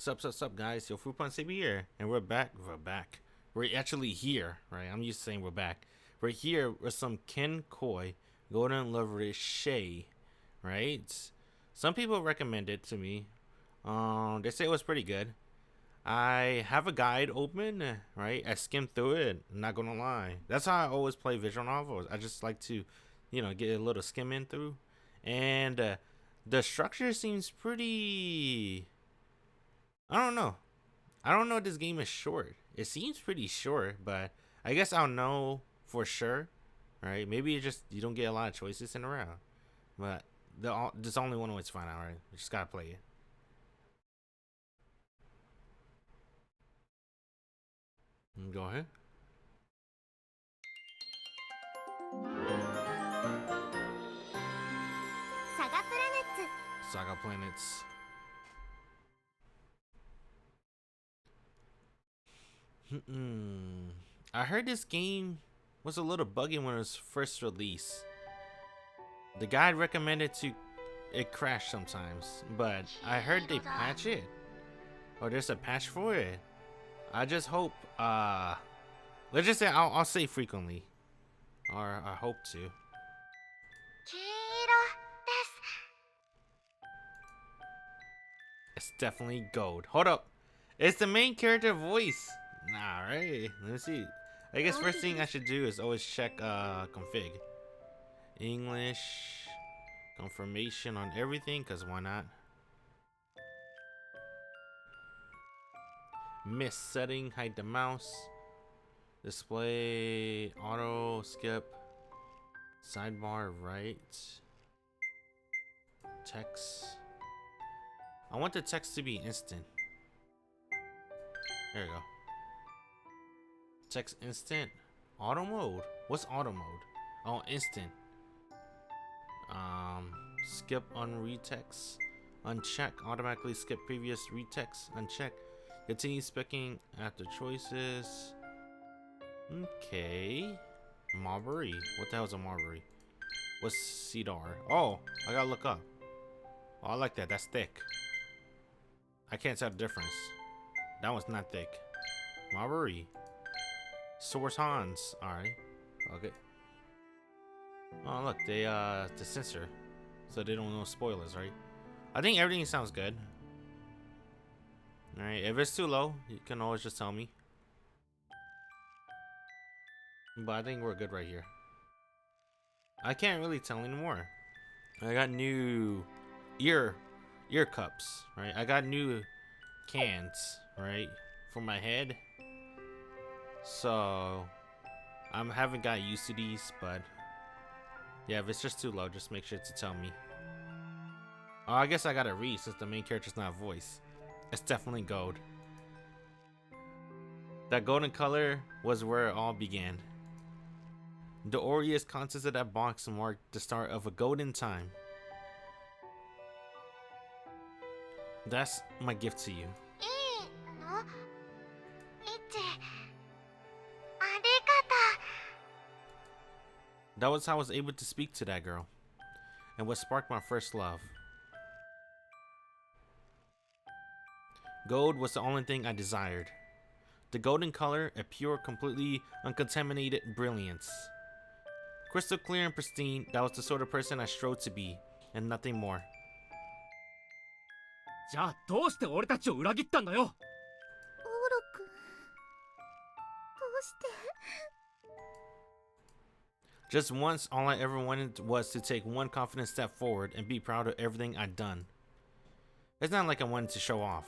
What's up, guys? Yo, Fruit.CB here, and we're back. We're actually here, right? I'm used to saying we're back. We're here with some Kinkoi Golden Loveriche, right? Some people recommend it to me. They say it was pretty good. I have a guide open, right? I skimmed through it. I'm not gonna lie. That's how I always play visual novels. I just like to, get a little skim in through, and the structure seems pretty. I don't know. I don't know if this game is short. It seems pretty short, but I guess I'll know for sure, right? Maybe it just you don't get a lot of choices in a round, but there's only one way to find out, right? You just gotta play it. Go ahead. Saga Planets. I heard this game was a little buggy when it was first released. The guide recommended it crash sometimes, but I heard they patch it, or there's a patch for it. I just hope. Let's just say I'll say frequently, or I hope to. It's definitely gold. Hold up, it's the main character voice. Nah, right? Let me see. I guess first thing I should do is always check config. English confirmation on everything, cause why not? Miss setting, hide the mouse. Display auto skip. Sidebar right. Text. I want the text to be instant. There you go. Text instant. Auto mode. What's auto mode? Oh, instant. Skip on retext. Uncheck. Automatically skip previous retext. Uncheck. Continue speaking after choices. Okay. Marbury. What the hell is a Marbury? What's Cedar? Oh, I gotta look up. Oh, I like that. That's thick. I can't tell the difference. That one's not thick. Marbury. Source Hans. Alright. Okay. Oh look, they the censor. So they don't know spoilers, right? I think everything sounds good. Alright, if it's too low, you can always just tell me. But I think we're good right here. I can't really tell anymore. I got new ear cups, right? I got new cans, right? For my head. So I haven't got used to these, but yeah, if it's just too low, just make sure to tell me. Oh, I guess I gotta read since the main character's not voice. It's definitely gold. That golden color was where it all began. The aureus contents of that box marked the start of a golden time. That's my gift to you. That was how I was able to speak to that girl, and what sparked my first love. Gold was the only thing I desired. The golden color, a pure, completely uncontaminated brilliance. Crystal clear and pristine, that was the sort of person I strove to be, and nothing more. Just once, all I ever wanted was to take one confident step forward and be proud of everything I'd done. It's not like I wanted to show off.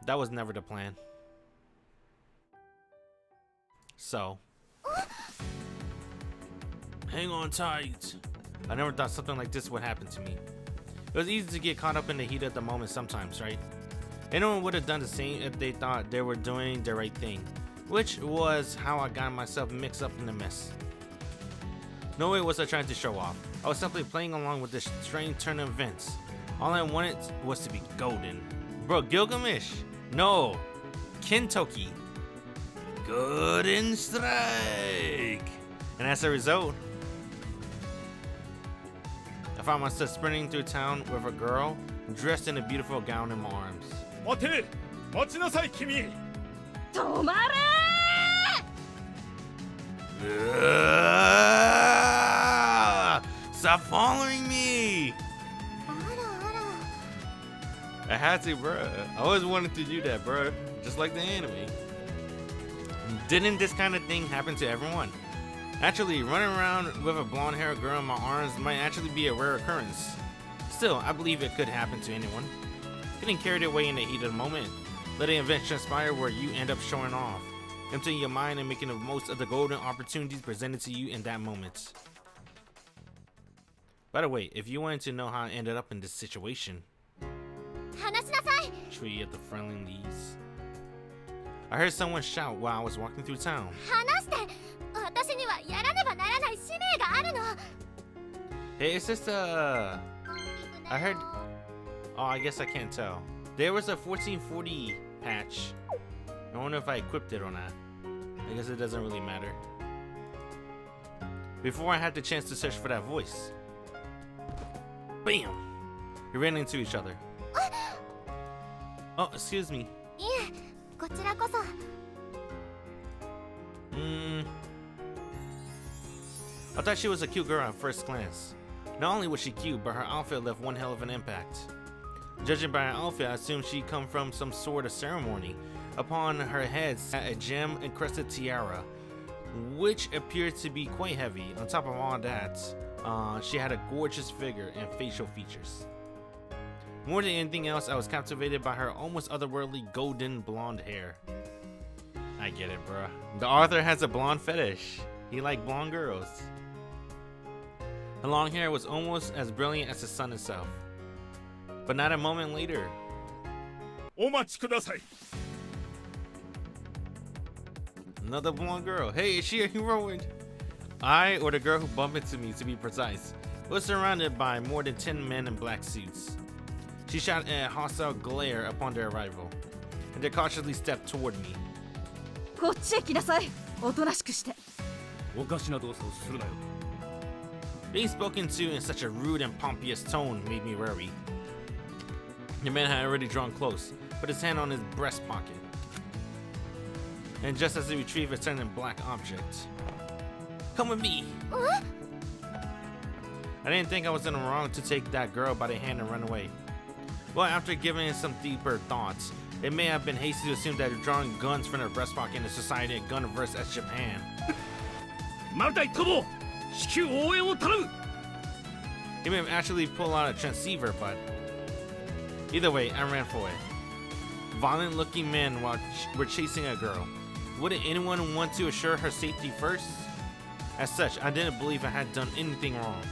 That was never the plan. So, hang on tight. I never thought something like this would happen to me. It was easy to get caught up in the heat of the moment sometimes, right? Anyone would have done the same if they thought they were doing the right thing, which was how I got myself mixed up in the mess. No way was I trying to show off. I was simply playing along with this strange turn of events. All I wanted was to be golden. Bro, Gilgamesh! No! Kintoki! Golden Strike! And as a result, I found myself sprinting through town with a girl dressed in a beautiful gown in my arms. 待て、待ちなさい君。止まれ Stop following me! あらあら I had to, bruh. I always wanted to do that, bruh. Just like the anime. Didn't this kind of thing happen to everyone? Actually, running around with a blonde-haired girl in my arms might actually be a rare occurrence. Still, I believe it could happen to anyone. Getting carried away in the heat of the moment, letting events transpire where you end up showing off, emptying your mind and making the most of the golden opportunities presented to you in that moment. By the way, if you wanted to know how I ended up in this situation, 話しなさい tree of the friendlies. I heard someone shout while I was walking through town. 話して私にはやらねばならない使命があるの Hey, it's just I heard. Oh, I guess I can't tell. There was a 1440 patch. I wonder if I equipped it or not. I guess it doesn't really matter. Before I had the chance to search for that voice. Bam! We ran into each other. Oh, excuse me. いえこちらこそ I thought she was a cute girl at first glance. Not only was she cute, but her outfit left one hell of an impact. Judging by her outfit, I assumed she'd come from some sort of ceremony. Upon her head sat a gem-encrusted tiara, which appeared to be quite heavy. On top of all that, she had a gorgeous figure and facial features. More than anything else, I was captivated by her almost otherworldly golden blonde hair. I get it, bruh. The author has a blonde fetish. He liked blonde girls. Her long hair was almost as brilliant as the sun itself. But not a moment later. お待ちください。 Another blonde girl. Hey, is she a heroine? I, or the girl who bumped into me to be precise, was surrounded by more than 10 men in black suits. She shot a hostile glare upon their arrival, and they cautiously stepped toward me. こっちへ来なさいおとなしくしておかしな動作をするなよ。 Being spoken to in such a rude and pompous tone made me wary. The man had already drawn close, put his hand on his breast pocket. And just as he retrieved a certain black object. Come with me! I didn't think I was in the wrong to take that girl by the hand and run away. Well, after giving it some deeper thoughts, it may have been hasty to assume that drawing guns from their breast pocket in a society as gun-averse as Japan. マルタイ友、至急応援を頼む。 He may have actually pulled out a transceiver, but either way, I ran for it. Violent-looking men were chasing a girl. Wouldn't anyone want to assure her safety first? As such, I didn't believe I had done anything wrong.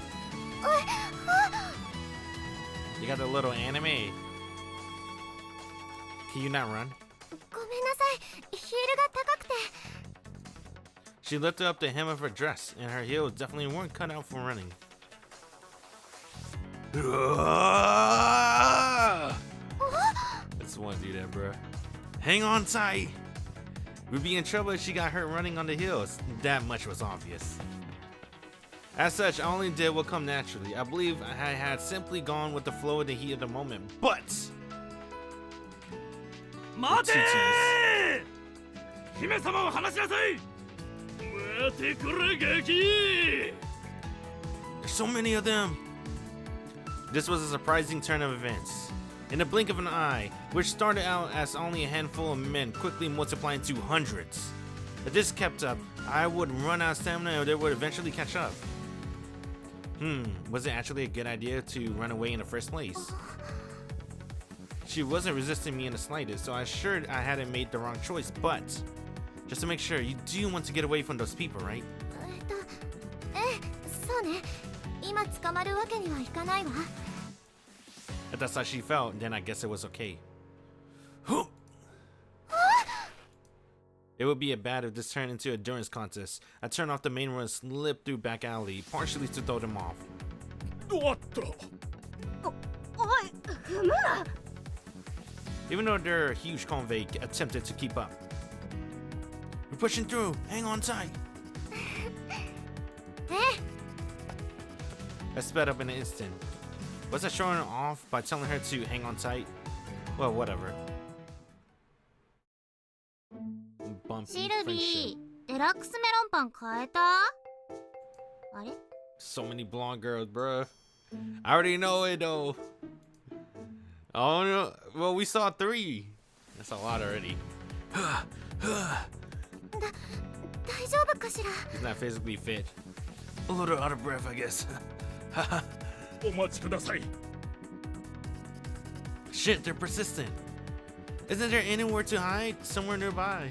You got a little anime. Can you not run? ごめんなさいヒールが高くて She lifted up the hem of her dress, and her heels definitely weren't cut out for running. That's one do that, bro. Hang on tight. We'd be in trouble if she got hurt running on the hills. That much was obvious. As such, I only did what come naturally. I believe I had simply gone with the flow of the heat of the moment, but 待て姫様を離しなさい。待てくれガキ。 there's so many of them. This was a surprising turn of events. In the blink of an eye, which started out as only a handful of men quickly multiplying to hundreds. If this kept up, I would run out of stamina or they would eventually catch up. Was it actually a good idea to run away in the first place? She wasn't resisting me in the slightest, so I assured I hadn't made the wrong choice, but just to make sure, you do want to get away from those people, right? そうね今捕まるわけにはいかないわ If that's how she felt, then I guess it was okay. It would be a bad if this turned into an endurance contest. I turned off the main road and slipped through back alley, partially to throw them off. おっと。おい踏むな Even though their huge convoy attempted to keep up. We're pushing through. Hang on tight. え I sped up in an instant. Was I showing her off by telling her to hang on tight? Well, whatever. Bumpy シル friendship. ビー、デラックスメロンパン買えた？あれ？ So many blonde girls, bruh. I already know it though. Oh no. Well, we saw 3. That's a lot already. 大丈夫かしら？ He's not physically fit. A little out of breath, I guess. お待ちください。 Shit, they're persistent. Isn't there anywhere to hide? Somewhere nearby.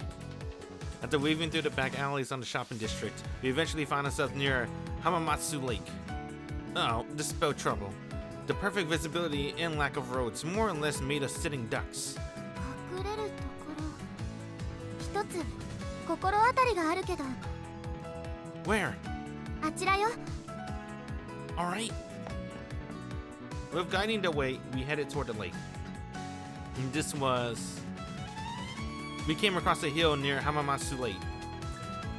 After weaving through the back alleys on the shopping district, we eventually found ourselves near Hamamatsu Lake. Oh, this spelled trouble. The perfect visibility and lack of roads more or less made us sitting ducks. 隠れるところ。一つ心当たりがあるけど。 Where? あちらよ。 Alright. With guiding the way, we headed toward the lake. And this was... We came across a hill near Hamamatsu Lake.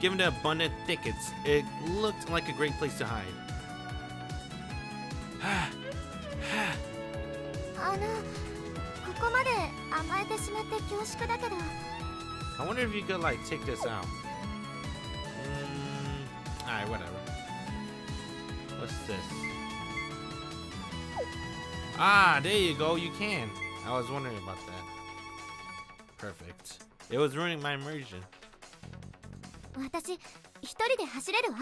Given the abundant thickets, it looked like a great place to hide. ここまで甘えてしまって恐縮だけど。 I wonder if you could like take this out. Alright, whatever. What's this? Ah, there you go, you can. I was wondering about that. Perfect. It was ruining my immersion. 私一人で走れるわ。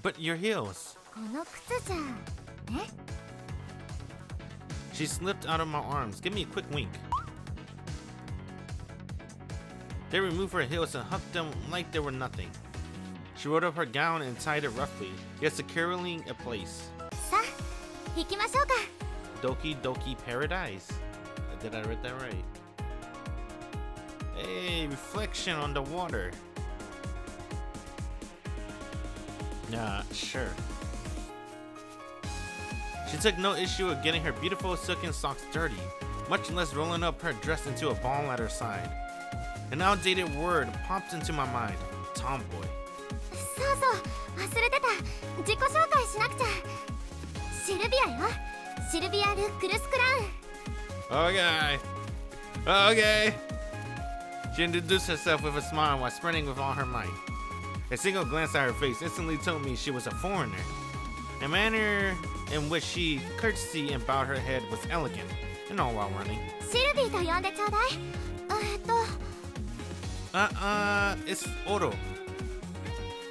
But your heels. この靴じゃ。え？ She slipped out of my arms. Give me a quick wink. They removed her heels and hucked them like they were nothing. She rolled up her gown and tied it roughly, yet securely in place. さあ、行きましょうか。 Doki Doki Paradise. Did I read that right? Hey, reflection on the water. Yeah, sure. She took no issue with getting her beautiful silken socks dirty, much less rolling up her dress into a ball at her side. An outdated word popped into my mind. Tomboy. そうそう、忘れてた。自己紹介しなくちゃ。シルビアよ。シルビア・ル・クルスクラン。 Okay. Okay. She introduced herself with a smile while sprinting with all her might. A single glance at her face instantly told me she was a foreigner. The manner in which she curtsied and bowed her head was elegant, and all while running. シルビーと呼んでちょうだい。It's Oro.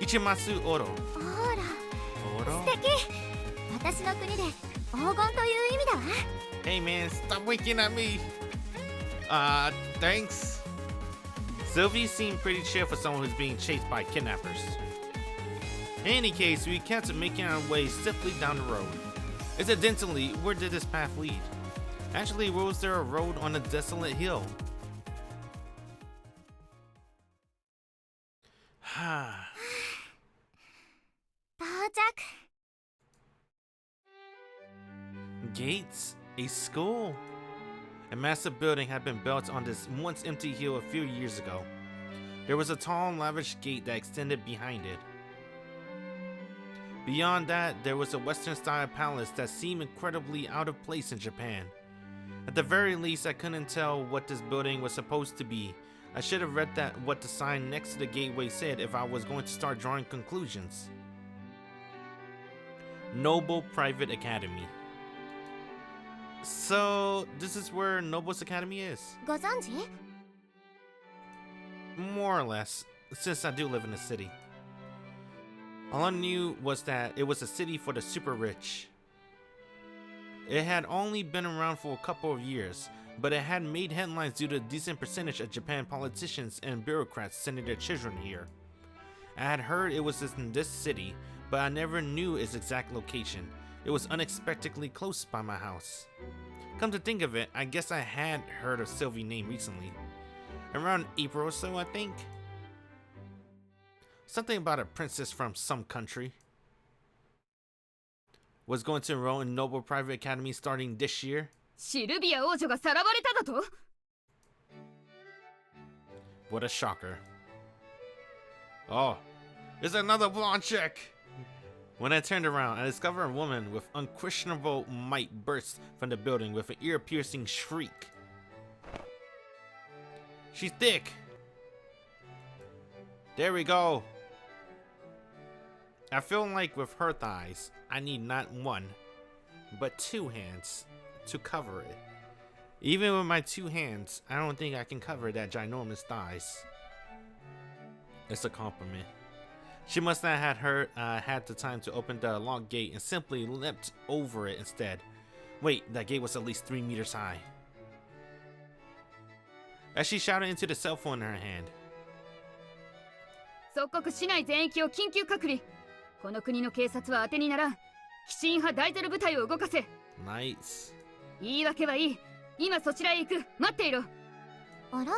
Ichimatsu Oro. ほら、 Oro? 素敵。私の国で黄金という意味だわ。 Hey man, stop winking at me. Thanks. Silvia seemed pretty chill for someone who's being chased by kidnappers. In any case, we kept making our way stiffly down the road. Incidentally, where did this path lead? Actually, was there a road on a desolate hill? 到着。 Gates? A school? A massive building had been built on this once empty hill a few years ago. There was a tall, lavish gate that extended behind it. Beyond that, there was a Western-style palace that seemed incredibly out of place in Japan. At the very least, I couldn't tell what this building was supposed to be. I should have read what the sign next to the gateway said if I was going to start drawing conclusions. Noble Private Academy. So, this is where Noble's Academy is? ご存知？ More or less, since I do live in the city. All I knew was that it was a city for the super rich. It had only been around for a couple of years, but it had made headlines due to a decent percentage of Japan politicians and bureaucrats sending their children here. I had heard it was in this city, but I never knew its exact location. It was unexpectedly close by my house. Come to think of it, I guess I had heard of Silvia's name recently. Around April or so, I think. Something about a princess from some country. Was going to enroll in Noble Private Academy starting this year. シルビア王女がさらわれただと？ What a shocker. Oh, it's another blonde chick. When I turned around, I discovered a woman with unquestionable might burst from the building with an ear-piercing shriek. She's thick. There we go. I feel like with her thighs, I need not one, but 2 hands to cover it. Even with my 2 hands, I don't think I can cover that ginormous thighs. It's a compliment. She must not have had the time to open the locked gate and simply leapt over it instead. Wait, that gate was at least 3 meters high. As she shouted into the cell phone in her hand. 即刻市内全域を緊急隔離。この国の警察は当てにならん。キチン派ダイゼル部隊を動かせ。Nice. 言い訳はいい。今そちらへ行く。待っていろ。あら、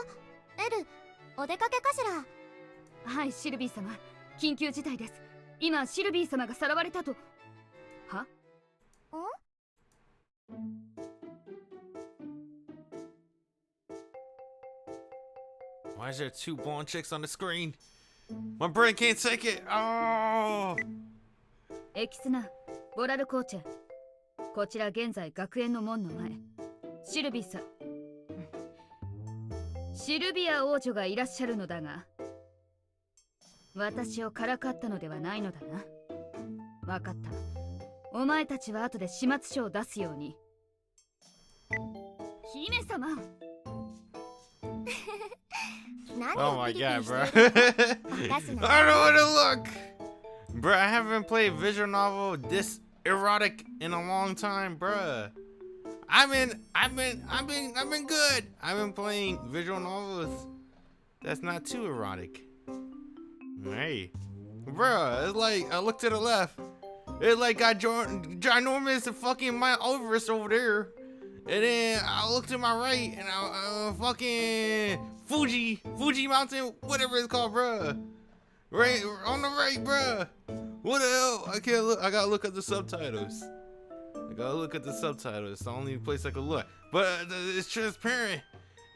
エル、お出かけかしら。はい、シルビー様。緊急事態です。今シルビー様がさらわれたと。は？ Why is there 2 blonde chicks on the screen? My brain can't take it. Oh. エキスナ、ボラルコーチェ。こちら現在学園の門の前。シルビーさ。シルビア王女がいらっしゃるのだが、私をからかったのではないのだな。わかった。お前たちは後で始末書を出すように。姫様。Oh my god, bro. I don't want to look. Bro, I haven't played visual novel this erotic in a long time, bruh. I've been good. I've been playing visual novels that's not too erotic. Hey, bruh, it's like I look to the left. It's like got ginormous fucking Mount Everest over there, and then I look to my right and I fucking Fuji Mountain, whatever it's called, bruh. Right on the right, bruh. What the hell? I can't look. I gotta look at the subtitles. It's the only place I could look. But it's transparent,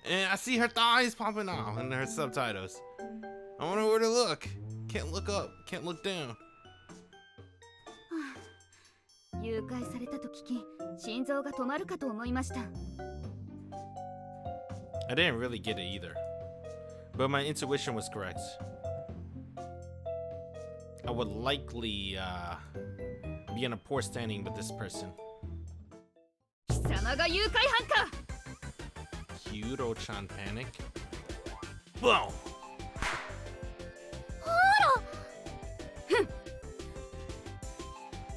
and I see her thighs popping out in her subtitles. I don't know where to look. Can't look up. Can't look down. 誘拐されたと聞き、心臓が止まるかと思いました。I didn't really get it either, but my intuition was correct. I would likely be in a poor standing with this person. 貴様が誘拐犯か。Kyuro-chan panic. Whoa!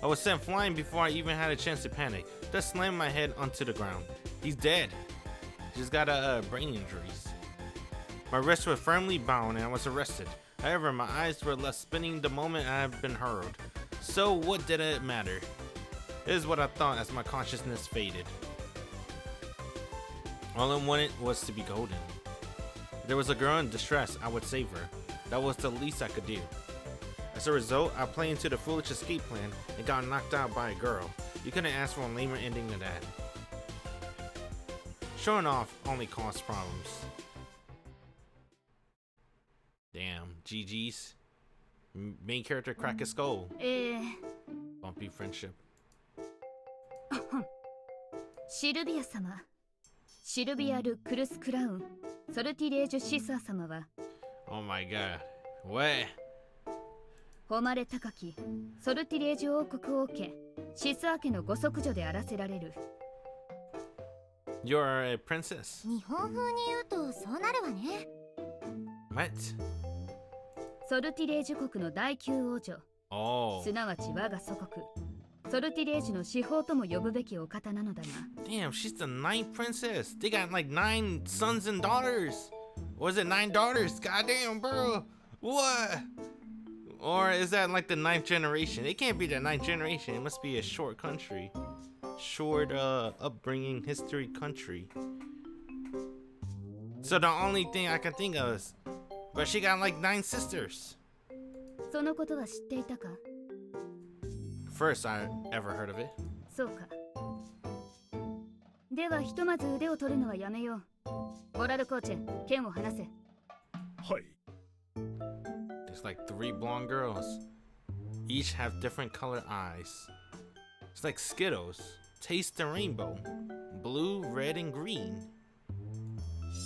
I was sent flying before I even had a chance to panic. Just slammed my head onto the ground. He's dead. Just got brain injuries. My wrists were firmly bound and I was arrested. However, my eyes were left spinning the moment I had been hurled. So what did it matter? This is what I thought as my consciousness faded. All I wanted was to be golden. If there was a girl in distress, I would save her. That was the least I could do. As a result, I played into the foolish escape plan and got knocked out by a girl. You couldn't ask for a lamer ending than that. Showing off only caused problems. Damn, GG's. Main character crack his skull. Bumpy friendship. シルビア様。シルビア・ル・クルス・クラウン。ソルティレージュ・シスア様は。Oh my god. What? 誉れ高きソルティレージュ王国王家シスア家のご息女であらせられる。You're a princess. 日本風に言うとそうなるわね。What? ソルティレージュ国の第9王女。Oh. すなわち我が祖国。ソルティレージュの司法とも呼ぶべきお方なのだが。Damn, she's the 9th princess. They got like 9 sons and daughters. Or is it 9 daughters? Goddamn, bro. What? Or is that like the 9th generation? It can't be the 9th generation. It must be a short country. Short upbringing history country. So the only thing I can think of is, but she got like 9 sisters. そのことは知っていたか？ First I ever heard of it. そうか。ではひとまず腕を取るのはやめよう。モラルコーチェ、剣を離せ。はい。 There's like 3 blonde girls. Each have different colored eyes. It's like Skittles. Taste the rainbow. Blue, red, and green.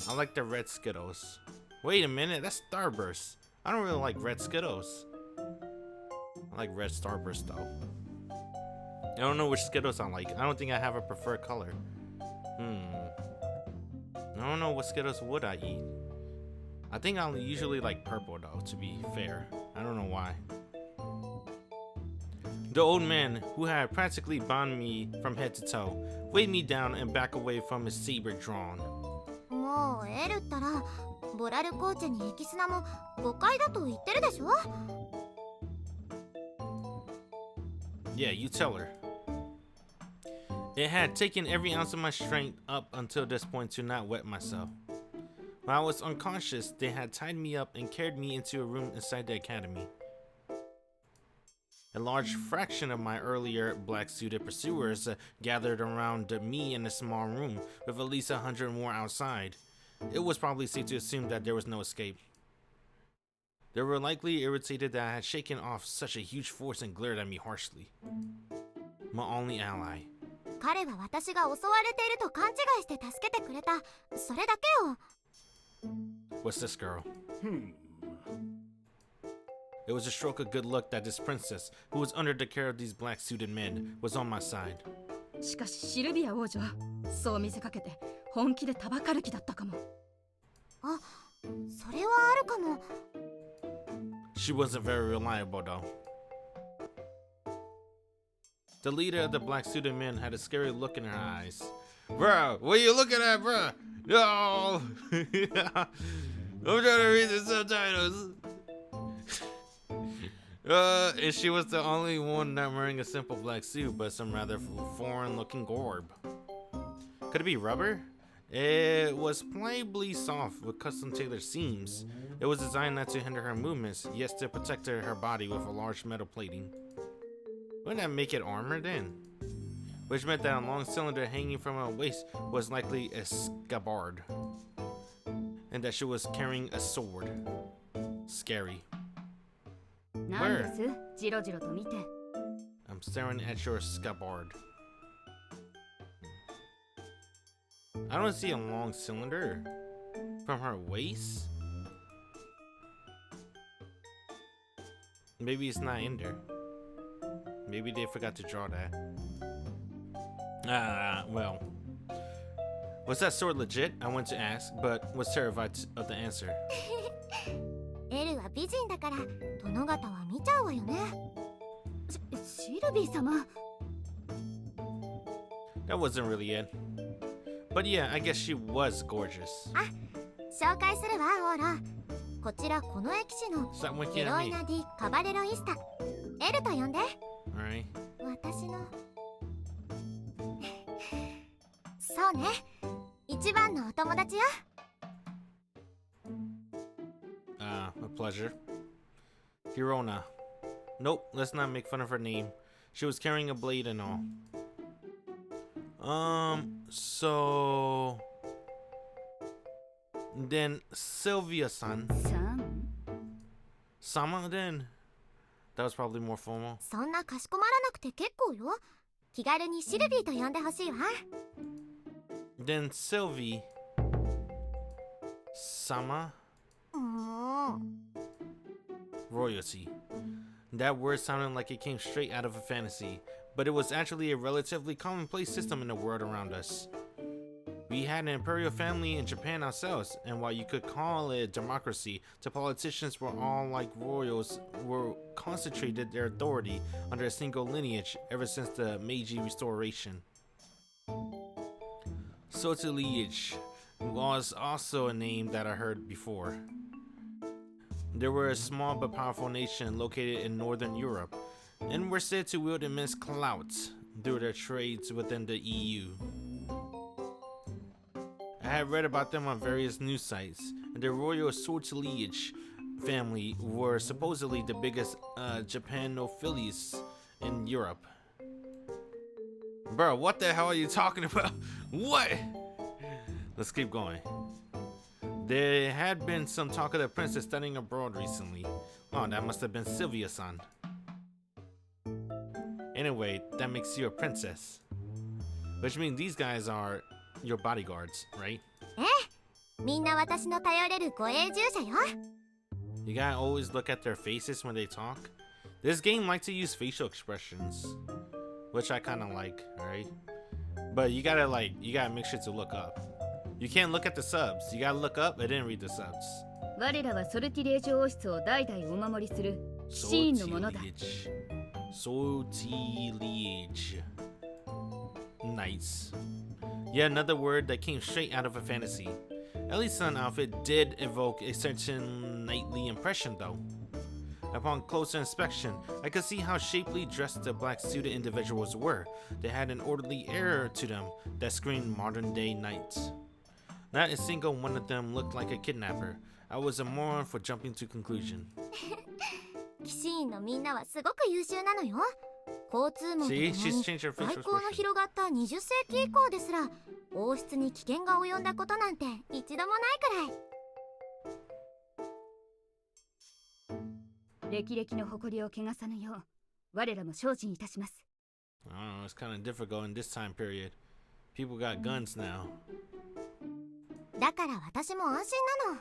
I like the red Skittles. Wait a minute, that's Starburst. I don't really like red Skittles. I like red Starburst though. I don't know which Skittles I like. I don't think I have a preferred color. I don't know what Skittles would I eat. I think I'll usually like purple though, to be fair. I don't know why. The old man, who had practically bound me from head to toe, weighed me down and back away from his saber drawn. もうエルったらボラルコーチェにエキスナも誤解だと言ってるでしょ。 Yeah, you tell her. It had taken every ounce of my strength up until this point to not wet myself. While I was unconscious, they had tied me up and carried me into a room inside the academy. A large fraction of my earlier black-suited pursuers gathered around me in a small room, with at least 100 more outside. It was probably safe to assume that there was no escape. They were likely irritated that I had shaken off such a huge force and glared at me harshly. My only ally. 彼は私が襲われていると勘違いして助けてくれた。それだけよ。 What's this girl? It was a stroke of good luck that this princess, who was under the care of these black-suited men, was on my side. しかしシルビア王女はそう見せかけて本気でたばかる気だったかも。あ、それはあるかも。 She wasn't very reliable though. The leader of the black-suited men had a scary look in her eyes. Bruh, what are you looking at, bruh? No! I'm trying to read the subtitles. And she was the only one not wearing a simple black suit, but some rather foreign-looking garb. Could it be rubber? It was plainly soft with custom-tailored seams. It was designed not to hinder her movements, yet still protected her body with a large metal plating. Wouldn't that make it armor then? Which meant that a long cylinder hanging from her waist was likely a scabbard, and that she was carrying a sword. Scary. なんです？ジロジロと見て。I'm staring at your scabbard. I don't see a long cylinder from her waist. Maybe it's not in there. Maybe they forgot to draw that. Well. Was that sword legit? I went to ask, but was terrified of the answer. エルは美人だから殿方は見ちゃうわよね。シルビー様。 That wasn't really it. But yeah, I guess she was gorgeous. あ、紹介するわオーラ。こちらこの駅士の Stop ヘ winking ロ at イ me. ナ・ディ・カバレロイスタ。エルと呼んで。 Alright. 私のそうね、一番のお友達よ。 A pleasure. Hirona. Nope, let's not make fun of her name. She was carrying a blade and all. So... Then Silvia-san. さん。 Sama then? That was probably more formal. そんなかしこまらなくて結構よ。気軽にシルビーと呼んでほしいわ。 Then Sylvie. Sama? もう Royalty. That word sounded like it came straight out of a fantasy, but it was actually a relatively commonplace system in the world around us. We had an imperial family in Japan ourselves, and while you could call it democracy, the politicians were all like royals, were concentrated their authority under a single lineage ever since the Meiji Restoration. Lineage was also a name that I heard before. They were a small but powerful nation located in northern Europe, and were said to wield immense clout through their trades within the EU. I had read about them on various news sites, and the royal Lineage family were supposedly the biggest Japanophiles in Europe. Bro, what the hell are you talking about? What? Let's keep going. There had been some talk of the princess studying abroad recently. Oh, that must have been Silvia-san. Anyway, that makes you a princess. Which means these guys are your bodyguards, right? みんな私の頼れる護衛従者よ。 You gotta always look at their faces when they talk. This game likes to use facial expressions, which I kind of like, alright? But you gotta make sure to look up. You can't look at the subs. You gotta look up and then read the subs. 我らはソルティレージ王室を代々お守りするシーンのものだ。Sortilege. Nice. Yet another word that came straight out of a fantasy. Ellie's sun outfit did evoke a certain knightly impression though. Upon closer inspection, I could see how shapely dressed the black suited individuals were. They had an orderly air to them that screamed modern day knights. Not a single one of them looked like a kidnapper. I was a moron for jumping to conclusion. 騎士員のみんなはすごく優秀なのよ。交通網ととも See, に she's changed her 外 facial 交の expression. 広がった20世紀以降ですら王室に危険が及んだことなんて一度もないくらい。歴々の誇りを汚さぬよう我らも精進いたします。 I don't know, it's kind of difficult in this time period. People got guns now. だから私も安心なの。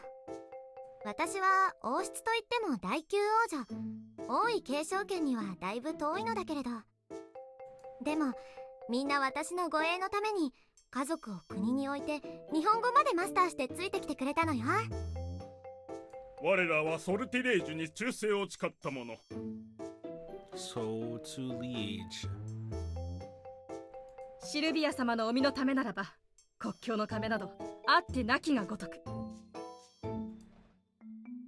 私は王室といっても第9王女、王位継承権にはだいぶ遠いのだけれど、でもみんな私の護衛のために家族を国に置いて日本語までマスターしてついてきてくれたのよ。我らはソルティレージュに忠誠を誓った者。 Sortilege. シルビア様のお身のためならば国境のためなどあってなきがごとく。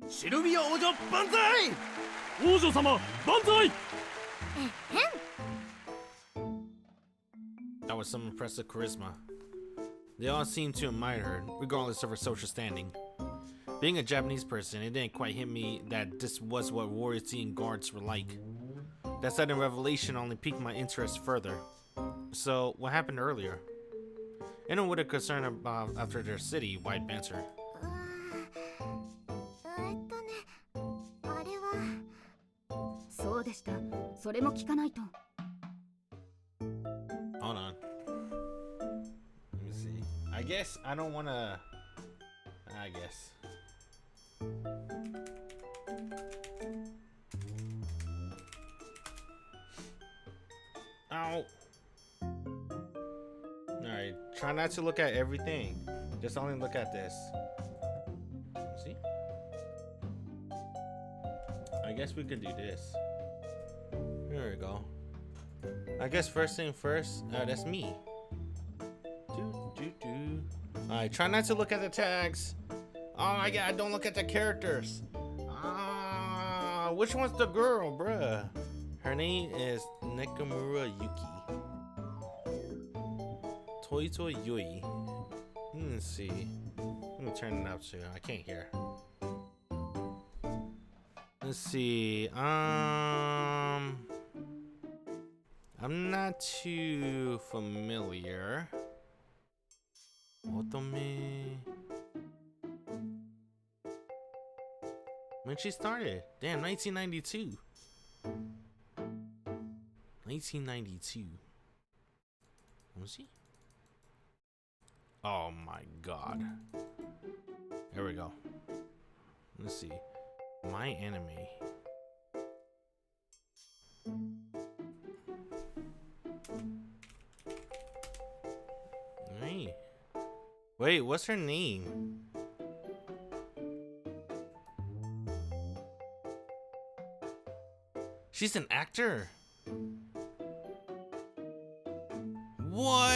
シルビア王女万歳。王女様万歳。 That was some impressive charisma. They all seemed to admire her, regardless of her social standing. Being a Japanese person, it didn't quite hit me that this was what royalty and guards were like. That sudden revelation only piqued my interest further. So, what happened earlier? Anyone with a concern about after their city, White banter. あれはそうでした。それも聞かないと。 Hold on. Let me see. I guess I don't wanna. I guess. Ow. Alright, try not to look at everything. Just only look at this. See? I guess we could do this. Here we go. I guess first thing first, that's me. Alright, try not to look at the tags. Oh my god, don't look at the characters. Which one's the girl, bruh? Her name is Nakamura Yuki. Toito Yui. Let's see. Let me turn it up too. I can't hear. Let's see. I'm not too familiar. Otome. When she started? Damn, 1992. 1992. Let me see. Oh my god. There we go. Let's see. My anime. Hey. Wait, what's her name? She's an actor. What?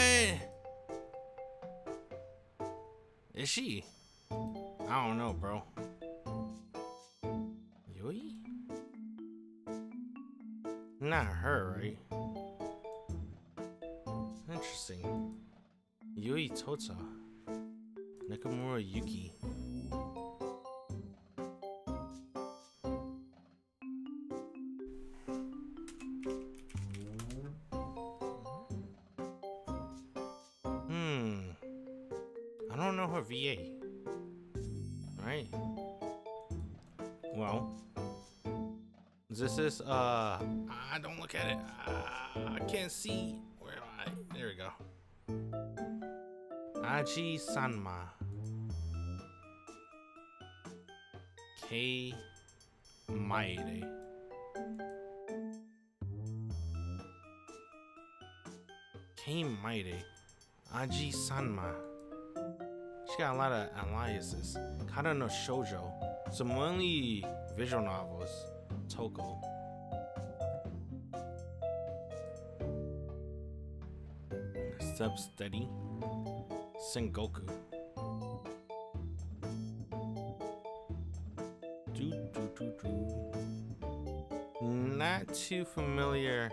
Is she? I don't know, bro. Yui? Not her, right? Interesting. Yui Tota. Nakamura Yuki. I don't know her VA. Right? Well, Is this don't look at it. I can't see. Where am I? There we go. Aji Sanma. K Maide. K Maide. Aji Sanma. She got a lot of aliases. Kata no Shoujo. Some only visual novels. Toko. Substeady. Sengoku. Not too familiar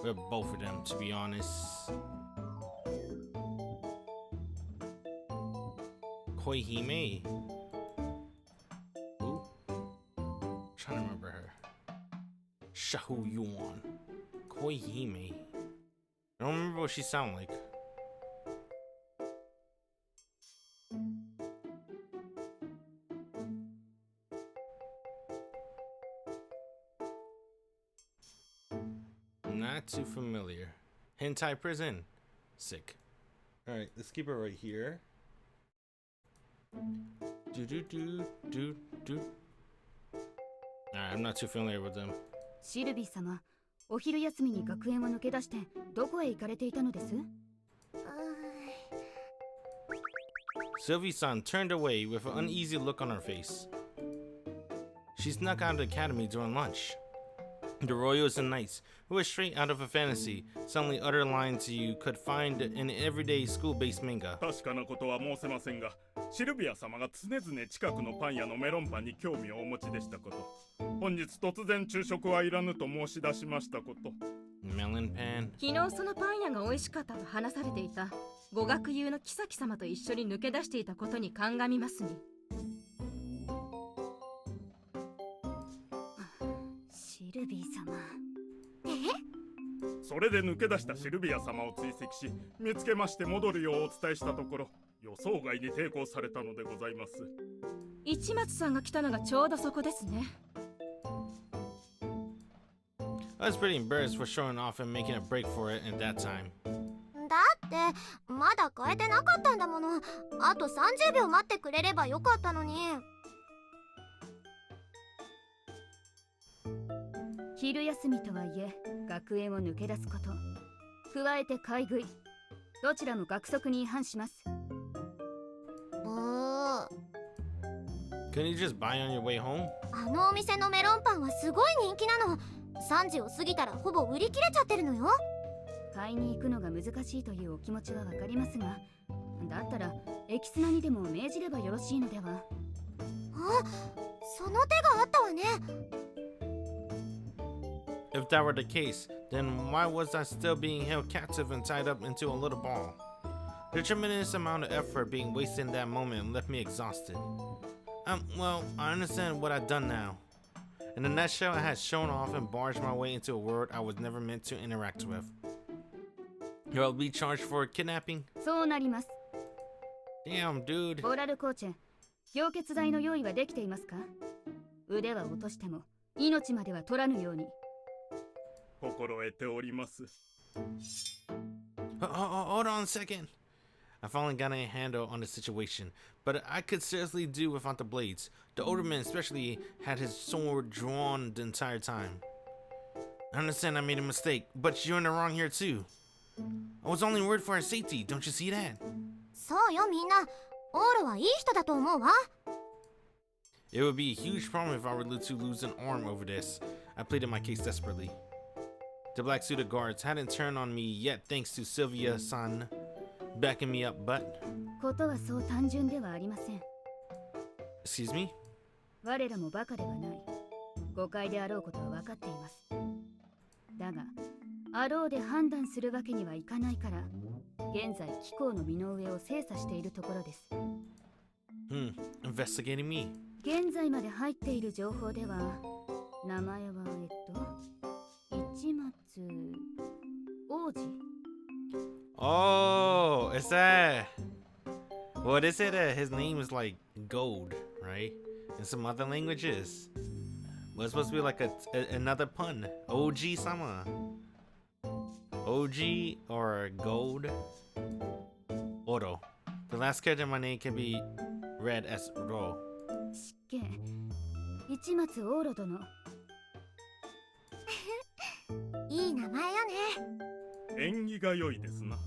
with both of them, to be honest. Koihime. Ooh. Trying to remember her. Shahu Yuan. Koihime. I don't remember what she sounded like. Not too familiar. Hentai prison. Sick. Alright, let's keep it right here. Alright, I'm not too familiar with them. シルビー様、お昼休みに学園を抜け出してどこへ行かれていたのです？ Silvia-san turned away with an uneasy look on her face. She snuck out of the academy during lunch. The royals and knights, who were straight out of a fantasy, suddenly uttered lines you could find in everyday school-based manga. 確かなことは申せませんが、シルビア様が常々近くのパン屋のメロンパンに興味をお持ちでしたこと。本日突然昼食はいらぬと申し出しましたこと。Melon pan. 昨日そのパン屋が美味しかったと話されていた語学友の妃様と一緒に抜け出していたことに鑑みますに。シルビー様。それで抜け出したシルビア様を追跡し、見つけまして戻るようお伝えしたところ、予想外に抵抗されたのでございます。市松さんが来たのがちょうどそこですね。I was pretty embarrassed for showing off and making a break for it at that time. だってまだ変えてなかったんだもの。あと30秒待ってくれればよかったのに。昼休みとはいえ学園を抜け出すこと、加えて買い食い、どちらも学則に違反します。Couldn't you just buy on your way home? あのお店のメロンパンはすごい人気なの。3時を過ぎたらほぼ売り切れちゃってるのよ。買いに行くのが難しいというお気持ちはわかりますが、だったらエキスナにでも命じればよろしいのでは。あ、その手があったわね。If that were the case, then why was I still being held captive and tied up into a little ball? The tremendous amount of effort being wasted in that moment left me exhausted. Well, I understand what I've done now. In a nutshell, I had shown off and barged my way into a world I was never meant to interact with. You'll be charged for kidnapping? そうなります。Damn, dude. オラルコーチェ、氷結剤の用意はできていますか？腕は落としても命までは取らぬように。心得ております。Hold on a second. I finally got a handle on the situation, but I could seriously do without the blades. The older man especially had his sword drawn the entire time. I understand I made a mistake, but you're in the wrong here too. I was only worried for our safety, don't you see that? そうよみんな。オールはいい人だと思うわ。It would be a huge problem if I were to lose an arm over this. I pleaded my case desperately. The black suited guards hadn't turned on me yet thanks to Silvia-san backing me up, but... ことはそう単純ではありません。Excuse me? 我らもバカではない。誤解であろうことは分かっています。だが、あろうで判断するわけにはいかないから、現在機構の身の上を精査しているところです。Investigating me. 現在まで入っている情報では、名前は市松王子。Oh, it's that. Well, they say that his name is like gold, right? In some other languages. Was supposed to be like another pun. OG sama. OG or gold. Oro. The last character in my name can be read as Ro. 失敬市松オーロ殿。いい名前よね。縁起が良いですな。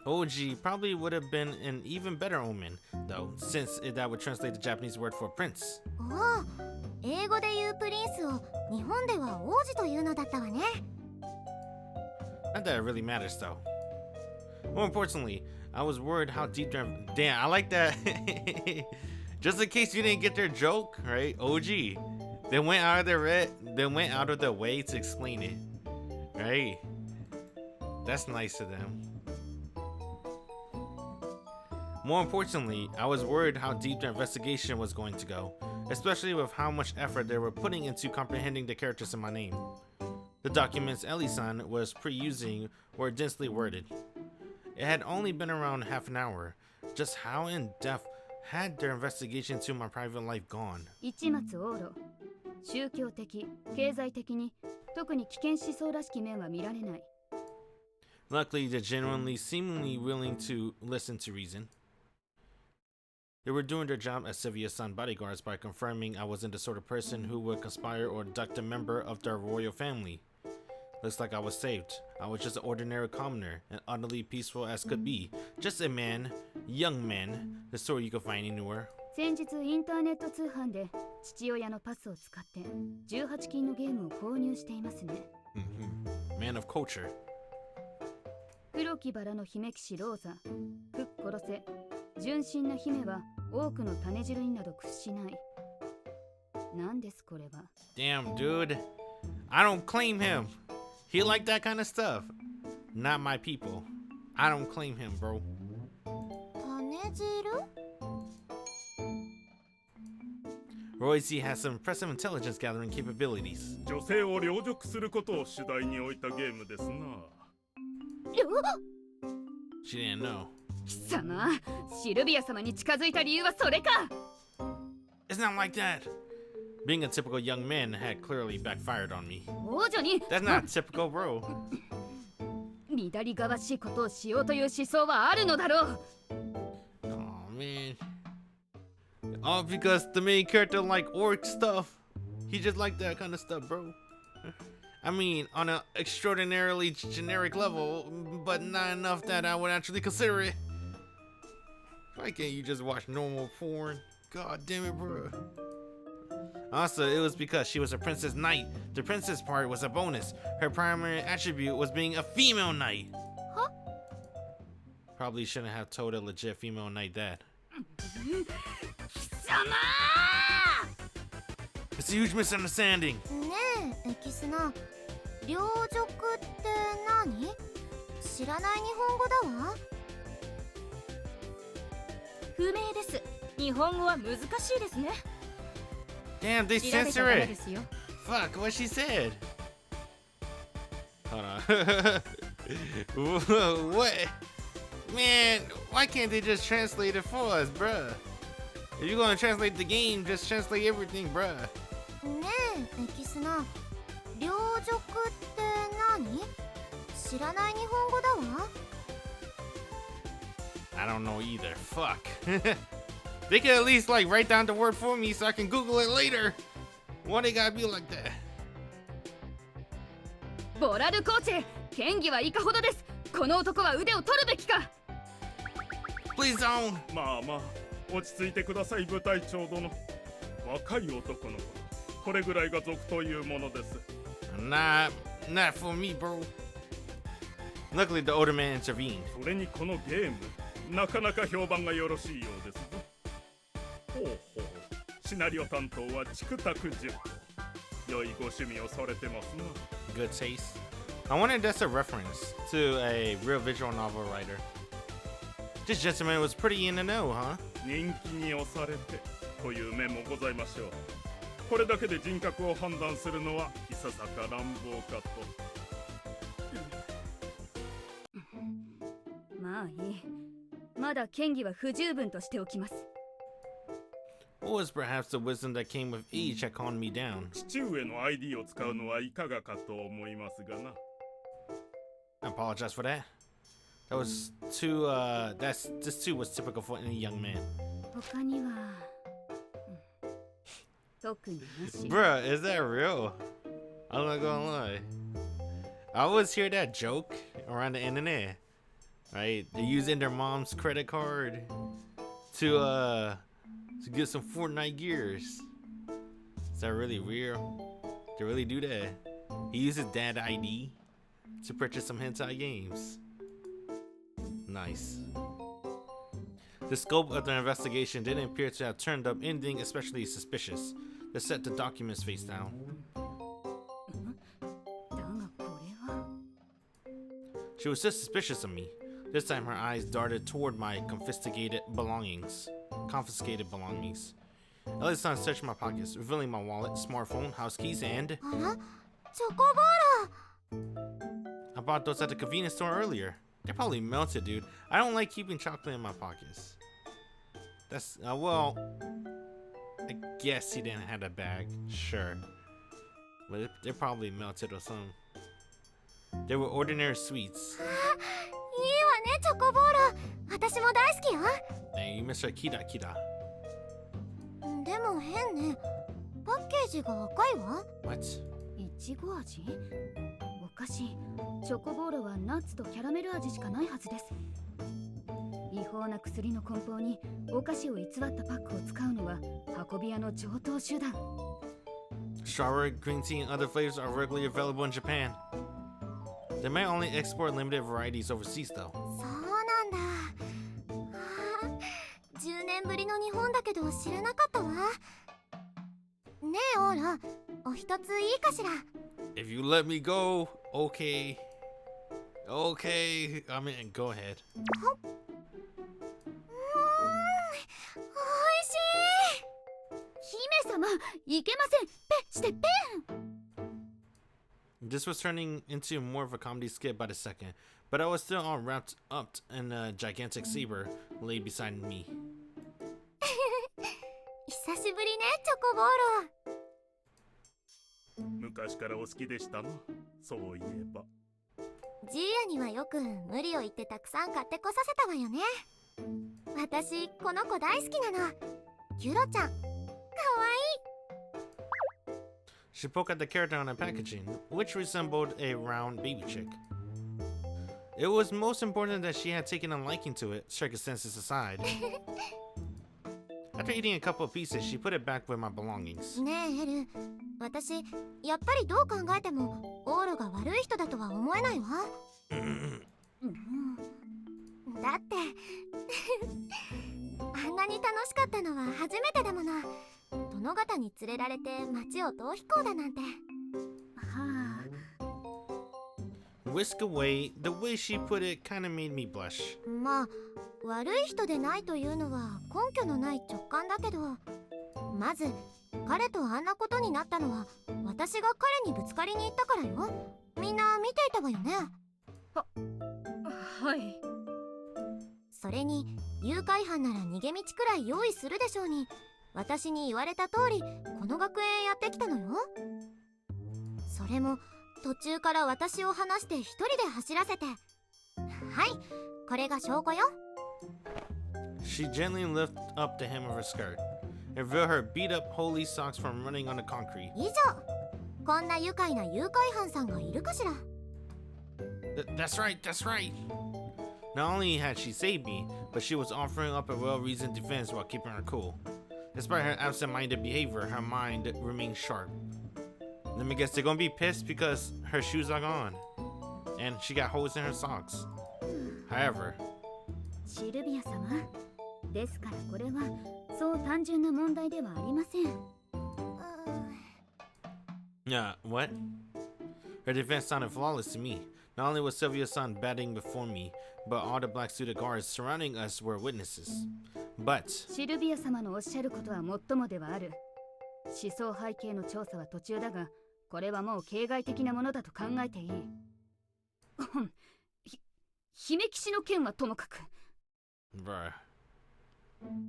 OG probably would have been an even better omen, though, since that would translate the Japanese word for prince. おお、英語で言うプリンスを日本では王子というのだったわね。Not that it really matters, though. More importantly, I was worried how deep their... Damn, I like that. Just in case you didn't get their joke, right? OG. They went out of their way to explain it, right? That's nice of them. More importantly, I was worried how deep their investigation was going to go, especially with how much effort they were putting into comprehending the characters in my name. The documents Ellie-san was pre-using were densely worded. It had only been around half an hour. Just how in-depth had their investigation into my private life gone? 市松オーロ。宗教的、経済的に特に危険思想らしき面は見られない。Luckily, they're genuinely, seemingly willing to listen to reason. They were doing their job as Silvia-san bodyguards by confirming I wasn't the sort of person who would conspire or abduct a member of their royal family. Looks like I was saved. I was just an ordinary commoner, and utterly peaceful as could be. Just a man, young man, the sort you could find anywhere. 先日インターネット通販で父親のパスを使って18金のゲームを購入していますね。Man of culture. 黒きバラの姫騎士ローザ、クッ殺せ、純真な姫は多くの種汁になど屈しない。何ですこれは。Damn, dude. I don't claim him. He like that kind of stuff. Not my people. I don't claim him, bro. 種汁？ Royce has some impressive intelligence gathering capabilities. 女性を凌辱することを主題に置いたゲームですな。She didn't know. 貴様、シルビア様に近づいた理由はそれか。 It's not like that. Being a typical young man had clearly backfired on me. 王女に That's not typical, bro. 乱りがわしいことをしようという思想はあるのだろう。 Oh man. All because the main character like orc stuff. He just like that kind of stuff, bro. I mean, on an extraordinarily generic level, but not enough that I would actually consider it. Why can't you just watch normal porn? God damn it, bro. Also, it was because she was a princess knight. The princess part was a bonus. Her primary attribute was being a female knight. Huh? Probably shouldn't have told a legit female knight that. 貴様 It's a huge misunderstanding. ねえ、エキスナ。凌辱って何？知らない日本語だわ。不明です。日本語は難しいですね。 Damn, they 調べちゃ censor ダメ it. ですよ。 Fuck, what she said. Hold on. What? Man, why can't they just translate it for us, bruh? If you're gonna translate the game, just translate everything, bruh. ねえ、エキスナ。凌辱って何？知らない日本語だわ。I don't know either. Fuck. They could at least like write down the word for me so I can Google it later. Why they gotta be like that? ボラルコーチェ、剣技はいかほどです。この男は腕を取るべきか。 Please don't. まあまあ、落ち着いてください部隊長殿。若い男の子、これぐらいが俗というものです。Not for me, bro. Luckily, the older man intervened. それにこのゲーム、なかなか評判がよろしいようですぞ。ほうほう、シナリオ担当はチクタク10個。良いご趣味をされてますな。Good taste. I wonder if that's a reference to a real visual novel writer. This gentleman was pretty in the know, huh? 人気に押されてという面もございましょう。これだけで人格を判断するのはいささか乱暴かと。まあいい。まだ剣技は不十分としておきます。Or was perhaps the wisdom that came with age that calmed me down? 父上の ID を使うのはいかがかと思いますがな。I apologize for that. That was too, this too was typical for any young man. 他には、特になし。 Bruh, is that real? I'm not gonna lie. I always hear that joke around the internet. Right? They're using their mom's credit card to get some Fortnite gears. Is that really real? They really do that? He uses dad ID to purchase some hentai games. Nice. The scope of the investigation didn't appear to have turned up anything especially suspicious. They set the documents face down. だがこれは。 She was just suspicious of me. This time her eyes darted toward my confiscated belongings. Ellie-san searched my pockets, revealing my wallet, smartphone, house keys, and... あら、チョコボーロ。 I bought those at the convenience store earlier. They're probably melted, dude. I don't like keeping chocolate in my pockets. That's, well... I guess he didn't have a bag. Sure. But they're probably melted or something. They were ordinary sweets. いいわね、チョコボーロ。私も大好きよ。 Hey, you missed her Kida Kida. でも変ね。パッケージが赤いわ。 What? いちご味？おかしい。チョコボーロはナッツとキャラメル味しかないはずです。違法な薬の梱包にお菓子を偽ったパックを使うのは運び屋の常套手段。Strawberry, green tea, and other flavors are regularly available in Japan. They may only export limited varieties overseas, though. そうなんだ。あー、10年ぶりの日本だけど知らなかったわ。ねえオーラ、お一ついいかしら。 If you let me go, okay. Okay, I mean, go ahead. おいしい。姫様、いけません。ペしてペン。 This was turning into more of a comedy skit by the second, but I was still all wrapped up in a gigantic saber laid beside me. 久しぶりね、チョコボーロ。昔からお好きでしたな。そういえば。ジーヤにはよく無理を言ってたくさん買ってこさせたわよね。私この子大好きなの。キュロちゃん、かわいい。 She poked at the character on the packaging, which resembled a round baby chick. It was most important that she had taken a liking to it, circumstances aside. After eating a couple of pieces, she put it back with my belongings. ねえエル、私やっぱりどう考えてもオーロが悪い人だとは思えないわ。だってあんなに楽しかったのは初めてだもの。殿方に連れられて街を逃避行だなんて。はあ。 Whisk away, the way she put it kind of made me blush. まあ悪い人でないというのは根拠のない直感だけど、まず彼とあんなことになったのは私が彼にぶつかりに行ったからよ。みんな見ていたわよね。はい。それに誘拐犯なら逃げ道くらい用意するでしょうに、私に言われた通りこの学園へやってきたのよ。それも途中から私を離して一人で走らせて。はい、これが証拠よ。 She gently lifted up the hem of her skirt and revealed her beat-up holy socks from running on the concrete. 以上、こんな愉快な誘拐犯さんがいるかしら。That's right, that's right. Not only had she saved me, but she was offering up a well-reasoned defense while keeping her cool. Despite her absent-minded behavior, her mind remained sharp. Let me guess, they're gonna be pissed because her shoes are gone. And she got holes in her socks. However, シルビア様、ですからこれはそう単純な問題ではありません。what? Her defense sounded flawless to me. Not only was Silvia-san batting before me, but all the black-suited guards surrounding us were witnesses. But シルビア様のおっしゃることはもっともではある。思想背景の調査は途中だが、これはもう形骸的なものだと考えていい。姫騎士の件はともかく。bruh.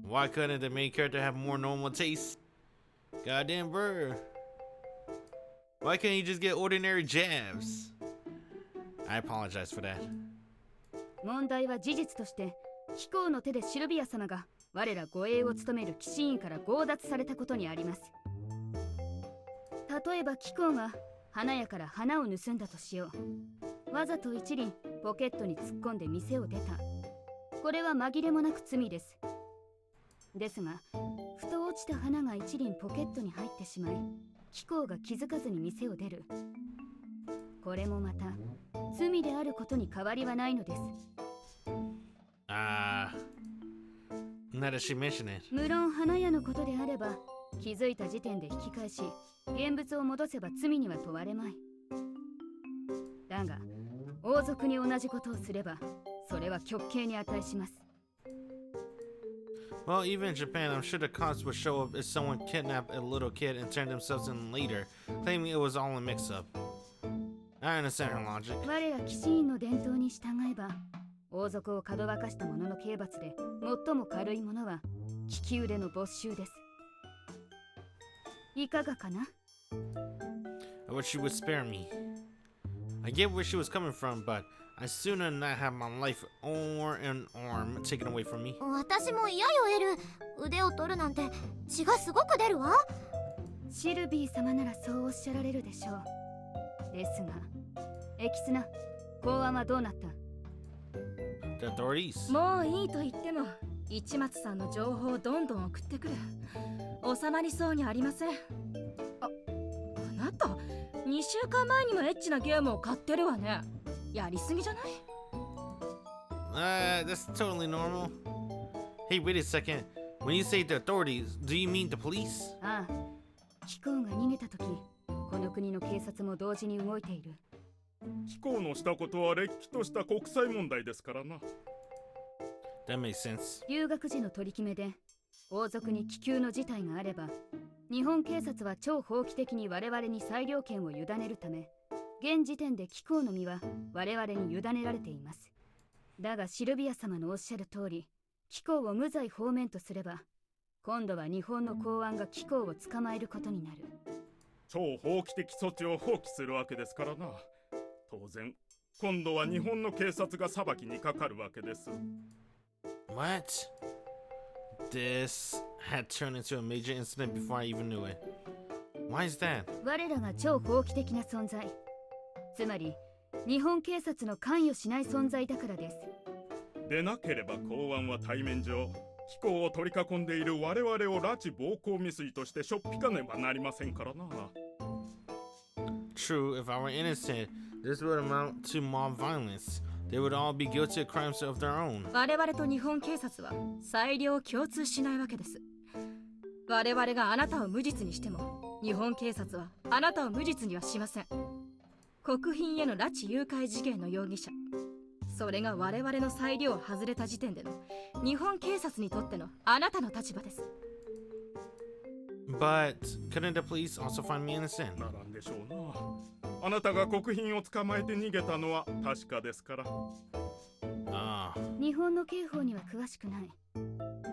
Why couldn't the main character have more normal taste? Goddamn bird. Why can't he just get ordinary jabs? I apologize for that. 問題は事実として貴公の手でシルビア様が我ら護衛を務める騎士院から強奪されたことにあります。例えば貴公が花屋から花を盗んだとしよう。わざと一輪ポケットに突っ込んで店を出た。これは紛れもなく罪です。ですがふと落ちた花が一輪ポケットに入ってしまい貴公が気づかずに店を出る。これもまた罪であることに変わりはないのです。Now that she mentioned it. 無論花屋のことであれば気づいた時点で引き返し現物を戻せば罪には問われまい。だが王族に同じことをすればそれは極刑に値します。Well, even in Japan, I'm sure the cops would show up if someone kidnapped a little kid and turned themselves in later, claiming it was all a mix-up. I understand her logic. 我ら騎士院の伝統に従えば王族をかどわかした者の刑罰で最も軽いものは利き腕の没収です。いかがかな？ I wish she would spare me. I get where she was coming from, but I'd sooner not have my life or an arm taken away from me. 私も嫌よエル。腕を取るなんて血がすごく出るわ。シルビー様ならそうおっしゃられるでしょう。ですがエキスナ公安はどうなった？ The authorities. もういいと言っても市松さんの情報をどんどん送ってくる。収まりそうにありません。あなた2週間前にもエッチなゲームを買ってるわね。やりすぎじゃない？ That's totally normal. Hey, wait a second. When you say the authorities, do you mean the police? ああ、貴公が逃げた時この国の警察も同時に動いている。貴公のしたことはれっきとした国際問題ですからな。That makes sense. 留学時の取り決めで王族に気球の事態があれば日本警察は超法規的に我々に裁量権を委ねるため現時点で貴公の身は我々に委ねられています。だがシルビア様のおっしゃる通り貴公を無罪放免とすれば今度は日本の公安が貴公を捕まえることになる。超法規的措置を放棄するわけですからな。当然今度は日本の警察が裁きにかかるわけです。What? This had turned into a major incident before I even knew it. Why is that? 我らが超法規的な存在、つまり日本警察の関与しない存在だからです。でなければ公安は対面上貴公を取り囲んでいる我々を拉致暴行未遂としてしょっぴかねばなりませんからな。 True, if I were innocent, this would amount to mob violence. They would all be guilty of crimes of their own. 我々と日本警察は裁量を共通しないわけです。我々があなたを無実にしても日本警察はあなたを無実にはしません。国賓への拉致誘拐事件の容疑者、それが我々の裁量を外れた時点での日本警察にとってのあなたの立場です。 But couldn't the police also find me innocent? ならんでしょうな。あなたが国賓を捕まえて逃げたのは確かですから。日本の刑法には詳しくない。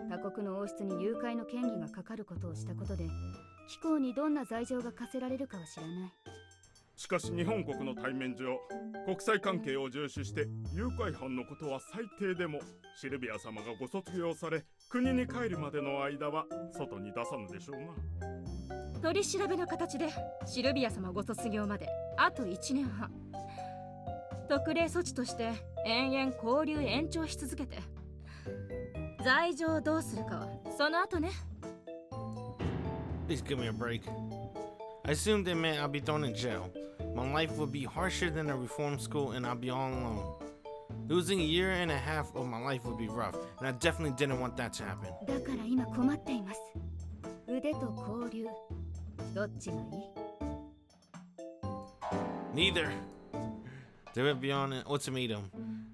他国の王室に誘拐の権利がかかることをしたことで貴公にどんな罪状が課せられるかは知らない。しかし日本国の対面上国際関係を重視して誘拐犯のことは最低でもシルビア様がご卒業され国に帰るまでの間は外に出さぬでしょうな。取り調べの形でシルビア様ご卒業まであと1年半、特例措置として延々交流延長し続けて罪状をどうするかはその後ね。 Please give me a break. I assumed it meant I'll be thrown in jail. My life would be harsher than a reform school and I'll be all alone. Losing a year and a half of my life would be rough, and I definitely didn't want that to happen. だから今困っています。腕と交流どっちがいい？ Neither. They went beyond an ultimatum.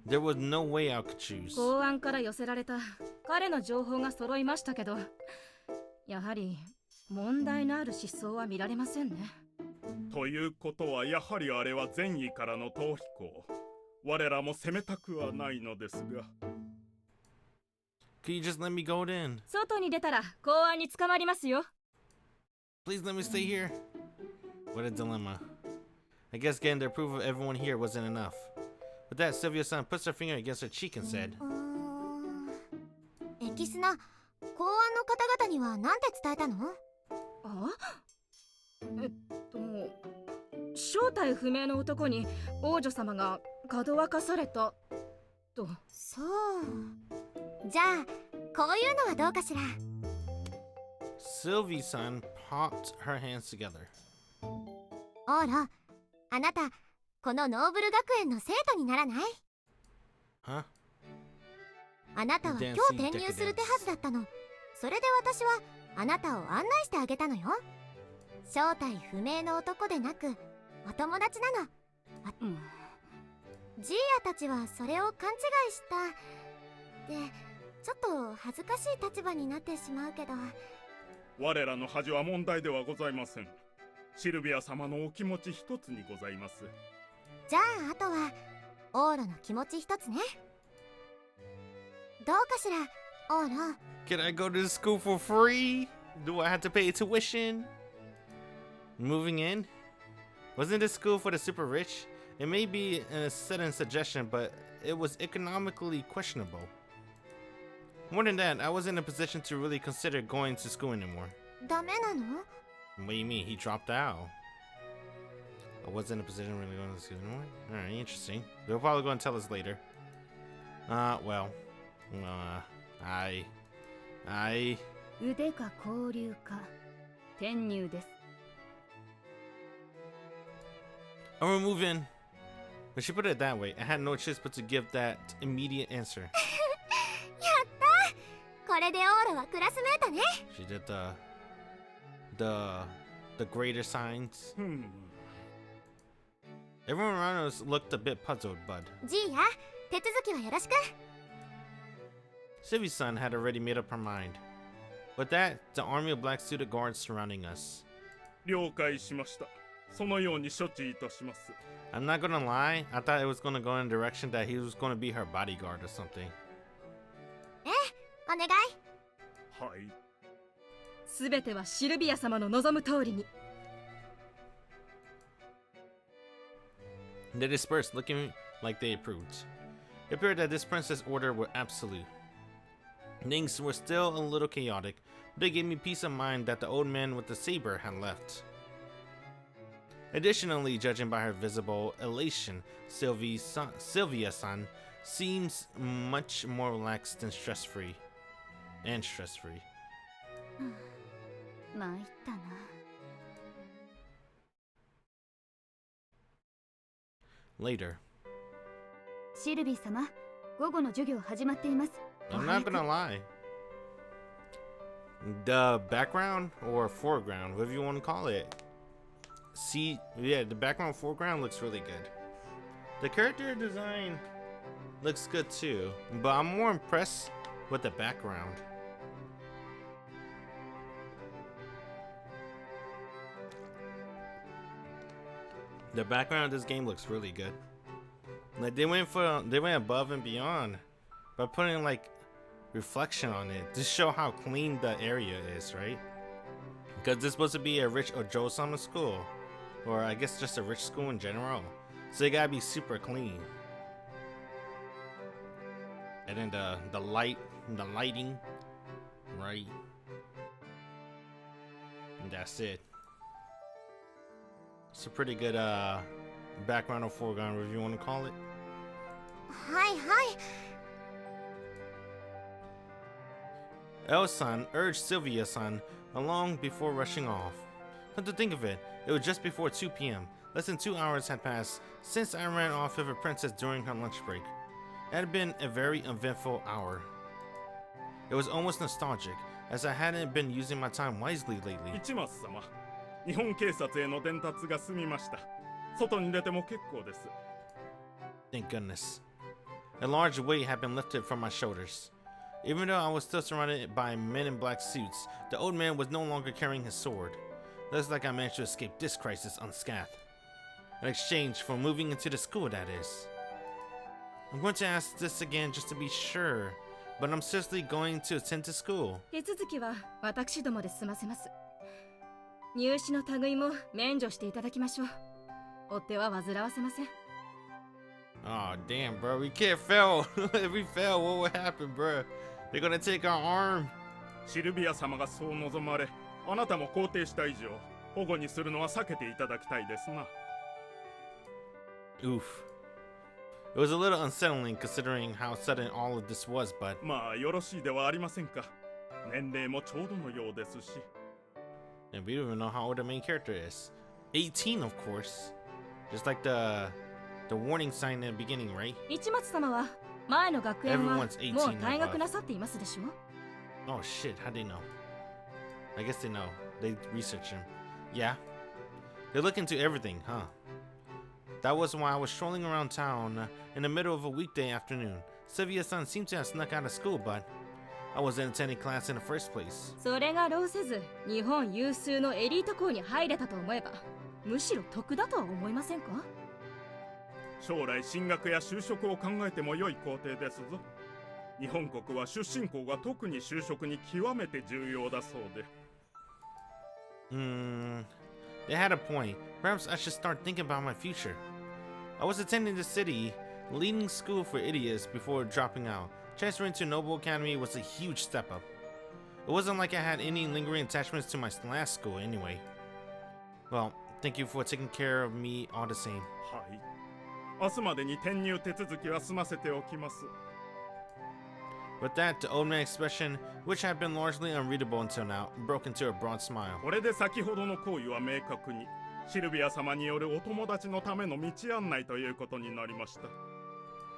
There was no way I could choose. 公安から寄せられた彼の情報が揃いましたけど、やはり問題のある思想は見られませんね。ということはやはりあれは善意からの逃避行。我らも責めたくはないのですが。Could you just let me go in? 外に出たら公安に捕まりますよ。 Please let me stay here. What a dilemma. I guess getting the approval of everyone here wasn't enough. With that, Silvia-san puts her finger against her cheek and said, エキスナ、公安の方々には何て伝えたの？あ？正体不明の男に王女様がかどわかされたと。そう。じゃあ、こういうのはどうかしら。Sylvie-san popped her hands together. オーロ、あなた、このノーブル学園の生徒にならない？ Huh? あなたは今日転入する手はずだったの。それで私はあなたを案内してあげたのよ。正体不明の男でなくお友達なの。ジーヤたちはそれを勘違いした。で、ちょっと恥ずかしい立場になってしまうけど。我らの恥は問題ではございません。シルビア様のお気持ち一つにございます。じゃああとはオーロの気持ち一つね。どうかしら、オーロ。 Can I go to the school for free? Do I have to pay tuition? Moving in? Wasn't this school for the super rich? It may be a sudden suggestion, but it was economically questionable. More than that, I wasn't in a position to really consider going to school anymore. ダメなの？ What do you mean? He dropped out. I wasn't in a position to really go to school anymore? Alright, interesting. They'll probably go and tell us later. Well. I... 腕か交流か転入です。 I'm gonna move in. When she put it that way, I had no choice but to give that immediate answer. やったこれでオーロはクラスメートね。 She did the greater signs. Everyone around us looked a bit puzzled, but ジーヤ、手続きはよろしく。 Silvie's-san had already made up her mind. With that, the army of black-suited guards surrounding us. 了解しました。そのように処置いたします。 I'm not gonna lie, I thought it was gonna go in a direction that he was gonna be her bodyguard or something. お願い。はい。すべてはシルビア様の望む通りに。 They dispersed, looking like they approved. It appeared that this princess order were absolute. Things were still a little chaotic, but they gave me peace of mind that the old man with the saber had left. Additionally, judging by her visible elation, Silvia-san seems much more relaxed and stress-free. 参ったな。 Later. シルビー様、午後の授業始まっています。 I'm not gonna lie. The background or foreground, whatever you want to call it. The background foreground looks really good. The character design looks good too, but I'm more impressed with the background. The background of this game looks really good. Like they went above and beyond by putting like reflection on it to show how clean the area is, right? Because it's supposed to be a rich Ojo-sama school, or I guess just a rich school in general, so they gotta be super clean. And then the lighting, right? And that's it. It's a pretty good background or foreground, whatever you want to call it. はいはい。 El-san urged Silvia-san along before rushing off. Come to think of it, it was just before 2 p.m. Less than 2 hours had passed since I ran off with a princess during her lunch break. It had been a very eventful hour. It was almost nostalgic, as I hadn't been using my time wisely lately. 市松様、日本警察への伝達が済みました。外に出ても結構です。 Thank goodness. A large weight had been lifted from my shoulders. Even though I was still surrounded by men in black suits, the old man was no longer carrying his sword. Looks like I managed to escape this crisis unscathed. In exchange for moving into the school, that is. I'm going to ask this again just to be sure. but I'm seriously going to attend to school. 手続きは私どもで済ませます。入試の類も免除していただきましょう。追っ手は煩わせません。Oh damn, bro, we can't fail. If we fail, what would happen, bro? They're gonna take our arm. シルビア様がそう望まれ、あなたも肯定した以上、保護にするのは避けていただきたいですな。Oof. It was a little unsettling considering how sudden all of this was, but まあよろしいではありませんか。年齢もちょうどのようですし。and we don't even know how old the main character is. 18, of course. Just like the warning sign in the beginning, right? 市松様は前の学園はもう Everyone's 18退学なさっていますでしょ。 Oh shit, how'd they know? I guess they know. They researched him. Yeah. They look into everything, huh? That was why I was strolling around town in the middle of a weekday afternoon. Silvia's son seemed to have snuck out of school, but I wasn't attending class in the first place. それが労せず日本有数のエリート校に入れたと思えばむしろ得だとは思いませんか。将来進学や就職を考えても良い工程ですぞ。日本国は出身校が特に就職に極めて重要だそうで。They had a point. Perhaps I should start thinking about my future. I was attending the city leading school for idiots before dropping out. Transferring to Noble Academy was a huge step up. It wasn't like I had any lingering attachments to my last school anyway. Well, thank you for taking care of me all the same. はい。明日までに転入手続きは済ませておきます。With that, the old man's expression, which had been largely unreadable until now, broke into a broad smile. これで先ほどの行為は明確にシルビア様によるお友達のための道案内ということになりました。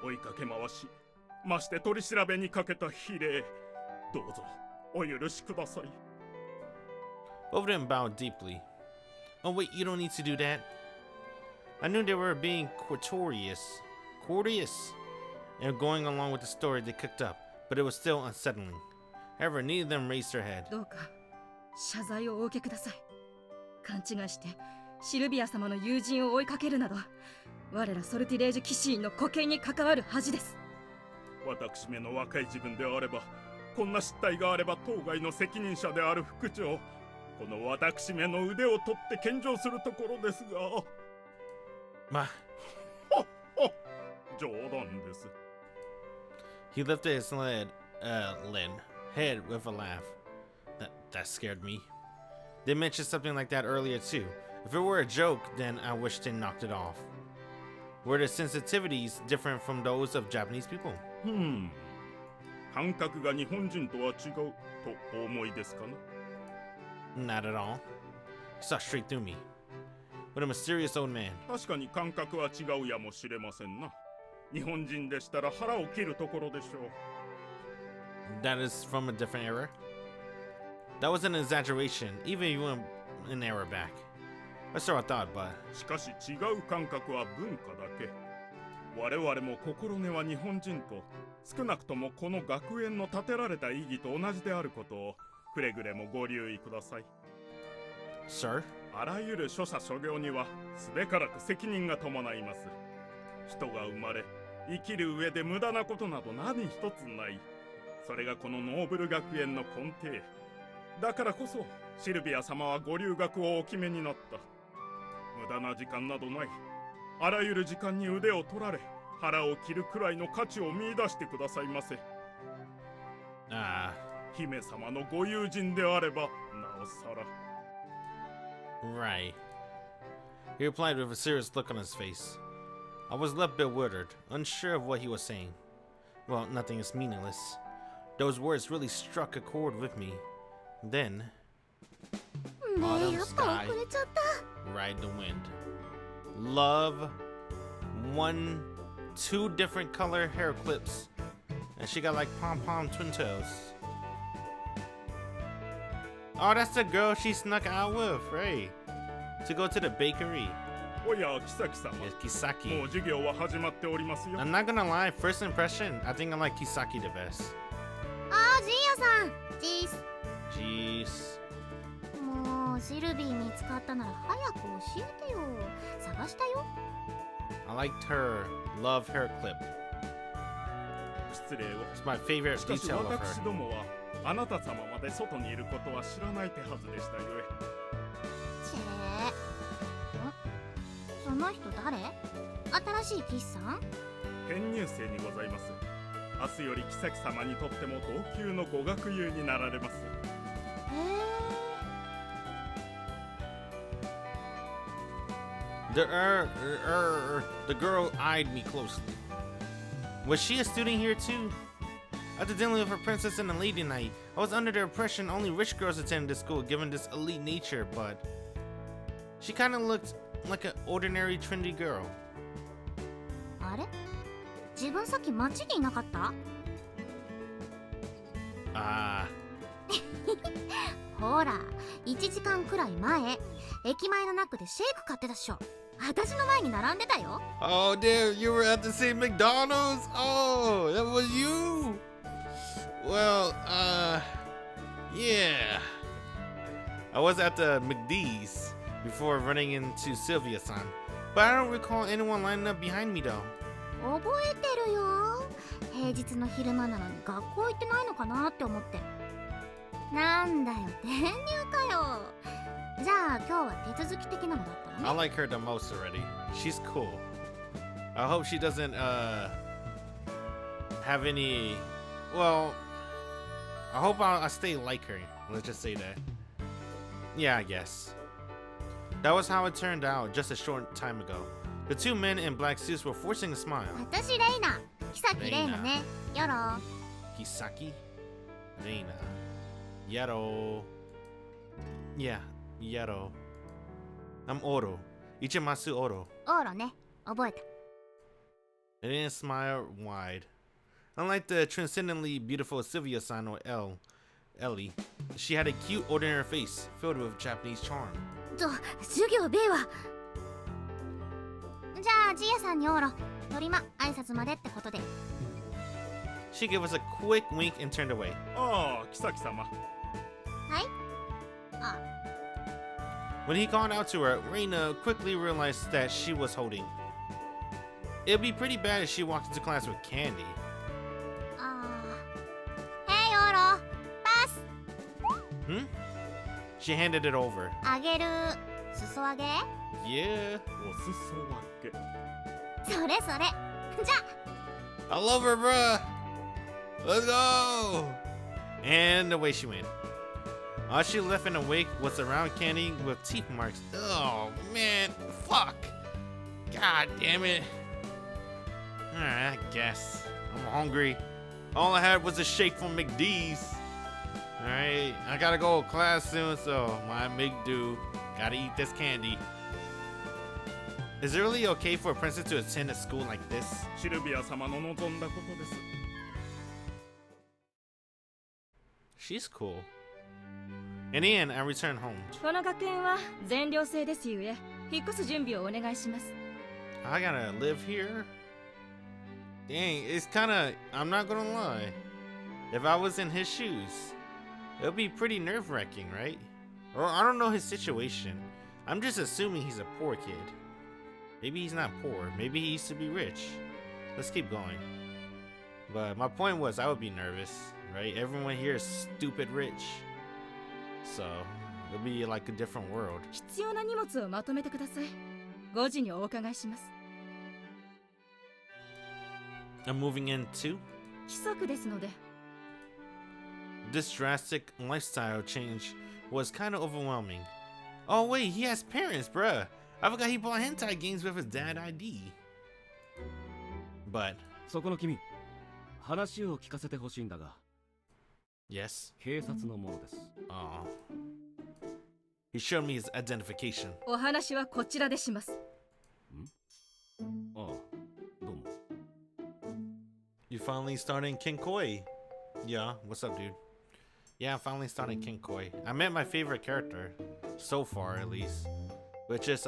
追いかけ回し、まして取り調べにかけた非礼、どうぞお許しください。Both of them bowed deeply. Oh wait, you don't need to do that. I knew they were being courteous, and going along with the story they cooked up, but it was still unsettling. However, neither of them raised their head. どうか謝罪をお受けください。勘違いしてシルビア様の友人を追いかけるなど我らソルティレージ騎士員の沽券に関わる恥です。私めの若い自分であれば、こんな失態があれば当該の責任者である副長、この私めの腕を取って献上するところですが。Ma. 冗談です。He lifted his head with a laugh. That scared me. They mentioned something like that earlier too. If it were a joke, then I wish they knocked it off. Were the sensitivities different from those of Japanese people? 感覚が日本人とは違うとお思いですかな。 Not at all. He saw straight through me. What a mysterious old man. 確かに感覚は違うやもしれませんな。日本人でしたら腹を切るところでしょう。 That is from a different era? That was an exaggeration, even if you went an era back. That's what I thought, but しかし違う感覚は文化だけ。我々も心根は日本人と、少なくともこの学園の建てられた意義と同じであることをくれぐれもご留意ください。 Sir? あらゆる諸者諸行にはすべからく責任が伴います。人が生まれ生きる上で無駄なことなど何一つない。それがこのノーブル学園の根底だからこそ、シルビア様はご留学をお決めになった。無駄な時間などない。あらゆる時間に腕を取られ腹を切るくらいの価値を見出してくださいませ。姫様のご友人であればなおさら。 Right. He replied with a serious look on his face. I was left bewildered, unsure of what he was saying. Well, nothing is meaningless. Those words really struck a chord with me. Then, autumn sky, ride the wind. Love, two different color hair clips, and she got like pom-pom twin toes. Oh, that's the girl she snuck out with, right? To go to the bakery. おや、キサキ様。 Yes, Kisaki. もう授業は始まっておりますよ。 I'm not gonna lie, first impression, I think I like Kisaki the best. あー、ジーヤさん、ジース。 Jeez. もうシルビー見つかったなら早く教えてよ。探したよ。 I liked her love hair clip. 失礼を。 It's my favorite しかし detail of 私 her. どもはあなた様まで外にいることは知らない手はずでしたゆえ。チェその人誰？新しい騎士さん？編入生にございます。明日より妃様にとっても同級のご学友になられます。へえ。 The girl eyed me closely. Was she a student here too? After dealing with a princess and a lady knight, I was under the impression only rich girls attended this school given this elite nature, but she kind of looked like an ordinary trendy girl. あれ？自分さっき街にいなかった？ ほら、1時間くらい前、駅前のナックでシェイク買ってたっしょ。私の前に並んでたよ。 Oh, damn, you were at the same McDonald's? Oh, that was you. Well, yeah. I was at the McD's before running into Silvia-san, but I don't recall anyone lining up behind me though. 覚えてるよ。平日の昼間なのに学校行ってないのかなって思って。なんだよ、転入かよ。じゃあ今日は手続き的なのだったのね。 I like her the most already. She's cool. I hope she doesn't have any. Well, I hope I stay like her. Let's just say that. Yeah, I guess. That was how it turned out just a short time ago. The two men in black suits were forcing a smile. 私レイナ、妃レイナね。よろ。 Hisaki? Reina. Yaro. Yeah, Yaro. I'm Oro. Ichimasu Oro. オーロね、覚えた。 They didn't smile wide. Unlike the transcendently beautiful Silvia-san or Ellie, she had a cute, ordinary face filled with Japanese charm. 授業 B は。じゃあジエさんにオーロ、トリマ挨拶までってことで。 She gave us a quick wink and turned away. ああ、妃様。はい。あ、 When he called out to her, Reina quickly realized that she was holding. It'd be pretty bad if she walked into class with candy. ヘイオーロ、パス。 Hmm? She handed it over. あげる。裾上げ？ Yeah. お裾分け。それそれ。じゃ。 I love her, bruh. Let's go. And away she went. All she left in the wake was a round candy with teeth marks. Oh, man. Fuck. God damn it. Alright, I guess. I'm hungry. All I had was a shake from McD's. Alright, I gotta go to class soon, so my make do. Gotta eat this candy. Is it really okay for a princess to attend a school like this? シルビア様の望んだことです。 She's cool. In the end, I returned home. この学園は全寮制ですゆえ、引っ越す準備をお願いします。 I gotta live here? Dang, it's kinda, I'm not gonna lie. If I was in his shoes, it would be pretty nerve-wracking, right? Or I don't know his situation. I'm just assuming he's a poor kid. Maybe he's not poor. Maybe he used to be rich. Let's keep going. But my point was I would be nervous, right? Everyone here is stupid rich. So, it'll be like a different world. 必要な荷物をまとめてください。5時にお伺いします。 I'm moving in too. 規則ですので。 This drastic lifestyle change was kind of overwhelming. Oh wait, he has parents, bruh. I forgot he bought hentai games with his dad ID. But そこの君、話を聞かせてほしいんだが。 yes. 警察のものです。 Oh. He showed me his identification. お話はこちらでします。ああ、どうも。 You finally starting Kinkoi. Yeah, what's up, dude? Yeah, I'm finally starting Kinkoi. I met my favorite character so far, at least, which is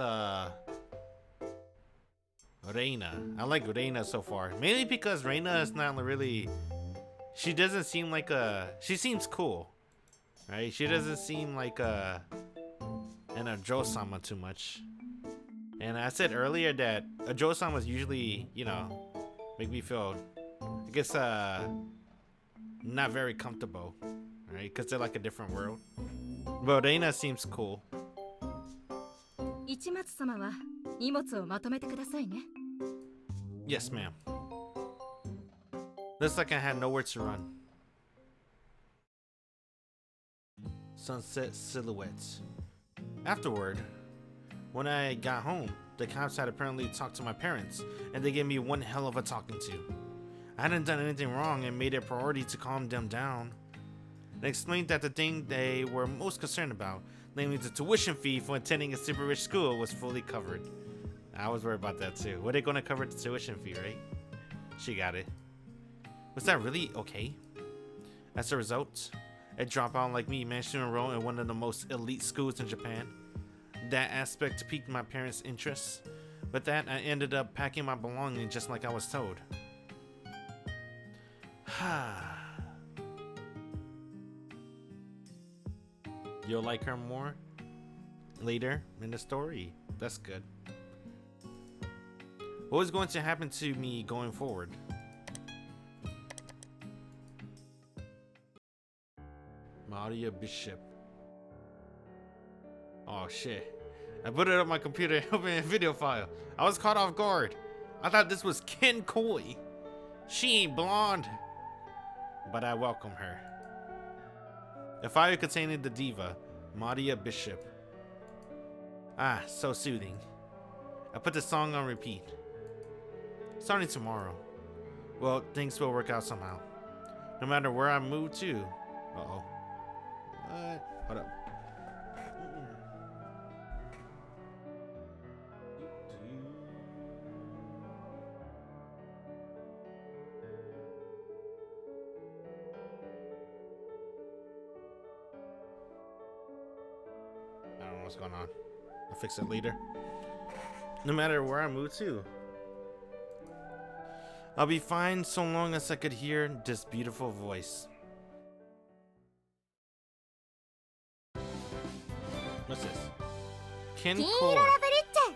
Reina. I like Reina so far, mainly because Reina is not really. She doesn't seem like a. She seems cool, right? She doesn't seem like a Joe-sama too much. And I said earlier that a Joe-sama was usually, you know, make me feel guess not very comfortable, right? Because they're like a different world. But Reina seems cool. 市松様は荷物をまとめてくださいね。 Yes, ma'am. Looks like I had nowhere to run. Sunset silhouettes. Afterward, when I got home, the cops had apparently talked to my parents, and they gave me one hell of a talking to. I hadn't done anything wrong and made it a priority to calm them down. They explained that the thing they were most concerned about, namely the tuition fee for attending a super rich school, was fully covered. I was worried about that too. Were they going to cover the tuition fee, right? She got it. Was that really okay? As a result, a dropout like me managed to enroll in one of the most elite schools in Japan. That aspect piqued my parents' interest. With that, I ended up packing my belongings just like I was told. You'll like her more later in the story. That's good. What is going to happen to me going forward? Maria Bishop. Oh shit. I put it on my computer and opened a video file. I was caught off guard. I thought this was Kinkoi. She ain't blonde. But I welcome her. A file containing the diva, Maria Bishop. Ah, so soothing. I put the song on repeat. Starting tomorrow. Well, things will work out somehow. No matter where I move to. Uh-oh. What? Hold up. I don't know what's going on. I'll fix it later. No matter where I move to, I'll be fine so long as I could hear this beautiful voice. What's this? Kinkoi. Loveriche.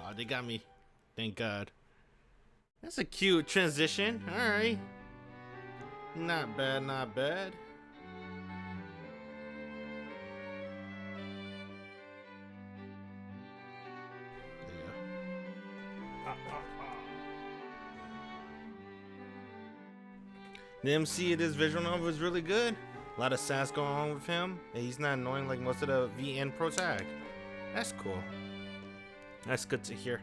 Oh, they got me. Thank God. That's a cute transition. Alright. Not bad, not bad. There you go. The MC of this visual novel is really good. A lot of sass going on with him, and he's not annoying like most of the VN Pro tag. That's cool. That's good to hear.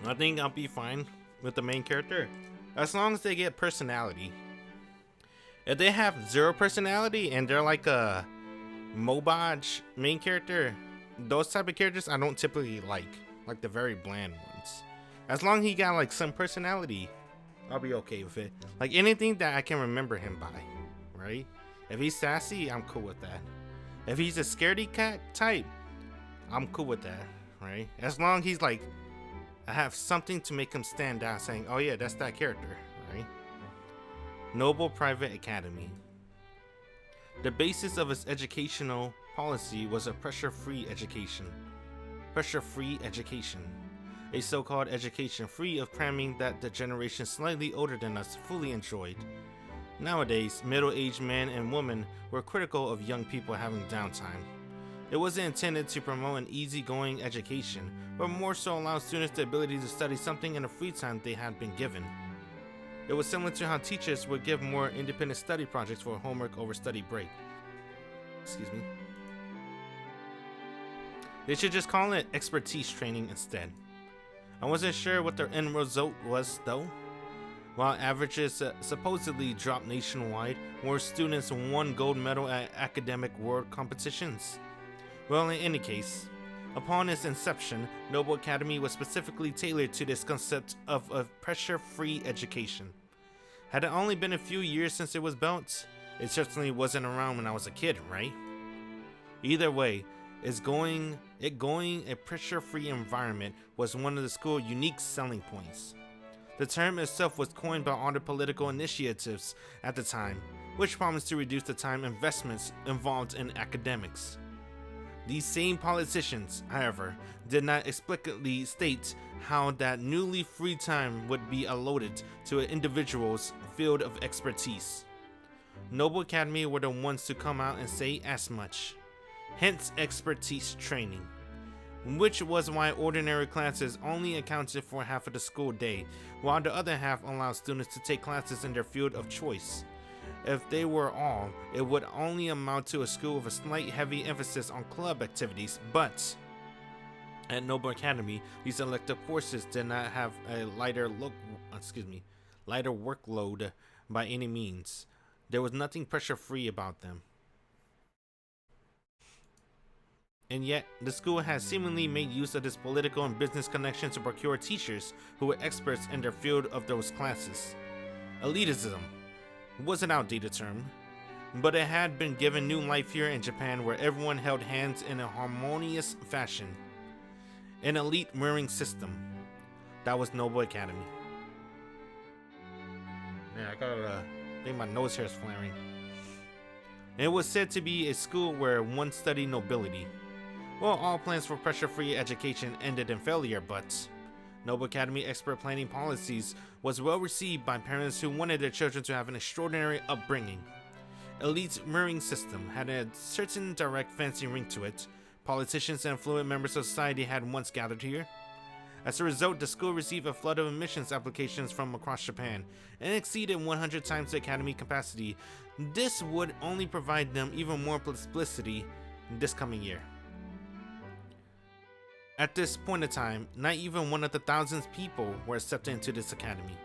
I think I'll be fine with the main character as long as they get personality. If they have zero personality and they're like a mobage main character, those type of characters I don't typically like the very bland ones. As long as he got like some personality, I'll be okay with it. Like anything that I can remember him by, right? If he's sassy, I'm cool with that. If he's a scaredy cat type, I'm cool with that, right? As long as he's like, I have something to make him stand out, saying, oh yeah, that's that character, right? Noble Private Academy. The basis of its educational policy was a pressure-free education. Pressure-free education. A so-called education free of cramming that the generation slightly older than us fully enjoyed. Nowadays, middle-aged men and women were critical of young people having downtime. It wasn't intended to promote an easygoing education, but more so allow students the ability to study something in the free time they had been given. It was similar to how teachers would give more independent study projects for homework over study break. Excuse me. They should just call it expertise training instead. I wasn't sure what their end result was though. While averages supposedly dropped nationwide, more students won gold medal at academic world competitions. Well, in any case, upon its inception, Noble Academy was specifically tailored to this concept of a pressure-free education. Had it only been a few years since it was built, it certainly wasn't around when I was a kid, right? Either way, going a pressure-free environment was one of the school's unique selling points. The term itself was coined by all the political initiatives at the time, which promised to reduce the time investments involved in academics. These same politicians, however, did not explicitly state how that newly free time would be allotted to an individual's field of expertise. Noble Academy were the ones to come out and say as much. Hence expertise training, which was why ordinary classes only accounted for half of the school day, while the other half allowed students to take classes in their field of choice. If they were all, it would only amount to a school with a slight heavy emphasis on club activities, but at Noble Academy, these elective courses did not have a lighter workload by any means. There was nothing pressure-free about them. And yet, the school has seemingly made use of this political and business connection to procure teachers who were experts in their field of those classes. Elitism was an outdated term, but it had been given new life here in Japan, where everyone held hands in a harmonious fashion. An elite mirroring system. That was Noble Academy. Yeah, I think my nose hair is flaring. It was said to be a school where one studied nobility. Well, all plans for pressure-free education ended in failure, but Noble Academy expert planning policies was well received by parents who wanted their children to have an extraordinary upbringing. Elite's mirroring system had a certain direct fancy ring to it. Politicians and affluent members of society had once gathered here. As a result, the school received a flood of admissions applications from across Japan and exceeded 100 times the academy capacity. This would only provide them even more publicity this coming year. At this point in time, not even one of the thousands of people were accepted into this academy.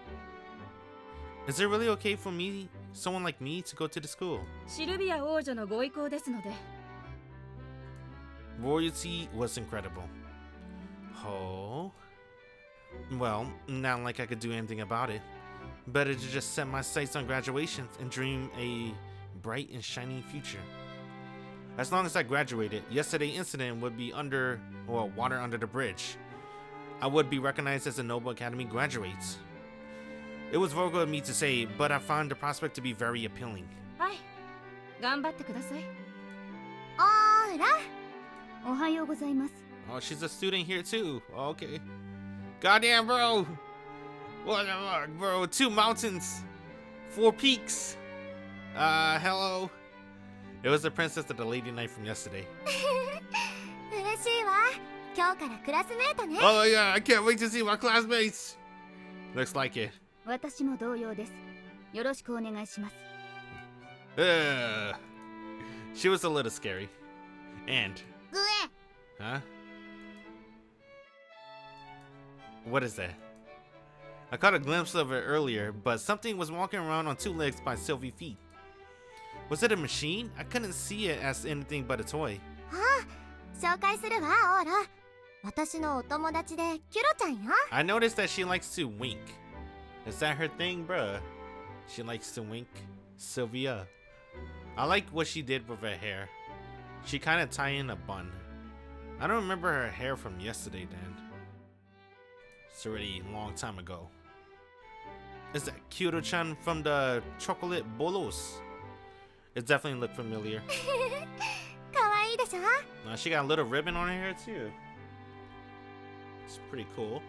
Is it really okay for me, someone like me, to go to the school? シルビア王女のご意向ですので。 Royalty was incredible. Oh. Well, not like I could do anything about it. Better to just set my sights on graduation and dream a bright and shining future. As long as I graduated, yesterday's incident would be water under the bridge. I would be recognized as a Noble Academy graduate. It was vulgar of me to say, but I found the prospect to be very appealing. はい、頑張ってください。あら、おはようございます。 Oh, she's a student here too. Okay. Goddamn, bro. What the fuck, bro? 2 mountains. 4 peaks. Hello. It was the princess of the lady knight from yesterday. 嬉しいわ。今日からクラスメートね。 Oh yeah, I can't wait to see my classmates. Looks like it. 私も同様です。よろしくお願いします。 She was a little scary. And グエ。 huh? What is that? I caught a glimpse of it earlier, but something was walking around on 2 legs by Silvia's feet. Was it a machine? I couldn't see it as anything but a toy. 紹介するわ、オーラ。私のお友達でキュロちゃんよ。 I noticed that she likes to wink. Is that her thing, bruh? She likes to wink. Silvia. I like what she did with her hair. She kind of tied in a bun. I don't remember her hair from yesterday then. It's already a long time ago. Is that Kyoto-chan from the chocolate bolos? It definitely looked familiar. かわいいでしょ。 She got a little ribbon on her hair too. It's pretty cool.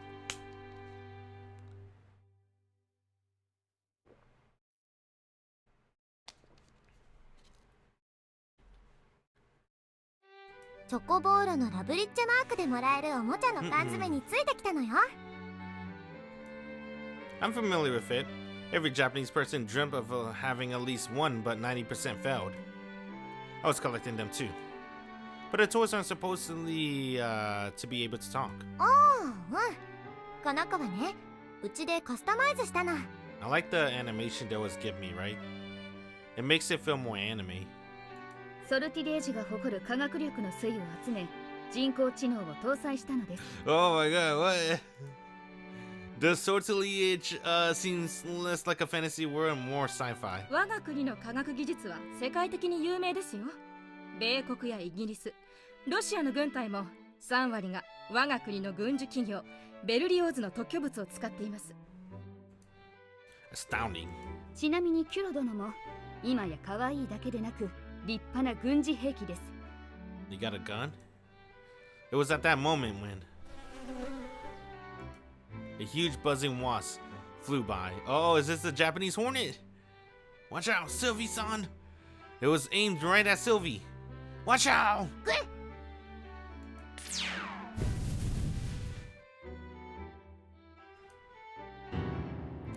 チョコボールのラブリッチェマークでもらえるおもちゃの缶詰についてきたのよ。I'm familiar with it. Every Japanese person dreamt of having at least one, but 90% failed. I was collecting them too. But the toys aren't supposedly to be able to talk. おー、うん。この子はね、うちでカスタマイズしたの。 I like the animation they always give me, right? It makes it feel more anime. ソルティレージが誇る科学力の粋を集め、人工知能を搭載したのです。 Oh my god, what? The sortilege seems less like a fantasy world and more sci-fi. 我が国の科学技術は世界的に有名ですよ。米国やイギリス、ロシアの軍隊も3割が我が国の軍需企業ベルリオーズの特許物を使っています。 Astounding. ちなみにキュロ殿も今や可愛いだけでなく立派な軍事兵器です。You got a gun? It was at that moment when a huge buzzing wasp flew by. Oh, is this the Japanese hornet? Watch out, Sylvie-san! It was aimed right at Sylvie. Watch out!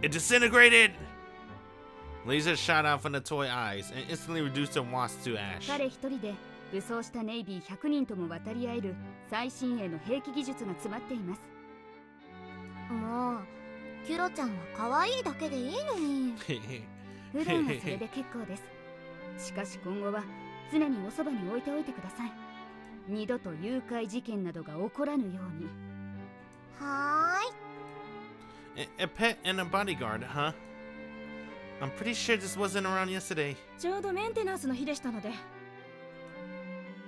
It disintegrated! Laser shot out from the toy eyes and instantly reduced the wasp to ash. 彼一人で武装したネイビー100人とも渡り合える最新鋭の兵器技術が詰まっています。もうキュロちゃんは可愛いだけでいいのに。普段はそれで結構です。しかし今後は常におそばに置いておいてください。二度と誘拐事件などが起こらぬように。はーい。A pet and a bodyguard, huh? I'm pretty sure this wasn't around yesterday. ちょうどメンテナンスの日でしたので。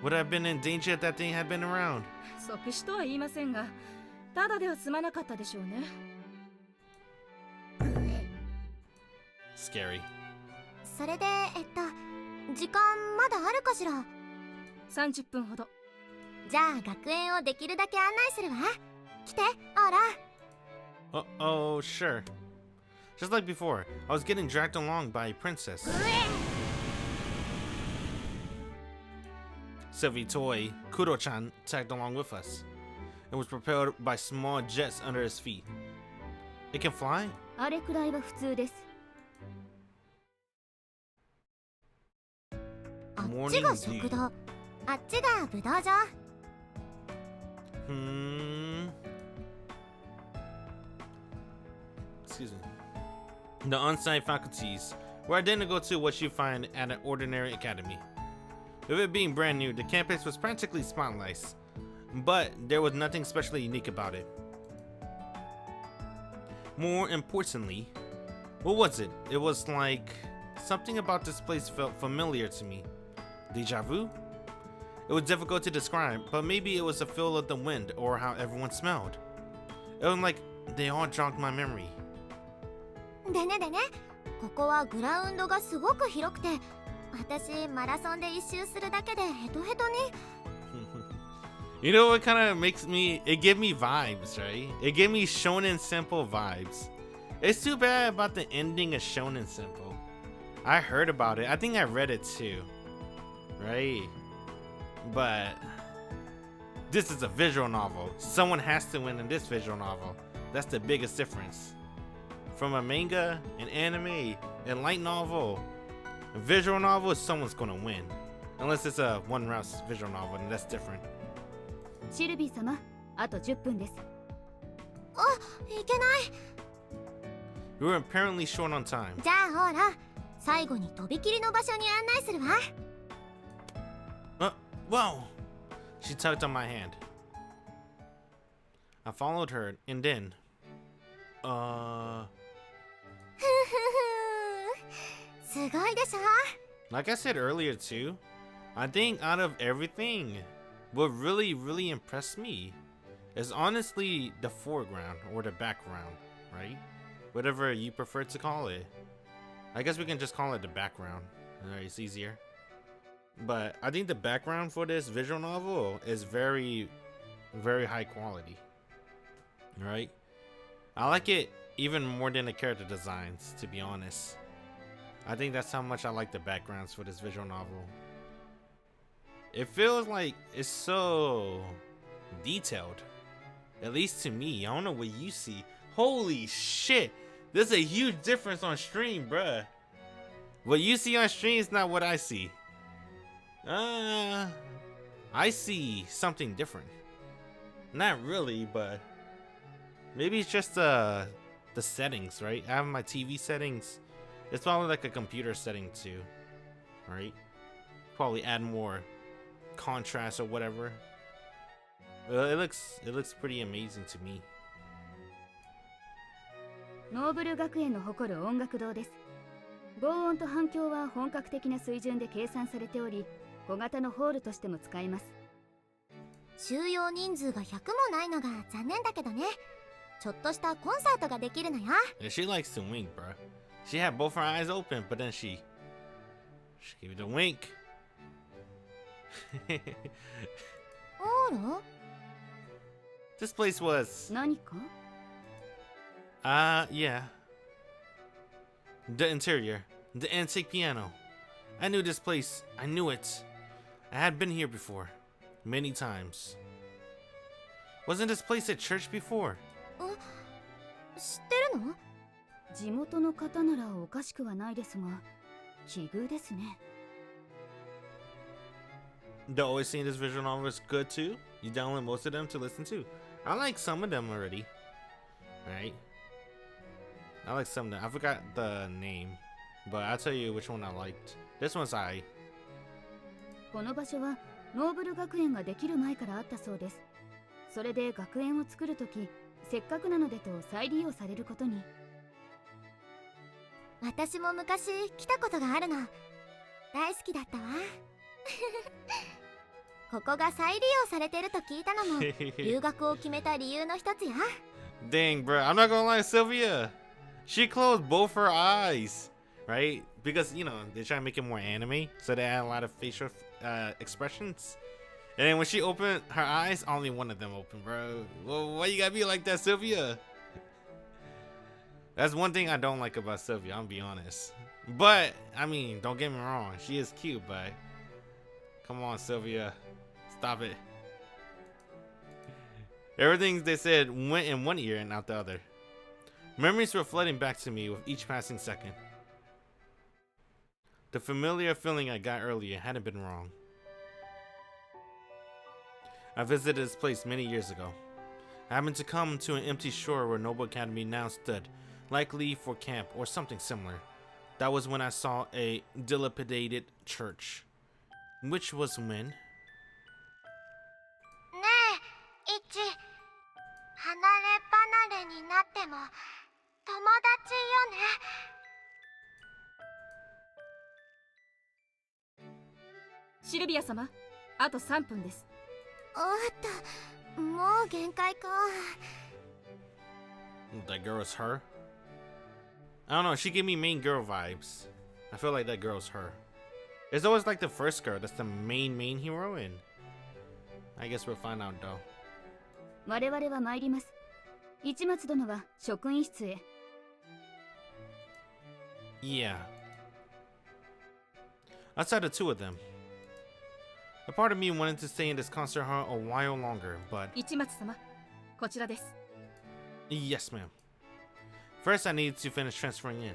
Would I have been in danger if that thing had been around? 即死とは言いませんが、ただでは済まなかったでしょうね。Scary. それで時間まだあるかしら。30分ほど。じゃあ学園をできるだけ案内するわ。来て、オーラ。Oh, sure. Just like before, I was getting dragged along by a princess. Sylvie toy, Kuro-chan, tagged along with us and was propelled by small jets under his feet. It can fly? あれくらいは普通です。あっちが食堂、あっちが武道場。Excuse me. The on-site faculties were identical to what you find at an ordinary academy. With it being brand new, the campus was practically spotless, but there was nothing especially unique about it. More importantly, what was it? It was like something about this place felt familiar to me. Deja vu? It was difficult to describe, but maybe it was the feel of the wind or how everyone smelled. It was like they all jogged my memory. でね、ここはグラウンドがすごく広くて、私マラソンで一周するだけでヘトヘトに。You know what kind of makes me, it gave me vibes, right? It gave me Shonen Simple vibes. It's too bad about the ending of Shonen Simple. I heard about it. I think I read it too. Right? But this is a visual novel. Someone has to win in this visual novel. That's the biggest difference. From a manga, an anime, a light novel, a visual novel, someone's gonna win. Unless it's a one-round visual novel, and that's different. シルビー様、あと10分です。あ、いけない。We were apparently short on time. じゃあほら、最後にとびきりの場所に案内するわ。Whoa! She tugged on my hand. I followed her, and then,すごいでしょ? Like I said earlier too, I think out of everything, what really impressed me is honestly the foreground or the background, right? Whatever you prefer to call it. I guess we can just call it the background. Alright, it's easier. But I think the background for this visual novel is very high quality. Right? I like it even more than the character designs, to be honest. I think that's how much I like the backgrounds for this visual novel. It feels like it's so detailed. At least to me. I don't know what you see. Holy shit! There's a huge difference on stream, bruh. What you see on stream is not what I see. I see something different. Not really, but maybe it's just the settings, right? I have my TV settings. It's probably like a computer setting too, right? Probably add more contrast or whatever. It looks pretty amazing to me. ノーブル学園の誇る音楽堂です。防音と反響は本格的な水準で計算されており、小型のホールとしても使えます。収容人数が100もないのが残念だけどね。ちょっとしたコンサートができるのよ。She likes to wink, bro. She had both her eyes open, but then she gave it a wink. あら This place was. 何か Yeah. The interior. The antique piano. I knew this place. I knew it. I had been here before. Many times. Wasn't this place a church before? 知ってるの？地元の方ならおかしくはないですが、奇遇ですね。The always seeing this visual novel is good too. You download most of them to listen to. I like some of them already. Right? I like some of them. I forgot the name, but I'll tell you which one I liked. This one's I. この場所はノーブル学園ができる前からあったそうです。それで学園を作るとき、せっかくなのでと再利用されることに。私も昔来たことがあるの。大好きだったわ。ここが再利用されてると聞いたのも留学を決めた理由の一つや。Dang, bro. I'm not gonna lie, Silvia. She closed both her eyes, right? Because, you know, they try to make it more anime, so they add a lot of facial expressions. And then when she opened her eyes, only one of them opened, bro. Well, why you gotta be like that, Silvia? That's one thing I don't like about Silvia, I'll be honest. But, I mean, don't get me wrong. She is cute, but... Come on, Silvia. Stop it. Everything they said went in one ear and out the other. Memories were flooding back to me with each passing second. The familiar feeling I got earlier hadn't been wrong. I visited this place many years ago. I happened to come to an empty shore where Noble Academy now stood, likely for camp or something similar. That was when I saw a dilapidated church. Which was when? ねえ、イチ。離れ離れになっても友達よね。シルビア様、あと3分です。おっと、もう限界か。That girl is her? I don't know, she gave me main girl vibes. I feel like that girl's her. It's always like the first girl that's the main hero, and I guess we'll find out though. 我々は参ります。市松殿は職員室へ。Yeah. Outside the two of them. A part of me wanted to stay in this concert hall a while longer, but... 市松様、こちらです。Yes, ma'am. First, I need to finish transferring in.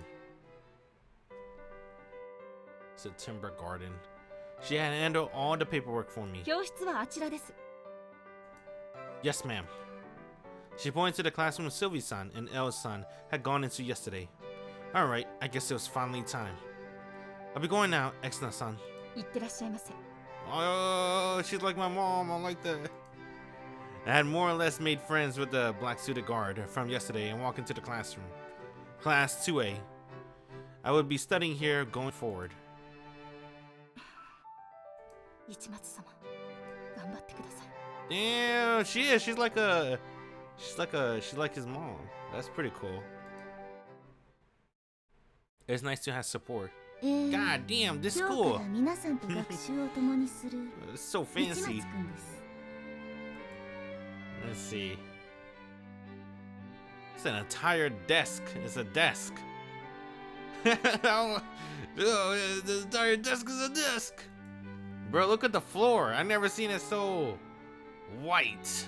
September Garden. She had handled all the paperwork for me. 教室はあちらです。Yes, ma'am. She pointed to the classroom Sylvie-san and Elle-san had gone into yesterday. Alright, I guess it was finally time. I'll be going now, Exna-san. いってらっしゃいませ。Oh, she's like my mom. I like that. I had more or less made friends with the black-suited guard from yesterday and walked into the classroom. Class 2A. I would be studying here going forward. 市松様、頑張ってください。Damn, she is. She's like his mom. That's pretty cool. It's nice to have support. God damn, this school. 今日から皆さんと学習を共にする It's so 市松 fancy. くんです。 Let's see. It's an entire desk. It's a desk. Oh, the entire desk is a desk. Bro, look at the floor. I never seen it so white.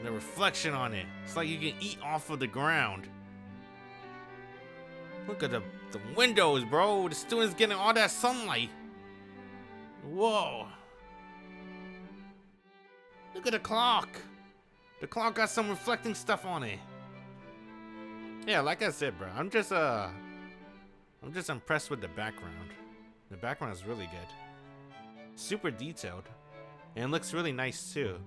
The reflection on it. It's like you can eat off of the ground. Look at the windows, bro. The students getting all that sunlight. Whoa. Look at the clock. The clock got some reflecting stuff on it. Yeah, like I said, bro. I'm just impressed with the background. The background is really good. Super detailed. And it looks really nice too.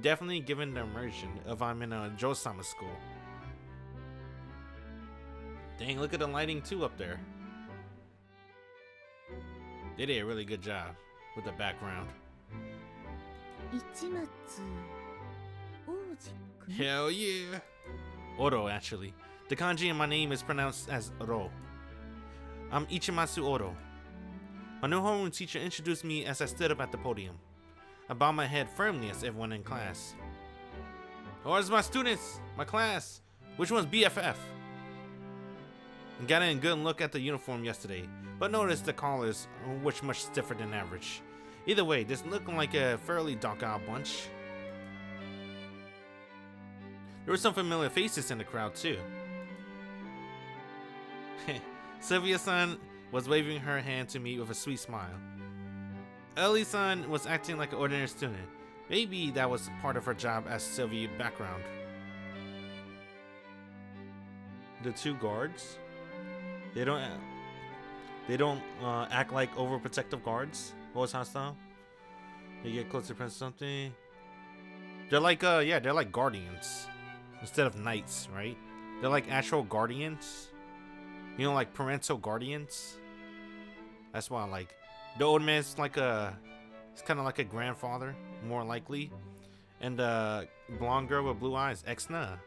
Definitely giving the immersion of I'm in a Jo-sama school. Dang, look at the lighting too up there. They did a really good job with the background. 市松王子くん。 Hell yeah. Oro, actually. The kanji in my name is pronounced as Ro. I'm Ichimatsu Oro. My new homeroom teacher introduced me as I stood up at the podium. I bowed my head firmly as everyone in class. Where's my students? My class? Which one's BFF? I got a good look at the uniform yesterday, but noticed the collars, which much stiffer than average. Either way, this looked like a fairly dark-eyed bunch. There were some familiar faces in the crowd too. Silvia-san was waving her hand to me with a sweet smile. Ellie-san was acting like an ordinary student. Maybe that was part of her job as Silvia background. The two guards, they don't act like overprotective guards. What was hostile? They get close to press something. They're like they're like guardians instead of knights, right? They're like actual guardians. You know, like parental guardians. That's why I like the old man's like it's kind of like a grandfather, more likely. And the blonde girl with blue eyes, Exna.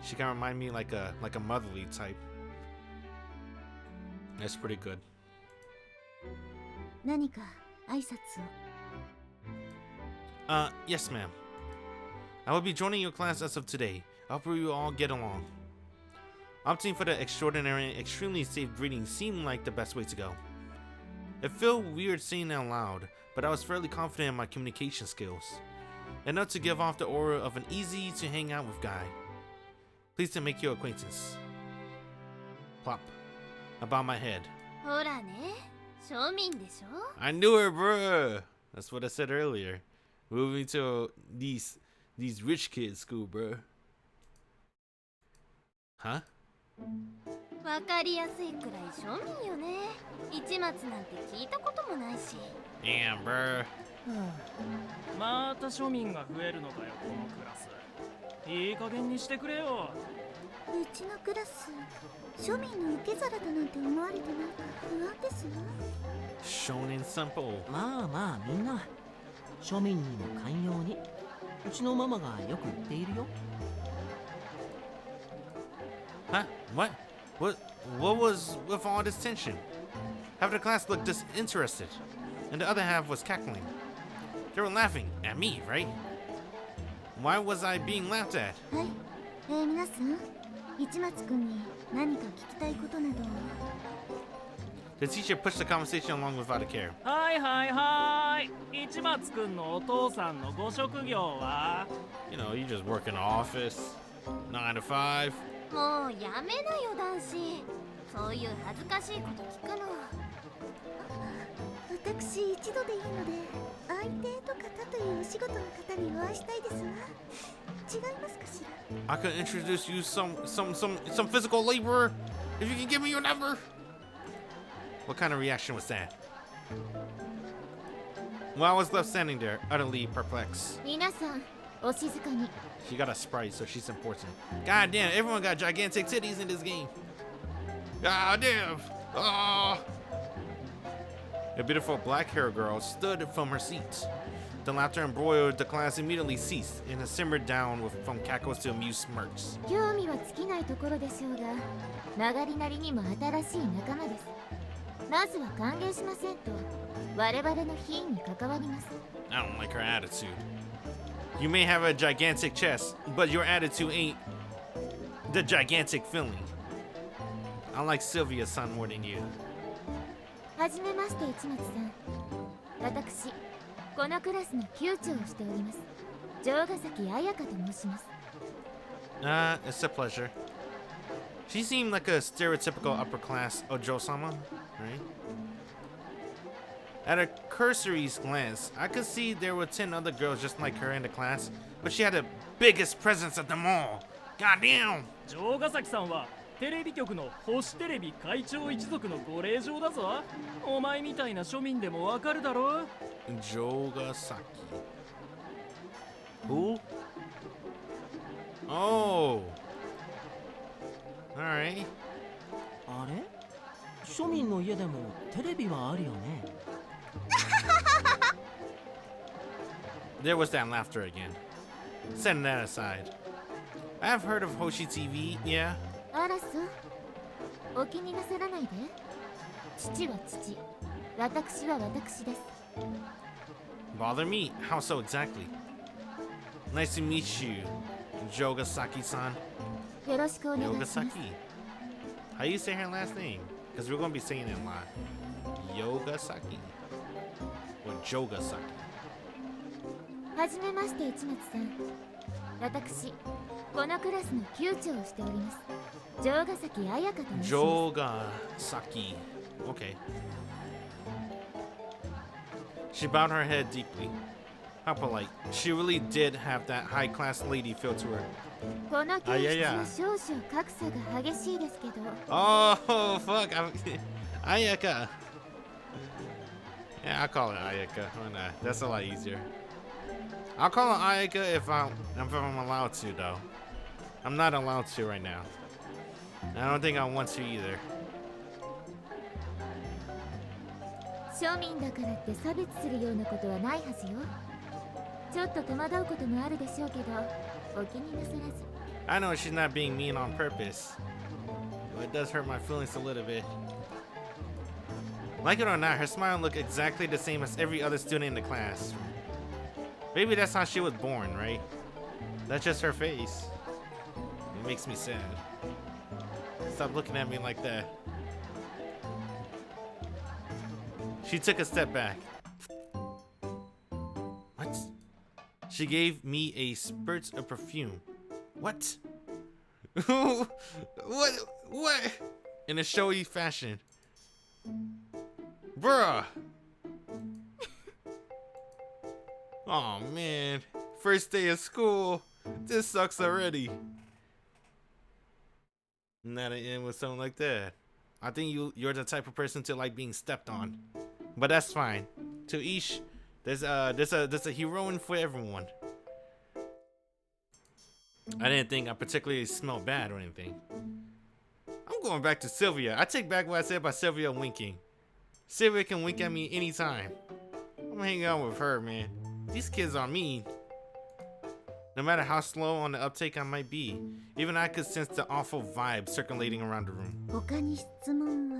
She kind of remind me like a motherly type. That's pretty good. 何か挨拶を。 Yes, ma'am. I will be joining your class as of today. I hope you all get along. Opting for the extraordinary and extremely safe greeting seemed like the best way to go. It felt weird saying it out loud, but I was fairly confident in my communication skills. Enough to give off the aura of an easy to hang out with guy. Pleased to make your acquaintance. Plop. I bow my head. ほらね、庶民でしょ。 I knew it, bruh. That's what I said earlier. Moving to these rich kids school, bruh. Huh? わかりやすいくらい庶民よね。市松なんて聞いたこともないし。Damn, bruh. また庶民が増えるのかよ、このクラス。いい加減にしてくれよ。うちのクラス、庶民の受け皿だなんて思われてないか不安ですわ。 Shonen simple. まあまあみんな庶民にも寛容にうちのママがよく言っているよ。 Huh? What was with all this tension? Half the class looked disinterested, and the other half was cackling. They were laughing at me, right? Why was I being laughed at? はい、皆さん、市松くんに何か聞きたいことなど。 The teacher pushed the conversation along without a care. はいはいはい。市松くんのお父さんのご職業は？ You know, you just work in the office, 9 to 5. もうやめなよ男子。そういう恥ずかしいこと聞くの。私一度でいいので相手とか他というお仕事の方にお会いしたいですわ。違いますかしら？ I could introduce you some physical laborer if you can give me your number. What kind of reaction was that? Well, I was left standing there, utterly perplexed. 皆さん、お静かに。 She got a sprite, so she's important. God damn, everyone got gigantic titties in this game. God damn. Oh. A beautiful black-haired girl stood from her seat. The laughter embroiled the class immediately ceased, and it simmered down from cackles to amused smirks. 興味は尽きないところでしょうが、曲がりなりにも新しい仲間です。まずは歓迎しませんと、我々の品に関わります。 I don't like her attitude. You may have a gigantic chest, but your attitude ain't the gigantic feeling. I like Silvia's son more than you. はじめまして市松さん。私、このクラスの級長をしております。城ヶ崎彩香と申します。 It's a pleasure. She seemed like a stereotypical upper-class Ojo-sama, right? At a cursory glance, I could see there were 10 other girls just like her in the class, but she had the biggest presence of them all. Goddamn! 城ヶ崎さんはテレビ局の星テレビ会長一族のご令嬢だぞ。お前みたいな庶民でもわかるだろ。 Jogasaki. Who? Oh. Alright. あれ庶民の家でもテレビはあるよね。 There was that laughter again. Setting that aside. I have heard of Hoshi TV, yeah. あらそう。お気になさらないで。父は父。私は私です。 Bother me? How so exactly? Nice to meet you, Jogasaki-san. よろしくお願いします。 Yogasaki. How you say her last name? Because we're going to be saying it a lot. Yogasaki. Or Jogasaki. はじめまして市松さん。私、このクラスの級長をしております。城ヶ崎彩香と申します。 Jogasaki. Okay. She bowed her head deeply. How polite. She really did have that high-class lady feel to her. この教室は少々格差が激しいですけど。 Oh, fuck. Ayaka. Yeah, I'll call it Ayaka. Why not? That's a lot easier. I'll call it Ayaka if I'm allowed to, though. I'm not allowed to right now. I don't think I want to either. 庶民だからって差別するようなことはないはずよ。ちょっと戸惑うこともあるでしょうけど、お気になさらず。 I know she's not being mean on purpose, but it does hurt my feelings a little bit. Like it or not, her smile looked exactly the same as every other student in the class. Maybe that's how she was born, right? That's just her face. It makes me sad. Stop looking at me like that. She took a step back. What? She gave me a spurt of perfume. What? What? In a showy fashion. Bruh. Oh man. First day of school. This sucks already. Not to end with something like that. I think you're the type of person to like being stepped on. But that's fine. To each, there's a heroine for everyone. I didn't think I particularly smelled bad or anything. I'm going back to Silvia. I take back what I said about Silvia winking. Silvia can wink at me anytime. I'm hanging out with her, man. These kids are mean. No matter how slow on the uptake I might be, even I could sense the awful vibe circulating around the room. 他に質問は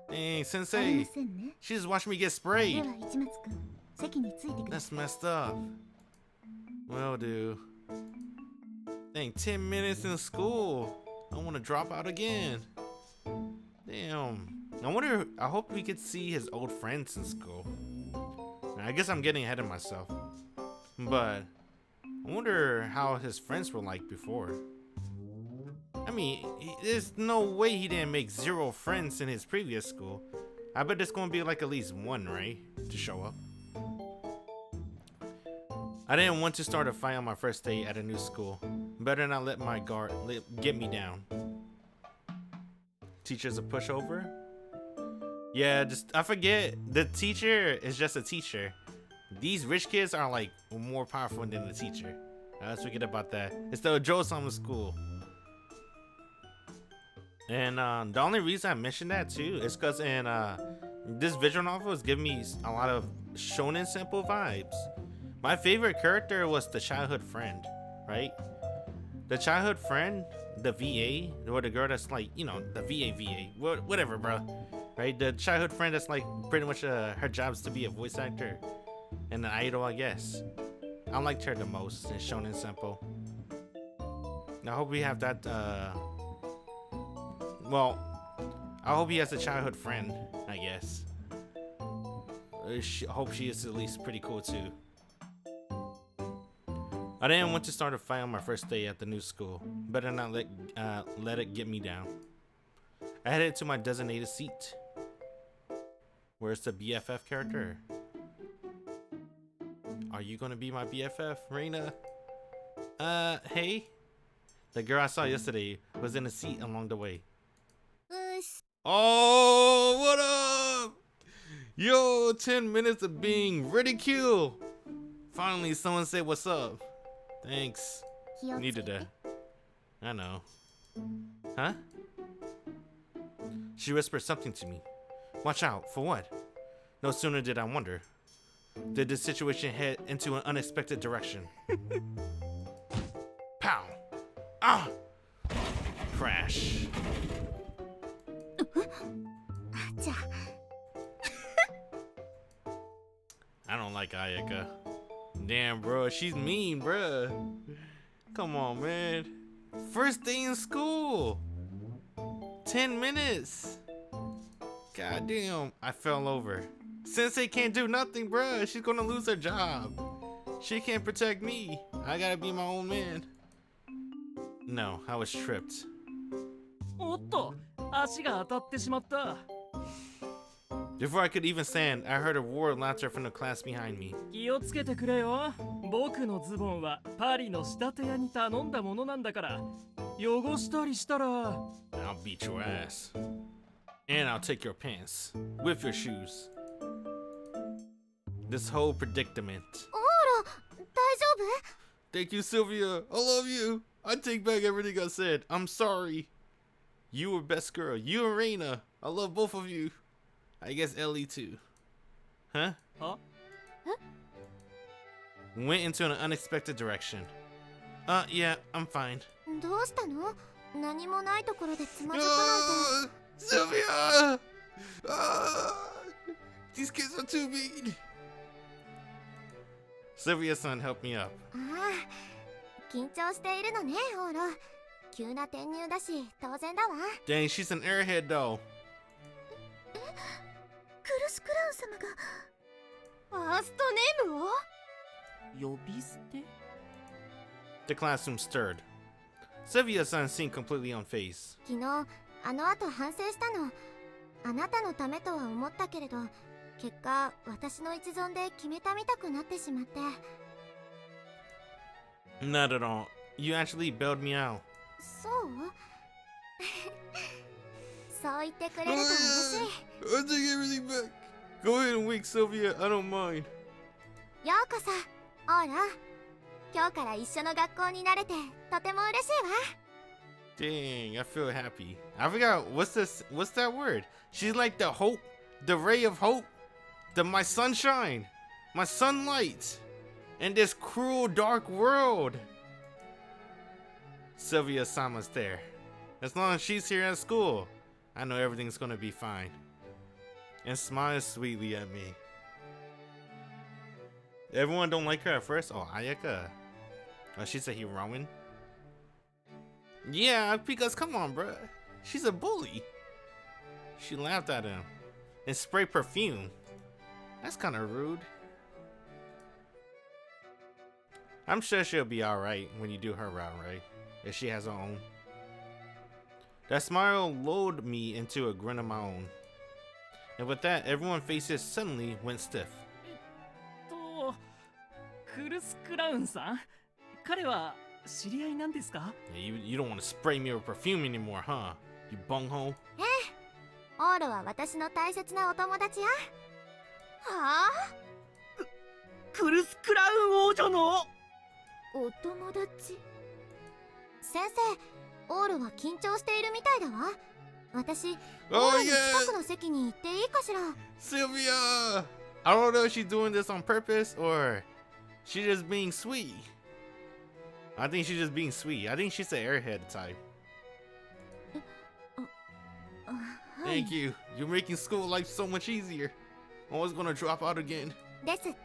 Hey, あり Sensei, ませんね。 she just watched me get で sprayed. は市松くん、席についてくだ That's さい。 messed up. Well, dude. Dang, 10 minutes in school. I want to drop out again. Damn. I hope we could see his old friends in school. I guess I'm getting ahead of myself. But I wonder how his friends were like before. I mean, there's no way he didn't make 0 friends in his previous school. I bet there's gonna be like at least one, right? To show up. I didn't want to start a fight on my first day at a new school. Better not let my guard get me down. Teacher's a pushover? Yeah, I forget. The teacher is just a teacher. These rich kids are like more powerful than the teacher. Let's forget about that. It's the Ojo-sama school. And the only reason I mentioned that too is because in this visual novel is giving me a lot of shonen simple vibes. My favorite character was the childhood friend, right? The childhood friend, the VA, or the girl that's like, you know, the VA, whatever, bro. Right? The childhood friend that's like pretty much her job is to be a voice actor and an idol, I guess. I liked her the most in Shonen Simple. I hope we have that, well, I hope he has a childhood friend, I guess. I hope she is at least pretty cool too. I didn't want to start a fight on my first day at the new school. Better not let it get me down. I headed to my designated seat. Where's the BFF character? Are you gonna be my BFF, Reina? Hey? The girl I saw yesterday was in a seat along the way. Oh, what up? Yo, 10 minutes of being ridiculed. Finally, someone said what's up. Thanks. Needed that. I know. Huh? She whispered something to me. Watch out, for what? No sooner did I wonder, did the situation head into an unexpected direction. Pow! Ah! Crash. like Ayaka. Damn, bro, she's mean, bro. Come on, man. First day in school. 10 minutes. God damn, I fell over. Sensei can't do nothing, bro. She's gonna lose her job. She can't protect me. I gotta be my own man. No, I was tripped. おっと、足が当たってしまった。 Before I could even stand, I heard a roar of laughter from the class behind me. 気をつけてくれよ。僕のズボンはパリの仕立て屋に頼んだものなんだから。汚したりしたら。I'll beat your ass. And I'll take your pants. With your shoes. This whole predicament. オーラ、大丈 Thank you, Silvia. I love you. I take back everything I said. I'm sorry. You were best girl. You and Reina. I love both of you. I guess Ellie too. Huh? Huh? Went into an unexpected direction. Yeah, I'm fine. 夫？どうしたの？何もないところでつまずくなんて。Silvia! These kids are too mean. Silvia's son helped me up. ああ、緊張しているのね、オーラ。急な転入だし、当然だわ。Dang, she's an airhead though. クルスクラウン様がファーストネームを？呼び捨て？ The classroom stirred. Silvia's son seemed completely unfazed. 昨日、あの後反省したの。あなたのためとは思ったけれど、結果、私の一存で決めたみたくなってしまって。Not at all. You actually bailed me out. そう？そう言ってくれると嬉しい。I'll take everything back. Go ahead and wake Silvia. I don't mind. ようこそ、オーラ。今日から一緒の学校になれてとても嬉しいわ。Dang, I feel happy. I forgot what's that word? She's like the hope, the ray of hope, my sunshine, my sunlight in this cruel dark world. Silvia Sama's there. As long as she's here at school, I know everything's gonna be fine. And smiles sweetly at me. Everyone don't like her at first. Oh, Ayaka. Oh, she's a heroine. Yeah, because come on, bruh. She's a bully. She laughed at him and sprayed perfume. That's kind of rude. I'm sure she'll be alright when you do her route, right? If she has her own. That smile lulled me into a grin of my own. And with that, everyone's faces suddenly went stiff. クルス・クラウンさん？彼は知り合いなんですか？ Yeah, you don't want to spray me with perfume anymore, huh? You bunghole. ええ、オーラは私の大切なお友達や。はあ？クルス・クラウン王女のお友達？先生、オーラは緊張しているみたいだわ。私、オーラの近くの席に行っていいかしら？ Silvia! I don't know if she's doing this on purpose or she's just being sweet. I think she's just being sweet. I think she's the airhead type. Thank you. You're making school life so much easier. I was gonna drop out again. ですって。ね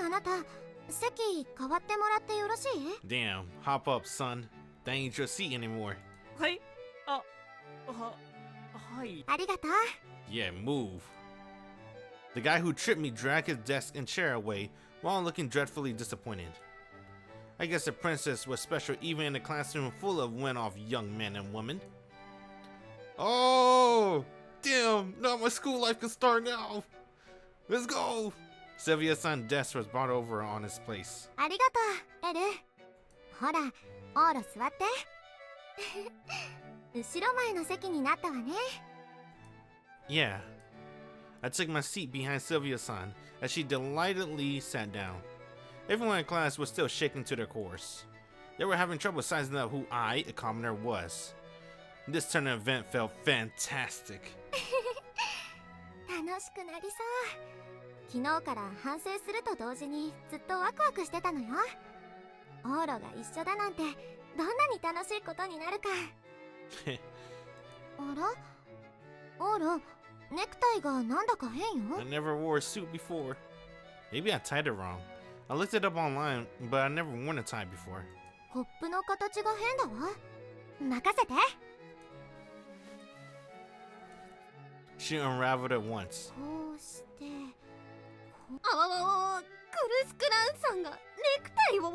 え、あなた、席変わってもらってよろしい？ Damn, hop up, son. That ain't your seat anymore. はい。はい。ありがとう。 Yeah, move. The guy who tripped me dragged his desk and chair away while looking dreadfully disappointed. I guess the princess was special even in a classroom full of went-off young men and women. Oh, damn, now my school life can start now. Let's go. Silvia's son's desk was brought over on his place. ありがとう、エル。ほら、オーラ座って。後ろ前の席になったわね。Yeah. I took my seat behind Silvia's son as she delightedly sat down. Everyone in class was still shaking to their cores. They were having trouble sizing up who I, a commoner, was. This turn of event felt fantastic. 楽しくなりそう。昨日から反省すると同時にずっとワクワクしてたのよ。オーラが一緒だなんてどんなに楽しいことになるか。あら？オーラ、ネクタイがなんだか変よ。 I never wore a suit before. Maybe I tied it wrong. I looked it up online, but I never worn a tie before. コップの形が変だわ。任せて。 She unraveled it once. こうして。あわわわわ、クルスクランさんがネクタイを。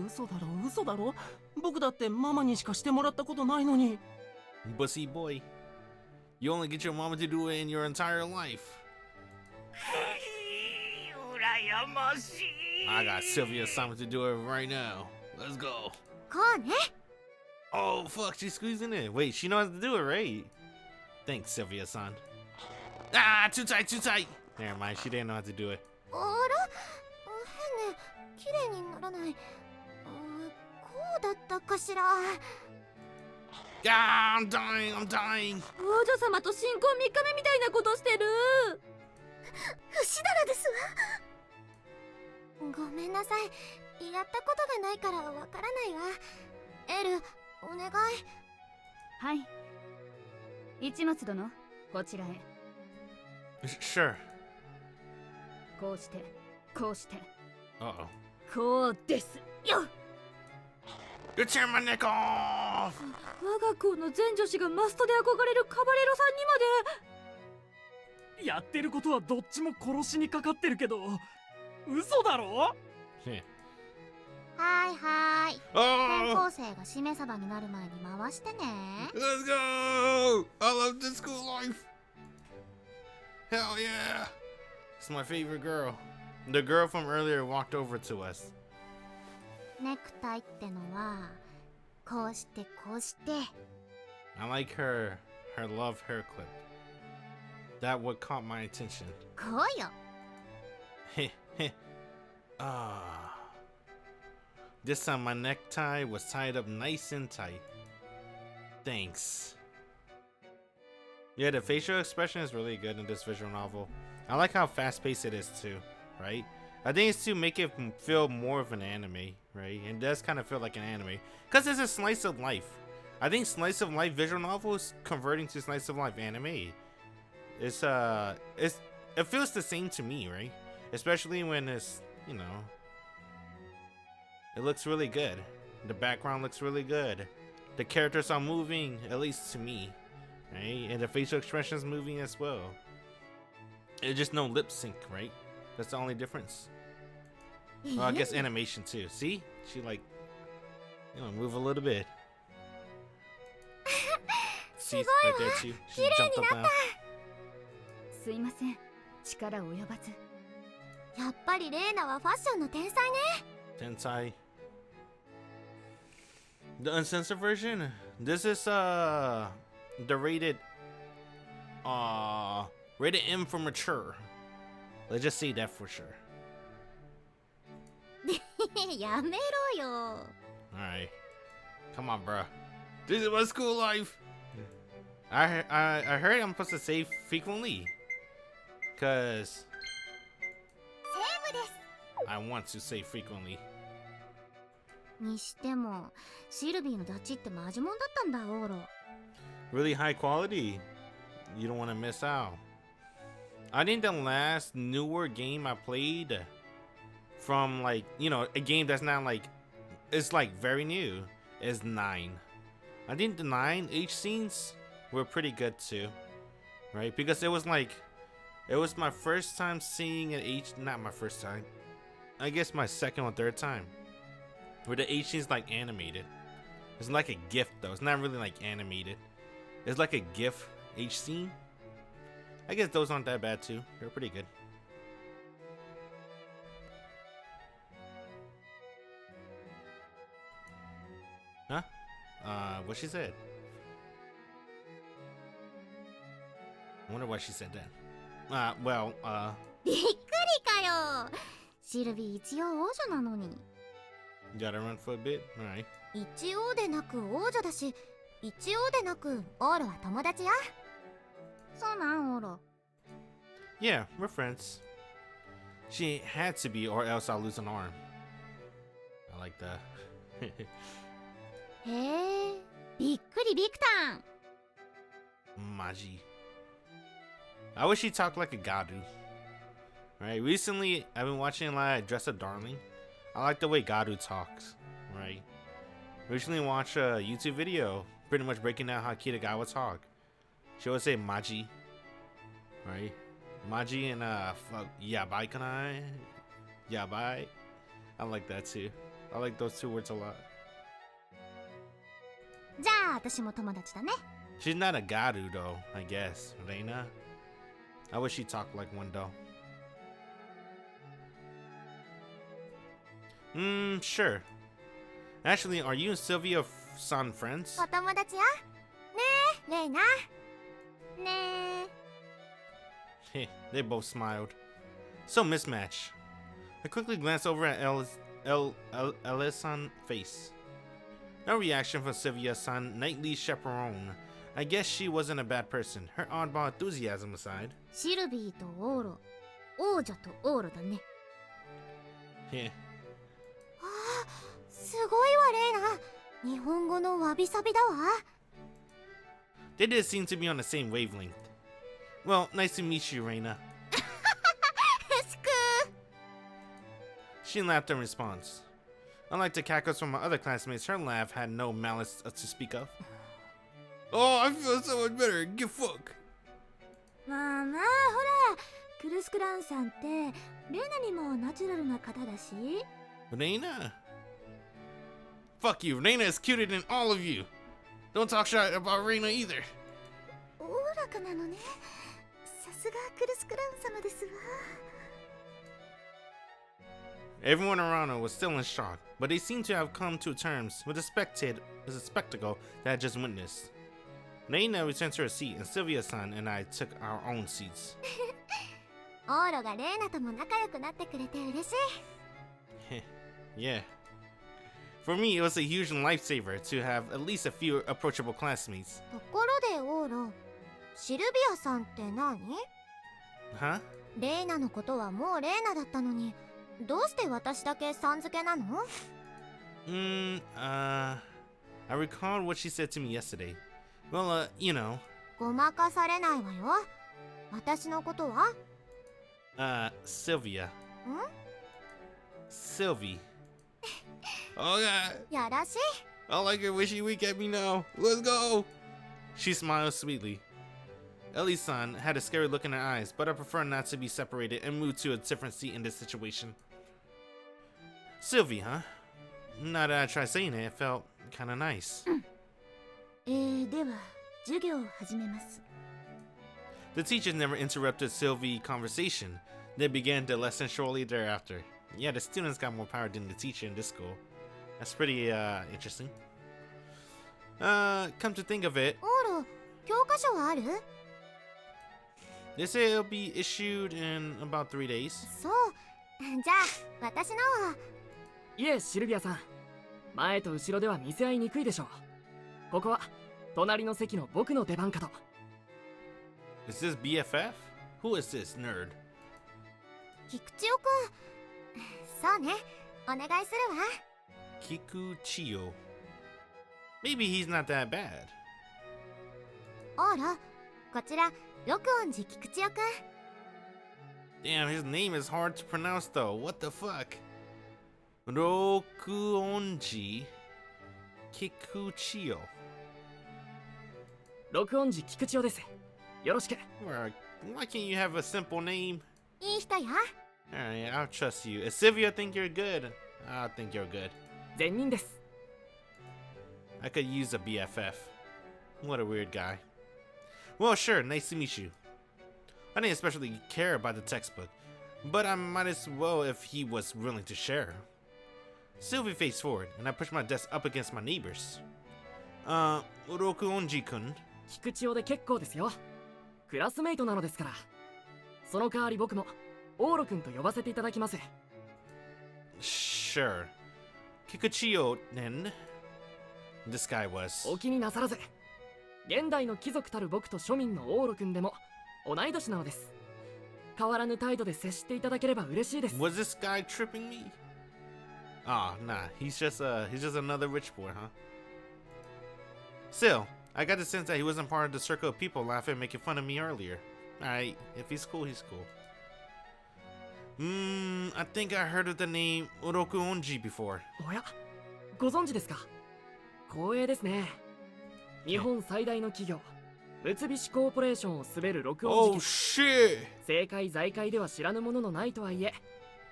嘘だろ嘘だろ。僕だってママにしかしてもらったことないのに。 Bussy boy. You only get your mama to do it in your entire life. I got Silvia assignment to do it right now. Let's go. こうね。 Oh, fuck, she's squeezing it. Wait, she knows how to do it, right? Thanks, Silvia-san. Ah, too tight, too tight. Never mind, she didn't know how to do it. あら、変ね。綺麗にならない。こうだったかしら。 Ah, I'm dying, I'm dying. 王女様と新婚3日目みたいなことしてる。不死だらですわ。ごめんなさい。やったことがないからわからないわ。エル、お願い。はい。市松殿、こちらへ。Sure. こうしてこうして。 Uh-oh. こうですよ。 You tear my neck off! 我が校の全女子がマストで憧れるカバレロさんにまで。やってることはどっちも殺しにかかってるけど、嘘だろ？ Yeah. はいはい。転 Oh! 校生がしめ鯖になる前に回してね。 Let's go! I love this school life! Hell yeah! It's my favorite girl. The girl from earlier walked over to us. ネクタイってのはこうしてこうして。 I like her love hair clip. That what caught my attention. こうよ。 Heh heh. Ah. This time my necktie was tied up nice and tight. Thanks. Yeah, the facial expression is really good in this visual novel. I like how fast-paced it is too, right? I think it's to make it feel more of an anime, right? And it does kind of feel like an anime. Because it's a slice of life. I think slice of life visual novels converting to slice of life anime. It feels the same to me, right? Especially when it's, you know, it looks really good. The background looks really good. The characters are moving, at least to me, right? And the facial expressions moving as well. It's just no lip sync, right? That's the only difference. Well, I guess animation too. See? She like, you know, move a little bit. See, right there too. She jumped up now. すいません、力及ばず。やっぱりレイナはファッションの天才ね。 Tensai. The uncensored version. This is the rated rated M for mature. Let's just say that for sure. やめろよ。 Alright. Come on, bruh. This is my school life. I heard I'm supposed to save frequently. Cause セーブです。 I want to save frequently. にしてもシルビーのダチってマジモンだったんだオーロ。 Really high quality. You don't want to miss out. I think the last newer game I played from, like, you know, a game that's not like, it's like very new, is 9. I think the 9 H scenes were pretty good too, right? Because it was like, it was my first time seeing an H, not my first time, I guess my second or third time, where the H scene's like animated. It's like a GIF though, it's not really like animated. It's like a GIF H scene. I guess those aren't that bad too. They're pretty good. Huh? What she said? I wonder why she said that. Well, びっくりかよ。シルビー一応王女なのに。 gotta run for a bit? Alright. 一応でなく王女だし、一応でなくオーロは友達や。そうなんオーロ。 Yeah, we're friends. She had to be, or else I'll lose an arm. I like that. へえ、びっくりビクタン。 Maji. I wish she talked like a Gadu. Right? Recently, I've been watching a lot of Dress Up Darling. I like the way Garu talks. Right? Recently watched a YouTube video pretty much breaking down how Kitagawa talk. She always say Maji. Right? Maji and Yabai kanai? Yabai. I like that too. I like those two words a lot. じゃあ私も友達だね。 She's not a Garu though, I guess. Reina. I wish she talked like one though. Sure. Actually, are you and Silvia-san friends? お友達よ。ねえ、レイナ。ねえ。 They both smiled. So mismatched. I quickly glanced over at Ellis-san's face. No reaction from Silvia-san, nightly chaperone. I guess she wasn't a bad person. Her oddball enthusiasm aside. シルビーとオーロ、王女とオーロだね。 Yeah. ああ、すごいわレイナ。日本語のわびさびだわ。 They did seem to be on the same wavelength. Well, nice to meet you, Reina. スク She laughed in response. Unlike the cackles from my other classmates, her laugh had no malice to speak of. Oh, I feel so much better. Get fuck. まあまあ、ほら、クルスクランさんってレイナにもナチュラルな方だし。 Reina? Fuck you. Reina is cuter than all of you. Don't talk shit about Reina either. おおらかなのね。さすがクルスクラン様ですわ。 Everyone around her was still in shock, but they seemed to have come to terms with the spectacle they had just witnessed. Reina returned to her seat, and Silvia-san and I took our own seats. オーロがレイナとも仲良くなってくれて嬉しい。 Yeah. For me, it was a huge lifesaver to have at least a few approachable classmates. ところでオーロ、シルビアさんって何？ Huh? レイナのことはもうレイナだったのに、どうして私だけさん付けなの？ I recalled what she said to me yesterday. Well, you know. ごまかされないわよ。私のことは？ Silvia. ん？ Sylvie. Oh god. やらしい。 I like her wishy wink at me now. Let's go. She smiled sweetly. Ellie-san had a scary look in her eyes, but I prefer not to be separated and moved to a different seat in this situation. Sylvie, huh? Now that I tried saying it, it felt kind of nice. では授業を始めます。 The teachers never interrupted Sylvie's conversation. They began the lesson shortly thereafter. Yeah, the students got more power than the teacher in this school. That's pretty interesting. Come to think of it, オーロ、教科書はある？ they say it'll be issued in about 3 days. そう。じゃあ私のを。いえシルビアさん、前と後ろでは見せ合いにくいでしょう。ここは隣の席の僕の出番かと。 Is this BFF? Who is this nerd? 菊千代くん。そうね。お願いするわ。 Kikuchiyo. Maybe he's not that bad. オーロ、こちら録音寺菊千代くん。 Damn, his name is hard to pronounce though. What the fuck? Rokuonji Kikuchiyo. 録音時菊千代です。よろしく。 Why can't you have a simple name? いい人よ。 Alright, I'll trust you. If Silvia think you're good, I'll think you're good. 善人です。 I could use a BFF. What a weird guy. Well, sure, nice to meet you. I didn't especially care about the textbook, but I might as well if he was willing to share. Sylvie faced forward, and I pushed my desk up against my neighbors. Rokuonji-kun. 菊千代で結構ですよ。クラスメイトなのですから。その代わり僕もオーロ君と呼ばせていただきます。 Sure. Kikuchiyo, then. This guy was. お気になさらず。現代の貴族たる僕と庶民のオーロ君でも同い年なのです。変わらぬ態度で接していただければ嬉しいです。 Was this guy tripping me? Ah, nah. He's just another rich boy, huh? Still, I got the sense that he wasn't part of the circle of people laughing and making fun of me earlier. Alright, if he's cool, he's cool. I think I heard of the name Oroku Onji before. おや、ご存知ですか。光栄ですね。日本最大の企業三菱コーポレーションを滑る録音 Oh 事 shit! 件。政界財界では知らぬもののないとはいえ、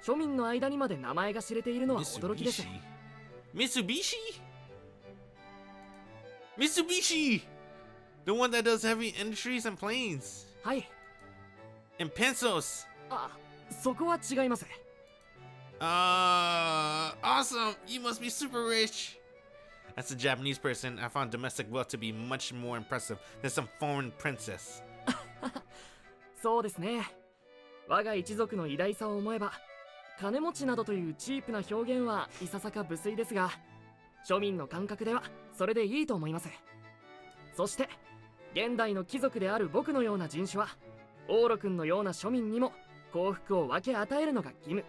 庶民の間にまで名前が知れているのは驚きです。 Mitsubishi? Mitsubishi! The one that does heavy industries and planes. はい。 And pencils. あ、そこは違います。 Awesome! You must be super rich. As a Japanese person, I found domestic wealth to be much more impressive than some foreign princess. そうですね。我が一族の偉大さを思えば、金持ちなどというチープな表現はいささか無粋ですが、庶民の感覚ではそれでいいと思います。そして現代の貴族である僕のような人種は、オーロ君のような庶民にも幸福を分け与えるのが義務。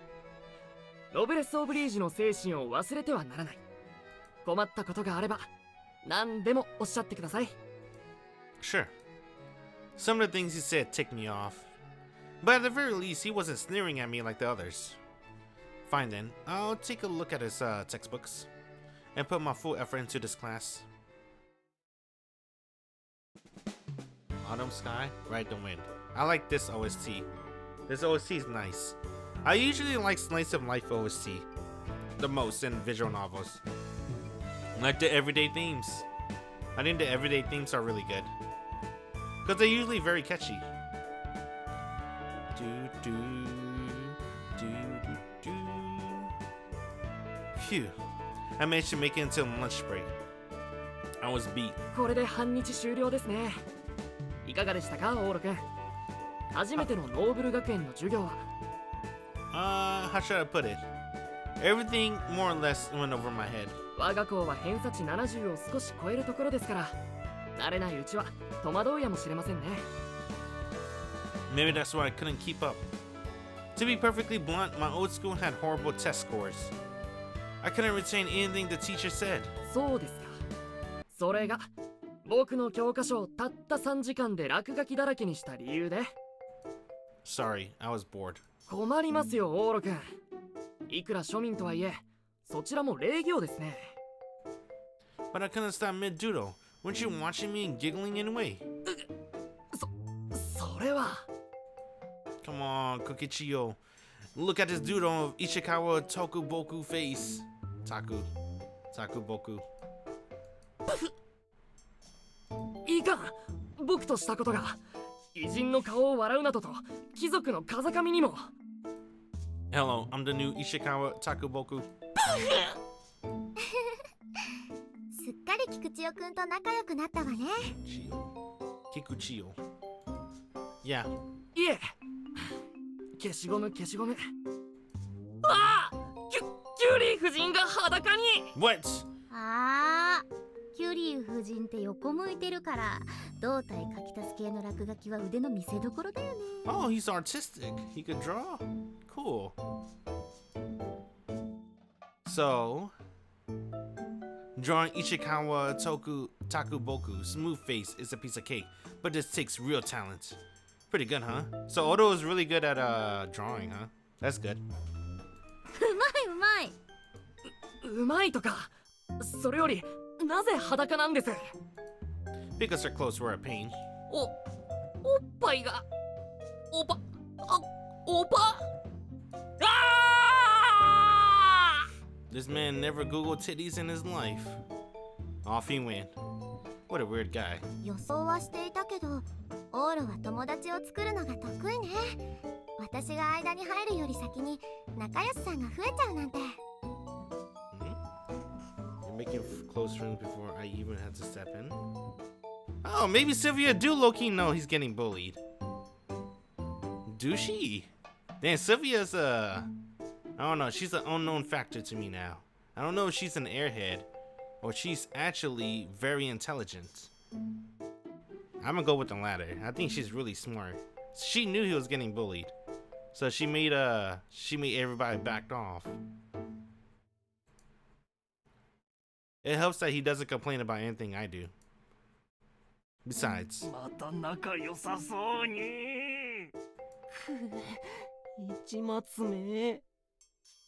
ノブレス・オブリージュの精神を忘れてはならない。困ったことがあれば何でもおっしゃってください。 Sure. Some of the things he said ticked me off. But at the very least, he wasn't sneering at me like the others. Fine then, I'll take a look at his textbooks and put my full effort into this class. Autumn Sky, Ride the Wind. I like this OST. This OST is nice. I usually like slice of life OST the most in visual novels. Like the everyday themes. I think the everyday themes are really good. Because they're usually very catchy. Phew. I managed to make it until lunch break. I was beat. これで半日終了ですね。いかがでしたか、オーロ君。初めてのノーブル学園の授業は。How should I put it? Everything more or less went over my head. 我が校は偏差値70を少し超えるところですから、慣れないうちは戸惑うやもしれませんね。Maybe that's why I couldn't keep up. To be perfectly blunt, my old school had horrible test scores. I couldn't retain anything the teacher said. そうですか。それが僕の教科書をたった3時間で落書きだらけにした理由で。 Sorry, I was bored. 困りますよ、オーロ君。いくら庶民とはいえ、そちらも礼儀ですね。 But I couldn't stop mid-doodle. Weren't you watching me and giggling anyway? それは。 Come on, Kokichiyo. Look at this doodle of Ishikawa Tokuboku face. Takuboku. いいか、僕としたことが偉人の顔を笑うなどと貴族の風上にも。 Hello, I'm the new Ishikawa Takuboku. すっかり菊千代くんと仲良くなったわね。Kikuchiyo. Yeah. いえ、消しゴム。ああ、キュリー夫人が裸に。 What? あー、キュリー夫人って横向いてるから、胴体書き足す系の落書きは腕の見せ所だよね。 Oh, he's artistic. He could draw. Cool. So, drawing Ishikawa Takuboku's smooth face is a piece of cake, but this takes real talent. Pretty good, huh? So Odo is really good at drawing, huh? That's good. うまい。うまいとか、それよりなぜ裸なんです。 Because her clothes were a pain. おっぱいが、おぱThis man never Googled titties in his life. Off he went. What a weird guy. 予想はしていたけど、オーロは友達を作るのが得意ね。私が間に入るより先に仲良しさんが増えちゃうなんて。You're making close friends before I even had to step in. Oh, maybe Silvia do low-key know he's getting bullied. Do she? Damn, Sylvia's I don't know, she's an unknown factor to me now. I don't know if she's an airhead or she's actually very intelligent. I'm gonna go with the latter. I think she's really smart. She knew he was getting bullied, so she made everybody back off. It helps that he doesn't complain about anything I do. Besides, また仲良さそうに。市松目。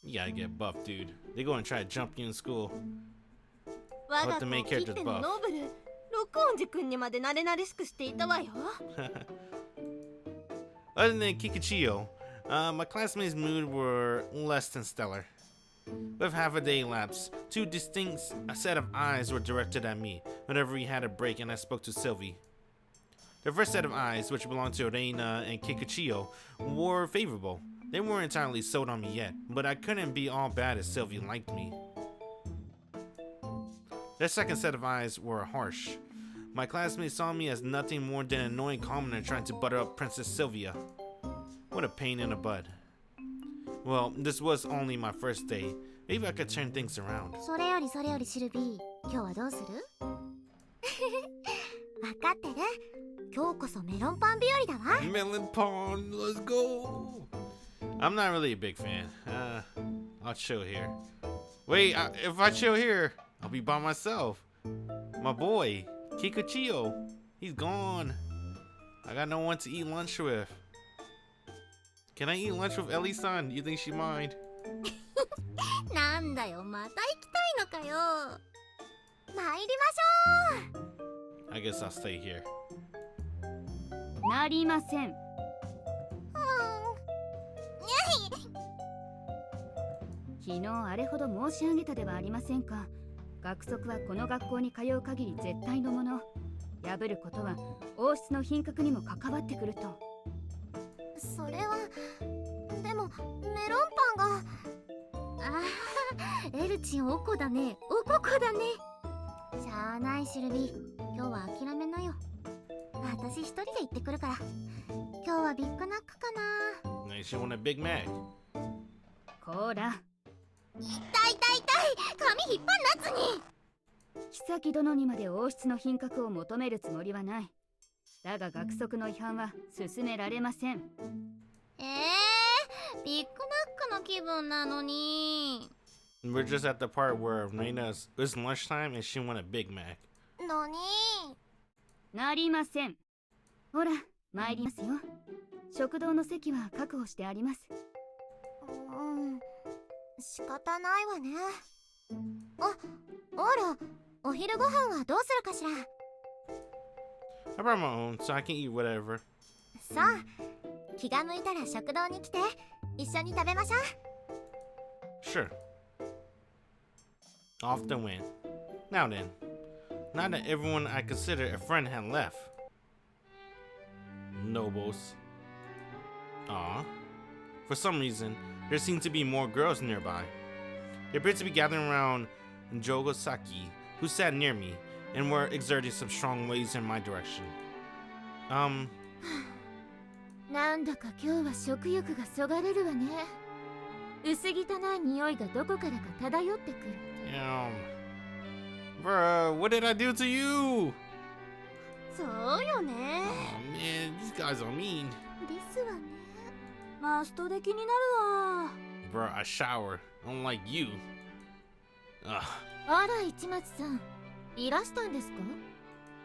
You gotta get buff, dude. They go and try to jump you in school. 我 What が the 子 main を切っ character's ての buff? ノーブル録音寺くんにまで慣れ慣れしくしていたわよ。 Other than Kikuchiyo, my classmates' mood were less than stellar. With half a day elapsed, two distinct set of eyes were directed at me whenever we had a break and I spoke to Silvia. The first set of eyes, which belonged to Reina and Kikuchiyo, were favorable. They weren't entirely sold on me yet, but I couldn't be all bad as Silvia liked me. Their second set of eyes were harsh. My classmates saw me as nothing more than an annoying commoner trying to butter up Princess Silvia. What a pain in the butt. Well, this was only my first day. Maybe I could turn things around. それよりシルビー、今日はどうする？わかってる。今日こそメロンパン日和だわ。 Melon Pond, let's go! I'm not really a big fan. I'll chill here. Wait, if I chill here, I'll be by myself. My boy, Kikuchiyo, he's gone. I got no one to eat lunch with. Can I eat lunch with Ellie-san? You think she'd mind? なんだよ、また行きたいのかよ。参りましょう。 I guess I'll stay here. なりません。昨日あれほど申し上げたではありませんか。学則はこの学校に通う限り絶対のもの。破ることは王室の品格にも関わってくると。それはでもメロンパンが。ああ、エルチンおこだね、おここだね。しゃあないシルビー、今日は諦めなよ。私一人で行ってくるから。今日はビッグナックかな。 Nice, you want a Big Mac? こら。痛い髪引っ張んなつに。妃殿にまで王室の品格を求めるつもりはない。だが学則の違反は進められません。ビッグナックの気分なのに。 We're just at the part where Reina's it's lunchtime and she want a Big Mac. のに。なりません。ほら、参りますよ。食堂の席は確保してあります。仕方ないわね。あら、お昼ご飯はどうするかしら。 I brought my own, so I can eat whatever. さあ、気が向いたら食堂に来て、一緒に食べましょう。 Sure. Off the win. Now then, now that everyone I consider a friend had left. Nobles. Aw. For some reason, there seemed to be more girls nearby. They appeared to be gathering around Jogosaki, who sat near me, and were exerting some strong ways in my direction. なんだか今日は食欲がそがれるわね。薄汚い匂いがどこからか漂ってくる。Bruh, what did I do to you? そうよね。 Oh man, these guys are mean. ですわね。マストで気になるわ。 Bruh, I shower, unlike you. Ugh. あら、市松さん、いらしたんですか？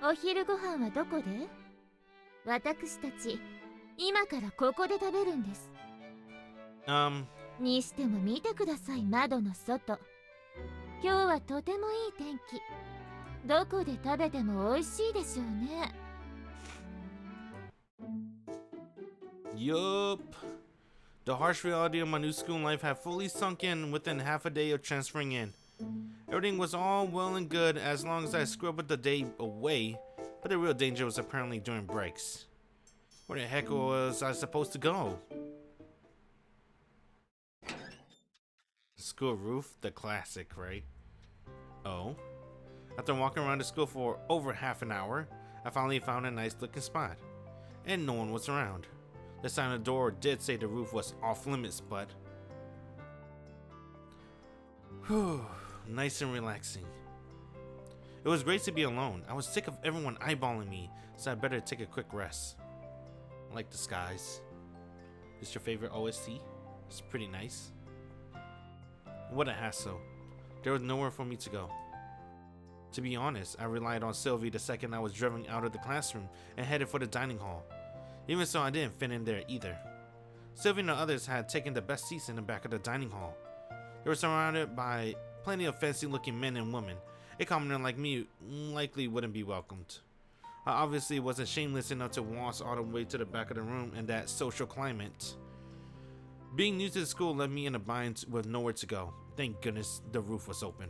お昼ご飯はどこで？私たち、今からここで食べるんです。にしても見てください、窓の外。今日はとてもいい天気。どこで食べても美味しいでしょうね。Yup. The harsh reality of my new school life had fully sunk in within half a day of transferring in. Everything was all well and good as long as I scribbled the day away, but the real danger was apparently during breaks. Where the heck was I supposed to go? School roof, the classic, right? Oh. After walking around the school for over half an hour, I finally found a nice looking spot. And no one was around. The sign on the door did say the roof was off limits, but... Whew, nice and relaxing. It was great to be alone. I was sick of everyone eyeballing me, so I better take a quick rest. I like the skies. Is your favorite OST? It's pretty nice. What a hassle. There was nowhere for me to go. To be honest, I relied on Silvia the second I was driven out of the classroom and headed for the dining hall. Even so, I didn't fit in there either. Silvia and the others had taken the best seats in the back of the dining hall. They were surrounded by plenty of fancy-looking men and women. A commoner like me likely wouldn't be welcomed. I obviously wasn't shameless enough to waltz all the way to the back of the room in that social climate. Being new to the school left me in a bind with nowhere to go. Thank goodness the roof was open.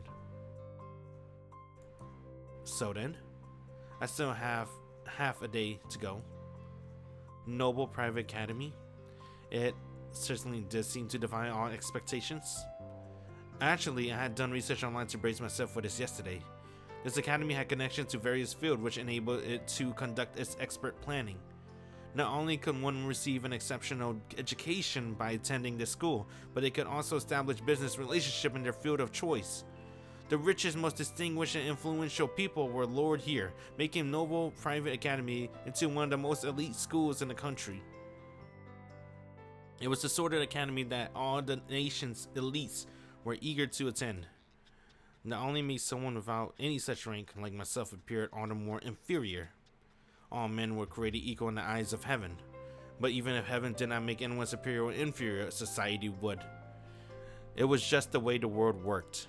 So then, I still have half a day to go. Noble Private Academy. It certainly did seem to defy all expectations. Actually, I had done research online to brace myself for this yesterday. This academy had connections to various fields which enabled it to conduct its expert planning. Not only could one receive an exceptional education by attending this school, but they could also establish business relationships in their field of choice. The richest, most distinguished and influential people were lured here, making Noble Private Academy into one of the most elite schools in the country. It was the sort of academy that all the nation's elites were eager to attend. Not only made someone without any such rank like myself appear all the more inferior. All men were created equal in the eyes of heaven. But even if heaven did not make anyone superior or inferior, society would. It was just the way the world worked.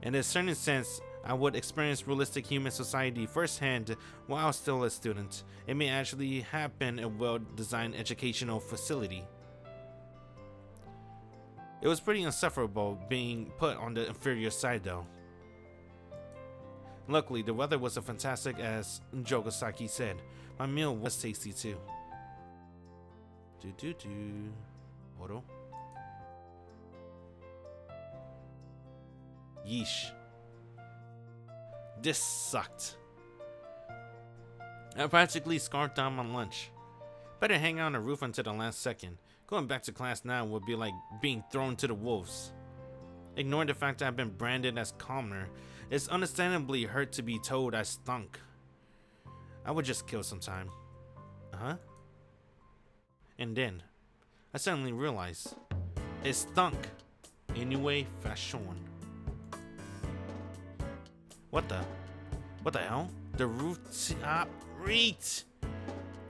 In a certain sense, I would experience realistic human society firsthand while still a student. It may actually have been a well-designed educational facility. It was pretty insufferable being put on the inferior side though. Luckily, the weather was as fantastic as Jogasaki said. My meal was tasty too. Oro. Yeesh. This sucked. I practically scarfed down my lunch. Better hang out on the roof until the last second. Going back to class now would be like being thrown to the wolves. Ignoring the fact that I've been branded as commoner, it's understandably hurt to be told I stunk. I would just kill some time. And then, I suddenly realized, it stunk. Anyway, fashion. What the hell? The rooftop reeked!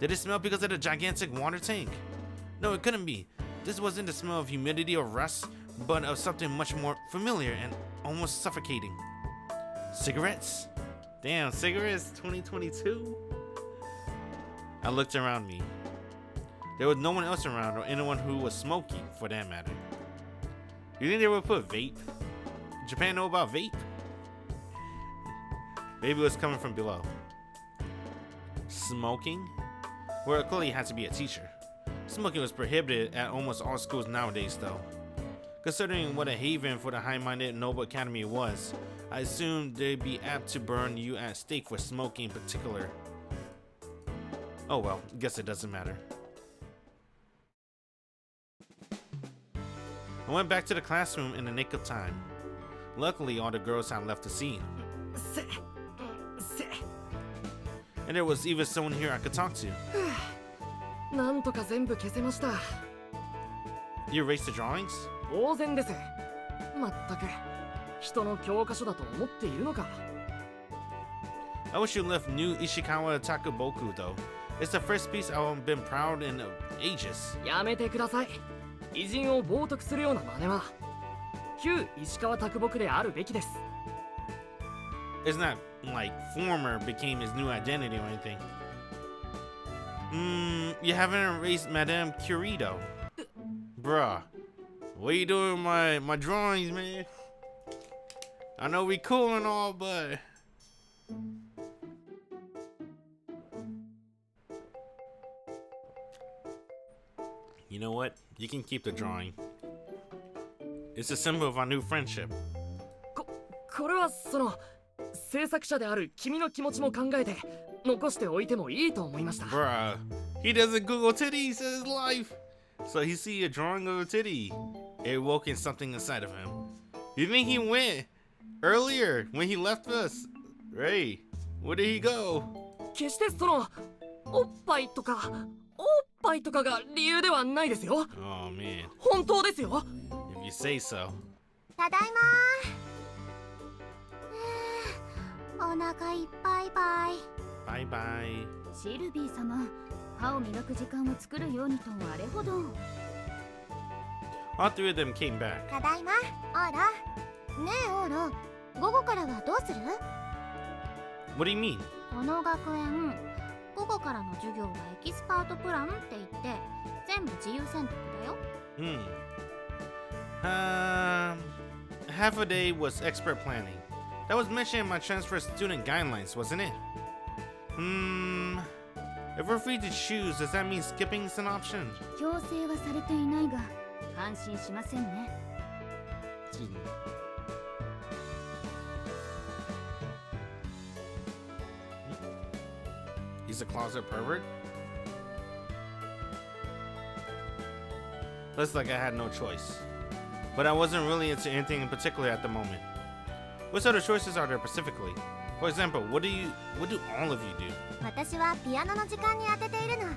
Did it smell because of the gigantic water tank? No, it couldn't be. This wasn't the smell of humidity or rust, but of something much more familiar and almost suffocating. Cigarettes? Damn, cigarettes 2022? I looked around me. There was no one else around or anyone who was smoking for that matter. You think they would put vape? Japan know about vape? Maybe it was coming from below. Smoking? Well, it clearly had to be a teacher. Smoking was prohibited at almost all schools nowadays though. Considering what a haven for the high-minded Noble Academy was, I assumed they'd be apt to burn you at stake for smoking in particular. Oh well, guess it doesn't matter. I went back to the classroom in the nick of time. Luckily, all the girls had left the scene. And there was even someone here I could talk to. なんとか全部消せました。 You erased the drawings? 当然です。まったく人の教科書だと思っているのか。 I wish you left New Ishikawa Takaboku though. It's the first piece I've been proud in ages. やめてください。偉人を冒涜するような真似は旧石川啄木であるべきです。 It's not like former became his new identity or anything. You haven't erased Madame Curie though. Bruh, what you doing with my drawings, man? I know we cool and all, but... You know what? You can keep the drawing. It's a symbol of our new friendship. これはその制作者である君の気持ちも考えて残しておいてもいいと思いました。 Bruh, he doesn't Google titties in his life. So he see a drawing of a titty. It awoken something inside of him. You think he went earlier when he left us? Ray, where did he go? 決してそのおっぱいとかが理由ではないですよ。 Oh man. 本当ですよ。 If you say so. ただいまお腹いっぱいバイ。Bye bye. シルビー様、歯を磨く時間を作るようにとあれほど。All three of them came back. ただいま、オーラ。ねえオーラ、午後からはどうする？ What do you mean? この学園、午後からの授業はエキスパートプランって言って全部自由選択だよ。Half a day was expert planning. That was mentioned in my transfer student guidelines, wasn't it? If we're free to choose, does that mean skipping is an option? 強制はされていないが安心しませんね。 He's a closet pervert? Looks like I had no choice. But I wasn't really into anything in particular at the moment. What sort of choices are there specifically? For example, what do all of you do? 私はピアノの時間に当てているの。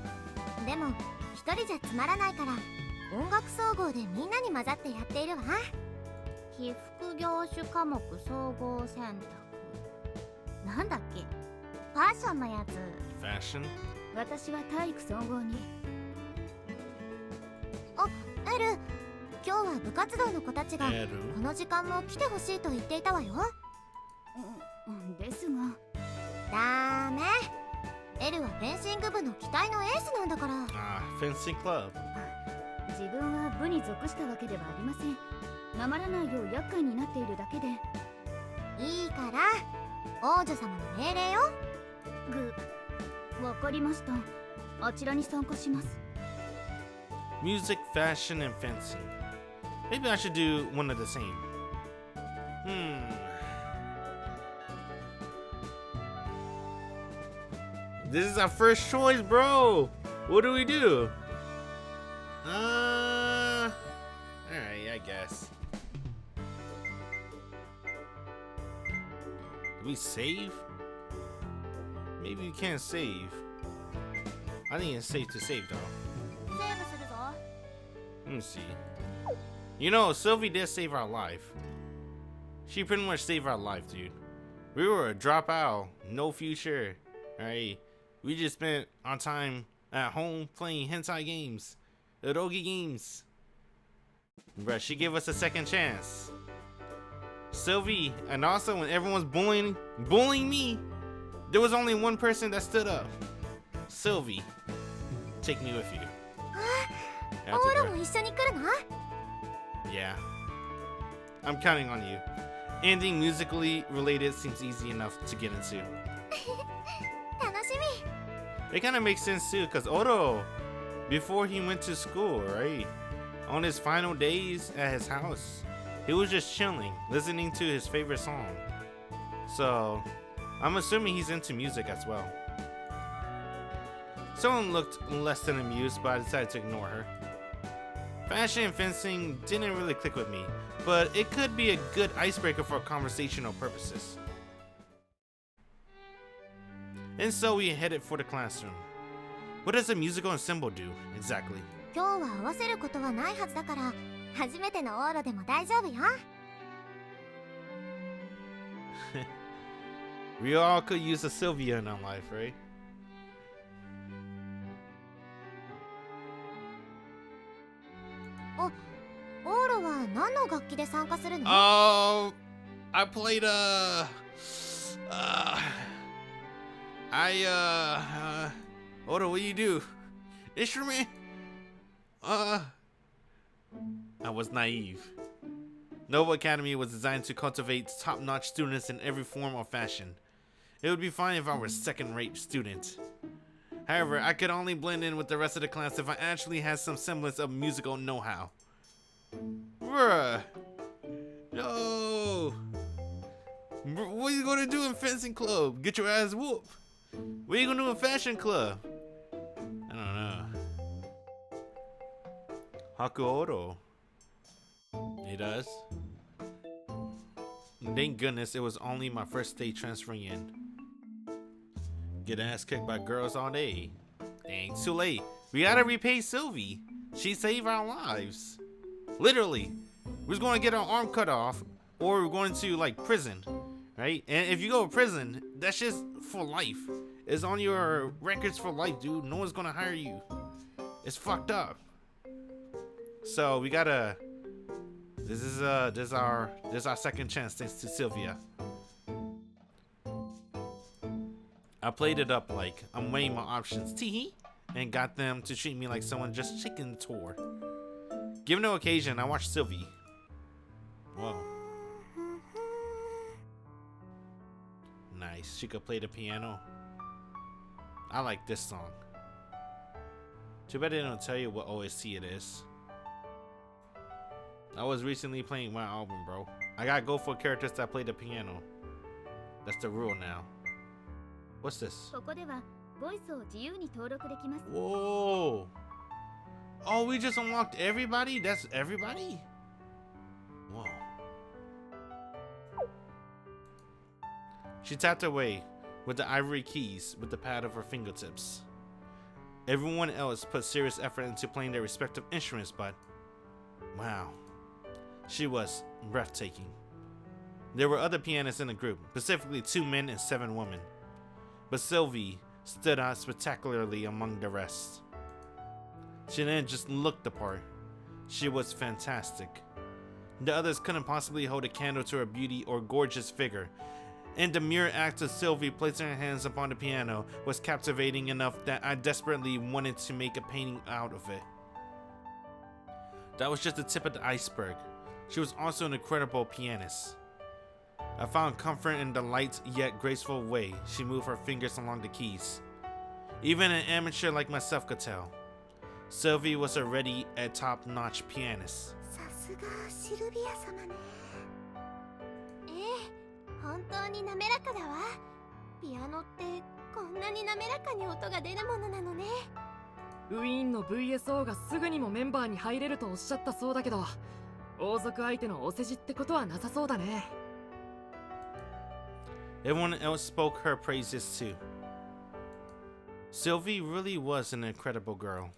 でも一人じゃつまらないから音楽総合でみんなに混ざってやっているわ。被服業種科目総合選択。なんだっけ？ファッションのやつ。Fashion? 私は体育総合に。あ、エル、今日は部活動の子たちがこ Eru? の時間も来てほしいと言っていたわよ。ですが。ダメ。エルはフェンシング部の期待のエースなんだから。Fencing club. 自分は部に属したわけではありません。なまらないよう厄介になっているだけで。いいから王女様の命令よ。わかりました。あちらに参加します。 Music, fashion, and fencing. Maybe I should do one of the same. This is our first choice, bro. What do we do? Alright, I guess. Do we save? Maybe we can't save. I think it's safe to save though. セーブするぞ。 Let me see. You know, Sylvie did save our life. She pretty much saved our life, dude. We were a dropout, no future. Alright. We just spent our time at home playing hentai games, eroge games. Bruh, she gave us a second chance. Sylvie, and also when everyone's bullying me, there was only one person that stood up. Sylvie, take me with you. オーラも一緒に来るの？ Yeah. I'm counting on you. Anything musically related seems easy enough to get into. 楽しみ。 It kind of makes sense too, because Oro, before he went to school, right? On his final days at his house, he was just chilling, listening to his favorite song. So, I'm assuming he's into music as well. Someone looked less than amused, but I decided to ignore her. Fashion and fencing didn't really click with me, but it could be a good icebreaker for conversational purposes. And so we headed for the classroom. What does a musical ensemble do, exactly? 今日は合わせることはないはずだから初めてのオーロでも大丈夫よ。 We all could use a Silvia in our life, right? Oh, オーロは何の楽器で参加するの？ Oh, I played Oro, what do you do? Instrument? I was naive. Nova Academy was designed to cultivate top-notch students in every form or fashion. It would be fine if I were a second-rate student. However, I could only blend in with the rest of the class if I actually had some semblance of musical know-how. Bruh. No. What are you gonna do in fencing club? Get your ass whooped. What are you gonna do in fashion club? I don't know. Hakuoro. He does. Thank goodness it was only my first day transferring in. Get ass kicked by girls all day. Dang, too late. We gotta repay Sylvie. She saved our lives. Literally. We're just gonna get our arm cut off, or we're going to like prison, right? And if you go to prison, that's just for life. It's on your records for life, dude. No one's gonna hire you. It's fucked up. So we gotta This is our second chance thanks to Silvia. I played it up like I'm weighing my options, teehee, and got them to treat me like someone just shaking the tour. Given no occasion, I watched Silvia. Whoa. Nice. She could play the piano. I like this song. Too bad they don't tell you what OST it is. I was recently playing my album, bro. I gotta go for characters that play the piano. That's the rule now. What's this? ここではボイスを自由に登録できます。 Whoa. Oh, we just unlocked everybody? That's everybody? Whoa. She tapped away with the ivory keys with the pad of her fingertips. Everyone else put serious effort into playing their respective instruments, but wow, she was breathtaking. There were other pianists in the group, specifically 2 men and 7 women, but Silvia stood out spectacularly among the rest. She didn't just look the part, she was fantastic. The others couldn't possibly hold a candle to her beauty or gorgeous figure, and the mere act of Silvia placing her hands upon the piano was captivating enough that I desperately wanted to make a painting out of it. That was just the tip of the iceberg. She was also an incredible pianist. I found comfort in the light yet graceful way she moved her fingers along the keys. Even an amateur like myself could tell. Silvia was already a top-notch pianist. さすがシルビア様ね。本当に滑らかだわ。ピアノってこんなに滑らかに音が出るものなのね。ウィーンの VSO がすぐにもメンバーに入れるとおっしゃったそうだけど、王族相手のお世辞ってことはなさそうだね。Everyone else spoke her praises too. Silvia really was an incredible girl.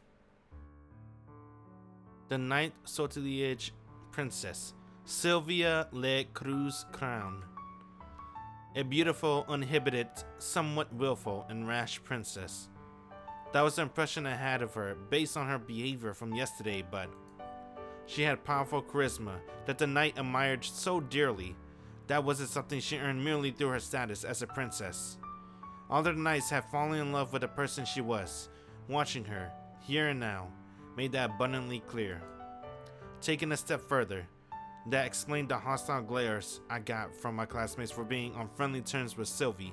The ninth Sortilege princess, Silvia Le Cruz Crown. A beautiful, uninhibited, somewhat willful, and rash princess. That was the impression I had of her based on her behavior from yesterday, but she had powerful charisma that the knight admired so dearly. That wasn't something she earned merely through her status as a princess. All the knights had fallen in love with the person she was. Watching her, here and now, made that abundantly clear. Taking a step further, that explained the hostile glares I got from my classmates for being on friendly terms with Silvia.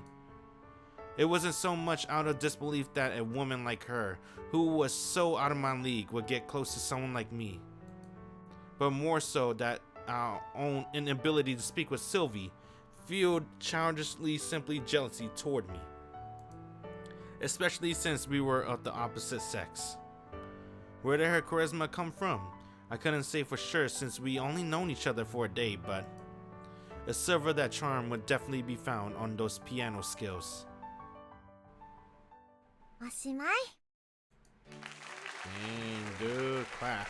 It wasn't so much out of disbelief that a woman like her, who was so out of my league, would get close to someone like me, but more so that our own inability to speak with Silvia fueled childishly simply jealousy toward me, especially since we were of the opposite sex. Where did her charisma come from? I couldn't say for sure since we only known each other for a day, but a silver that charm would definitely be found on those piano skills. おしまい。 Good clap.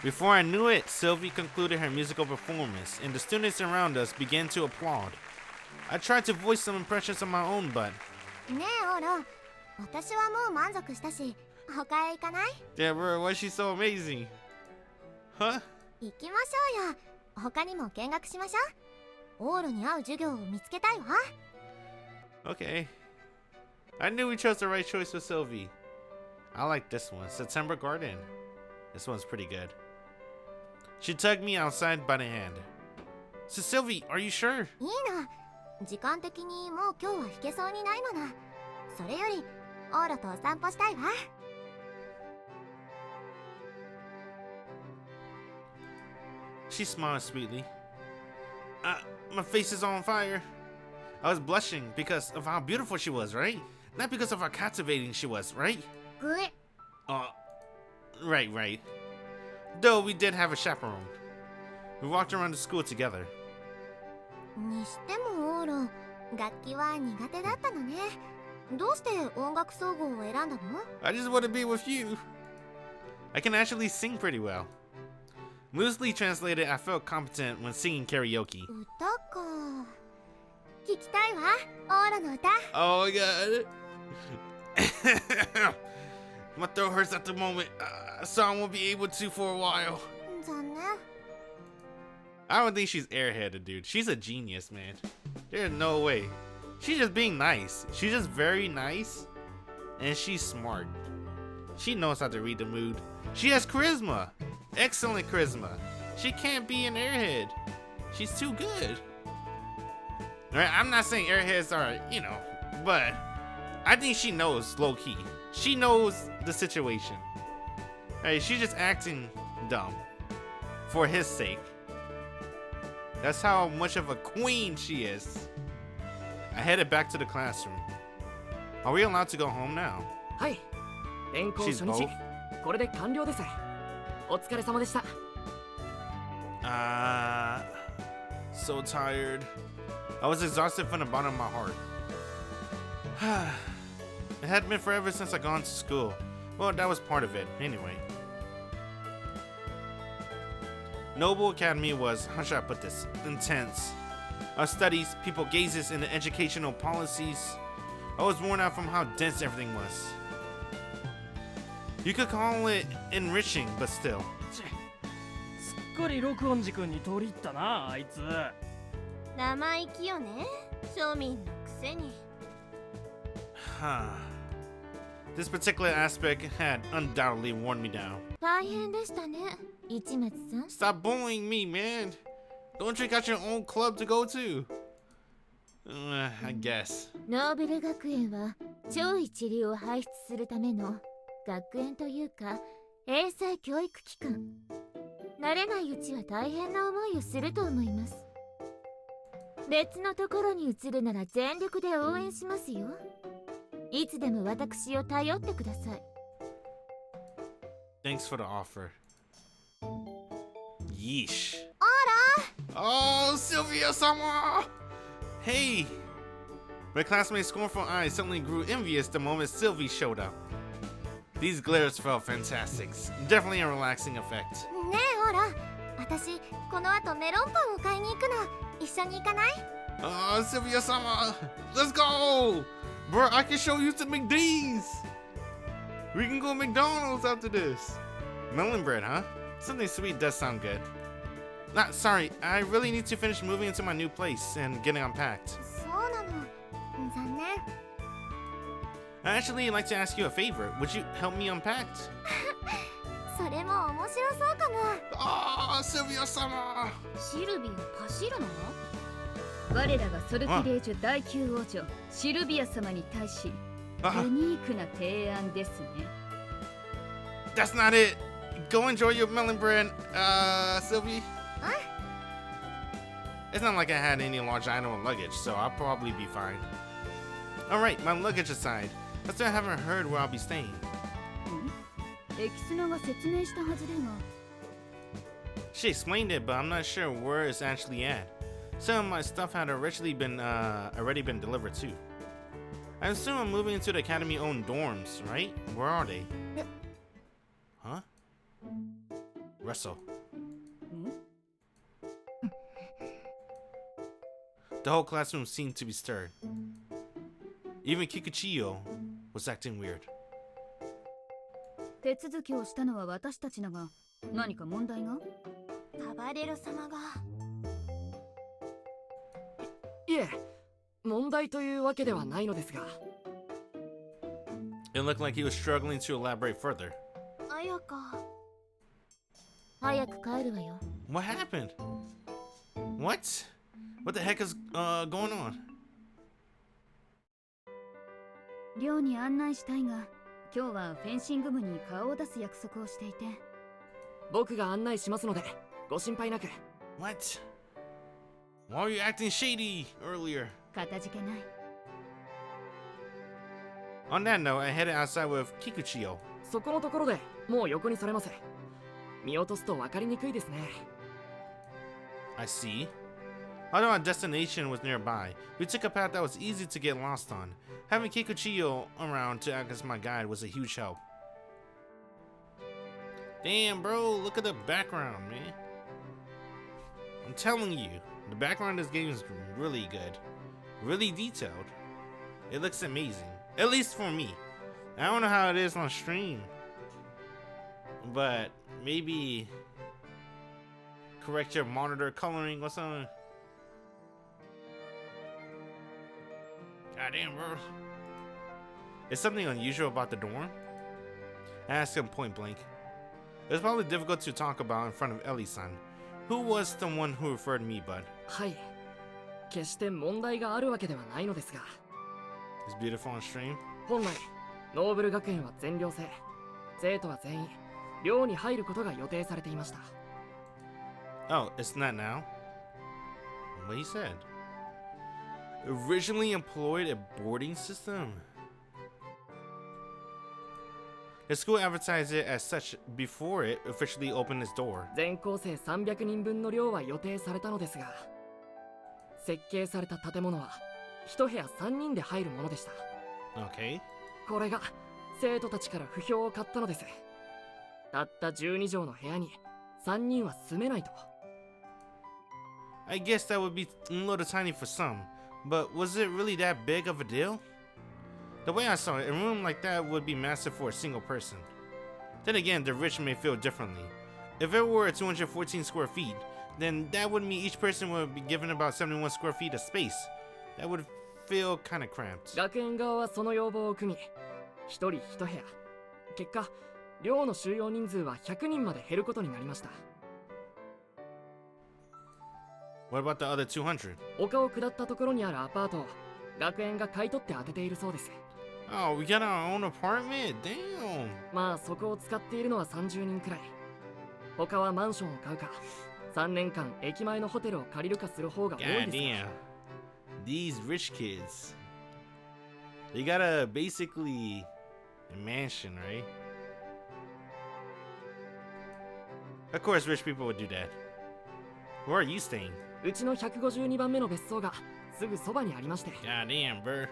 Before I knew it, Silvia concluded her musical performance, and the students around us began to applaud. I tried to voice some impressions of my own, but ねえオロ、私はもう満足したし、他へ行かない？ yeah, bro, why is she so amazing? Huh? 行きましょうよ。他にも見学しましょう。オールに合う授業を見つけたいわ。 Okay. I knew we chose the right choice with Silvia. I like this one, September Garden. This one's pretty good. She tugged me outside by the hand. So Silvia, are you sure? いいの。時間的にもう今日は弾けそうにないもの。それよりオーロとお散歩したいわ。 She smiled sweetly. My face is on fire. I was blushing because of how beautiful she was, right? Not because of how captivating she was, right? ぐえ。 Right. Though we did have a chaperone. We walked around the school together. にしてもオーロ、楽器は苦手だったのね。どうして音楽総合を選んだの？ I just want to be with you. I can actually sing pretty well. Loosely translated, I felt competent when singing karaoke. 歌か。聞きたいわ、オーロの歌。 Oh my god. My throat hurts at the moment, so I won't be able to for a while. 残念。 I don't think she's airheaded, dude. She's a genius, man. There's no way. She's just being nice. She's just very nice, and she's smart. She knows how to read the mood. She has charisma. Excellent charisma. She can't be an airhead. She's too good. Alright, I'm not saying airheads are, you know, but I think she knows low-key. She knows the situation. Hey, she's just acting dumb for his sake. That's how much of a queen she is. I headed back to the classroom. Are we allowed to go home now? はい。転校 She's 初日 both.。これで完了です。お疲れ様でした。 So tired. I was exhausted from the bottom of my heart. It had been forever since I gone to school. Well, that was part of it, anyway. Noble Academy was, how should I put this, intense. Our studies, people gazes, and the educational policies. I was worn out from how dense everything was. You could call it enriching, but still. すっかり録音寺君に取り入ったな、あいつ。生意気よね、庶民のくせに。This particular aspect had undoubtedly worn me down. 大変でしたね、市松さん。 Stop bullying me, man. Don't you got your own club to go to? I guess. ノーベル学園は超一流を輩出するための学園というか英才教育機関。慣れないうちは大変な思いをすると思います。別のところに移るなら全力で応援しますよ。いつでも私を頼ってください。 Thanks for the offer. Yeesh. あら Oh, Silvia-sama! Hey! My classmates' scornful eyes suddenly grew envious the moment Sylvie showed up. These glares felt fantastic. Definitely a relaxing effect. ねえほら、私この後メロンパンを買いに行くの。一緒に行かない？ Oh, Silvia-sama! Let's go! Bro, I can show you some McD's! We can go McDonald's after this. Melon bread, huh? Something sweet does sound good. Sorry, I really need to finish moving into my new place and getting unpacked. そうなの。残念。I'd actually like to ask you a favor. Would you help me unpack? それも面白そうかも。 Oh, Silvia-sama! シルビア・パシルナ我らがソルティレージュ第9王女シルビア様に対しユニークな提案ですね。 That's not it. Go enjoy your melon bread, Sylvie. It's not like I had any large item of luggage, so I'll probably be fine. Alright, my luggage aside. I still haven't heard where I'll be staying. エキスナが説明したはずでは。 She explained it, but I'm not sure where it's actually at. Some of my stuff had already been delivered too. I assume I'm moving into the academy-owned dorms, right? Where are they? Huh? Russell. The whole classroom seemed to be stirred. Even Kikuchiyo was acting weird. 手続きをしたのは私たちだが、何か問題が？カバレロ様が。いえ、問題というわけではないのですが。It looked like he was struggling to elaborate further. 綾香。早く帰るわよ。 What happened? What? What the heck is going on? 寮に案内したいが、今日はフェンシング部に顔を出す約束をしていて。僕が案内しますので、ご心配なく。What? Why were you acting shady earlier? かたじけない。 On that note, I headed outside with Kikuchiyo. そこのところでもう横にそれます。見落とすと分かりにくいですね。I see. Although our destination was nearby, we took a path that was easy to get lost on. Having Kikuchiyo around to act as my guide was a huge help. Damn, bro, look at the background, man. I'm telling you, the background of this game is really good. Really detailed. It looks amazing. At least for me. I don't know how it is on stream, but maybe correct your monitor coloring or something. God damn, bro. Is something unusual about the dorm? I asked him point blank. It was probably difficult to talk about in front of Ellie-san. Who was the one who referred me, bud? はい。決して問題があるわけではないのですが。It's beautiful on stream. 本来、ノーブル学園は全寮制。生徒は全員、寮に入ることが予定されていました。Oh, it's not now? What he said. Originally employed a boarding system. The school advertised it as such before it officially opened its door. 全校生300人分の寮は予定されたのですが、設計された建物は一部屋3人で入るものでした。Okay. これが生徒たちから不評を買ったのです。たった12畳の部屋に3人は住めないと。I guess that would be a little tiny for some, but was it really that big of a deal? The way I saw it, a room like that would be massive for a single person. Then again, the rich may feel differently. If it were 214 square feet, then that would mean each person would be given about 71 square feet of space. That would feel kind of cramped. 学園側はその要望を組み、一人一部屋。結果、寮の収容人数は100人まで減ることになりました。What about the other 200? 丘を下ったところにあるアパートを学園が買い取って当てているそうです。Oh, we got our own apartment? Damn. まあそこを使っているのは30人くらい。他はマンションを買うか、3年間駅前のホテルを借りるかする方が多い God です。 damn. These rich kids. They got a basically a mansion, right? Of course, rich people would do that. Where are you staying? うちの152番目の別荘がすぐそばにありまして。God damn, bro.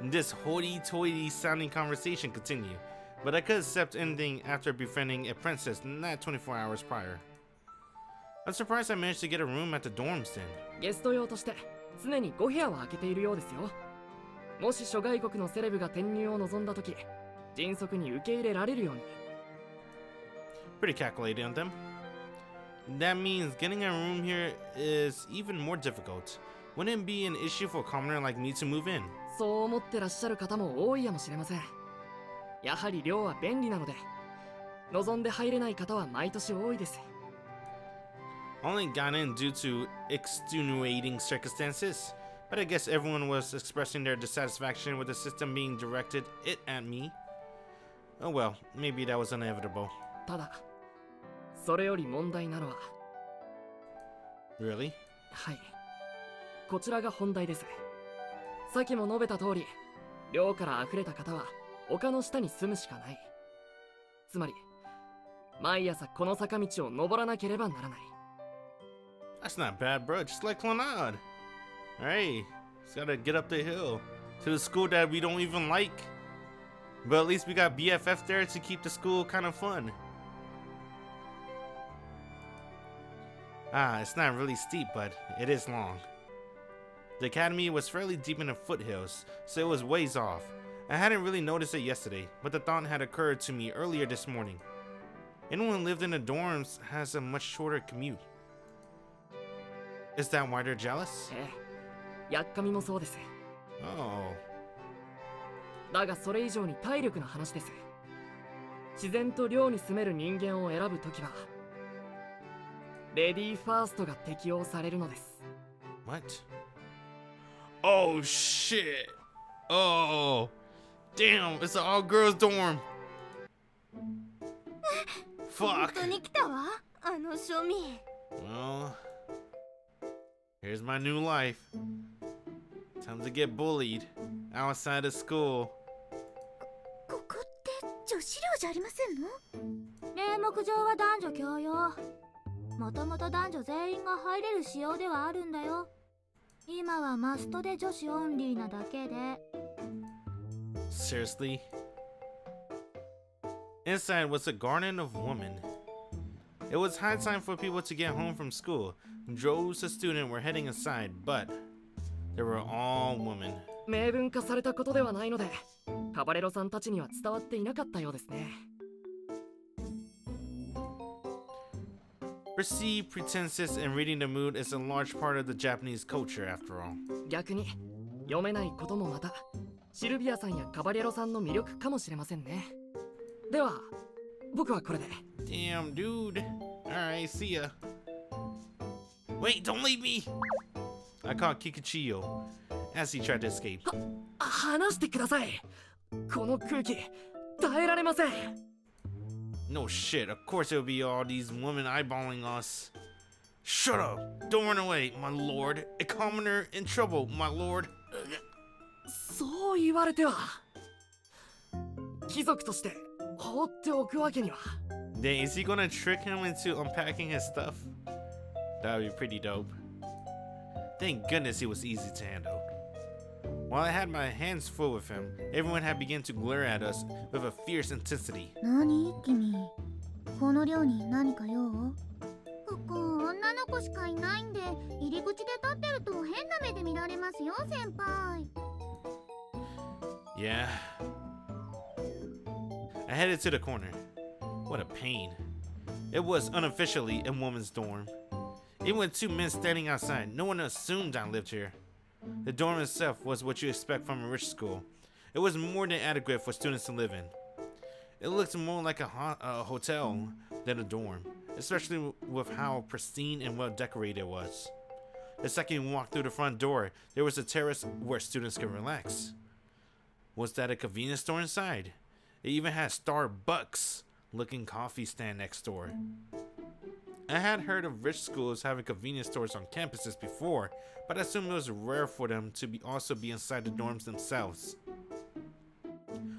This hoity-toity sounding conversation continued, but I could accept anything after befriending a princess not 24 hours prior. I'm surprised I managed to get a room at the dorms then. ゲスト用として常に5部屋は空けているようですよ。もし諸外国のセレブが転入を望んだとき、迅速に受け入れられるように。Pretty calculated on them. That means getting a room here is even more difficult. Wouldn't it be an issue for a commoner like me to move in? そう思ってらっしゃる方も多いやもしれません。やはり寮は便利なので、望んで入れない方は毎年多いです。Only got in due to extenuating circumstances, but I guess everyone was expressing their dissatisfaction with the system being directed it at me. Oh well, maybe that was inevitable. ただ、それより問題なのは。Really? はい。こちらが本題です。さっきも述べた通り、寮から溢れた方は丘の下に住むしかない。つまり、毎朝この坂道を登らなければならない。That's not bad, bro. Just like Clonard. Hey, just gotta get up the hill to the school that we don't even like. But at least we got BFF there to keep the school kind of fun. Ah, it's not really steep, but it is long. The academy was fairly deep in the foothills, so it was ways off. I hadn't really noticed it yesterday, but the thought had occurred to me earlier this morning. Anyone who lived in the dorms has a much shorter commute. Is that why they're jealous? やっかみもそうです。Oh. だがそれ以上に体力の話です。自然と寮に住める人間を選ぶときは、レディーファーストが適用されるのです。What? Oh shit! Oh, damn! It's an all-girls dorm. Fuck. 本当に来たわ、あの庶民。Well, here's my new life. Time to get bullied outside of school. ここって女子寮じゃありませんの？名目上は男女共用。もともと男女全員が入れる仕様ではあるんだよ。今はマストで女子オンリーなだけで。Seriously? Inside was a garden of women. It was high time for people to get home from school. Droves of students were heading inside, but they were all women. 明文化されたことではないので、カバレロさんたちには伝わっていなかったようですね。Perceived pretenses and reading the mood is a large part of the Japanese culture, after all. 逆に読めないこともまたシルビアさんやカバレロさんの魅力かもしれませんね。では僕はこれで。 Damn, dude. Alright, see ya. Wait, don't leave me! I caught Kikuchiyo as he tried to escape. 話してください。この空気耐えられません。 No shit, of course it would be all these women eyeballing us. Shut up! Don't run away, my lord. A commoner in trouble, my lord. そう言われては貴族として放っておくわけには。 Dang, is he gonna trick him into unpacking his stuff? That would be pretty dope. Thank goodness he was easy to handle. While I had my hands full with him, everyone had begun to glare at us with a fierce intensity. 何君、この寮に何か用？ここ女の子しかいないんで、入り口で立ってると変な目で見られますよ、先輩。 Yeah. I headed to the corner. What a pain. It was unofficially a woman's dorm. Even with two men standing outside, no one assumed I lived here. The dorm itself was what you expect from a rich school. It was more than adequate for students to live in. It looked more like a hotel than a dorm, especially with how pristine and well decorated it was. The second you walked through the front door, there was a terrace where students could relax. Was that a convenience store inside? It even had Starbucks-looking coffee stand next door. I had heard of rich schools having convenience stores on campuses before, but I assumed it was rare for them to also be inside the dorms themselves.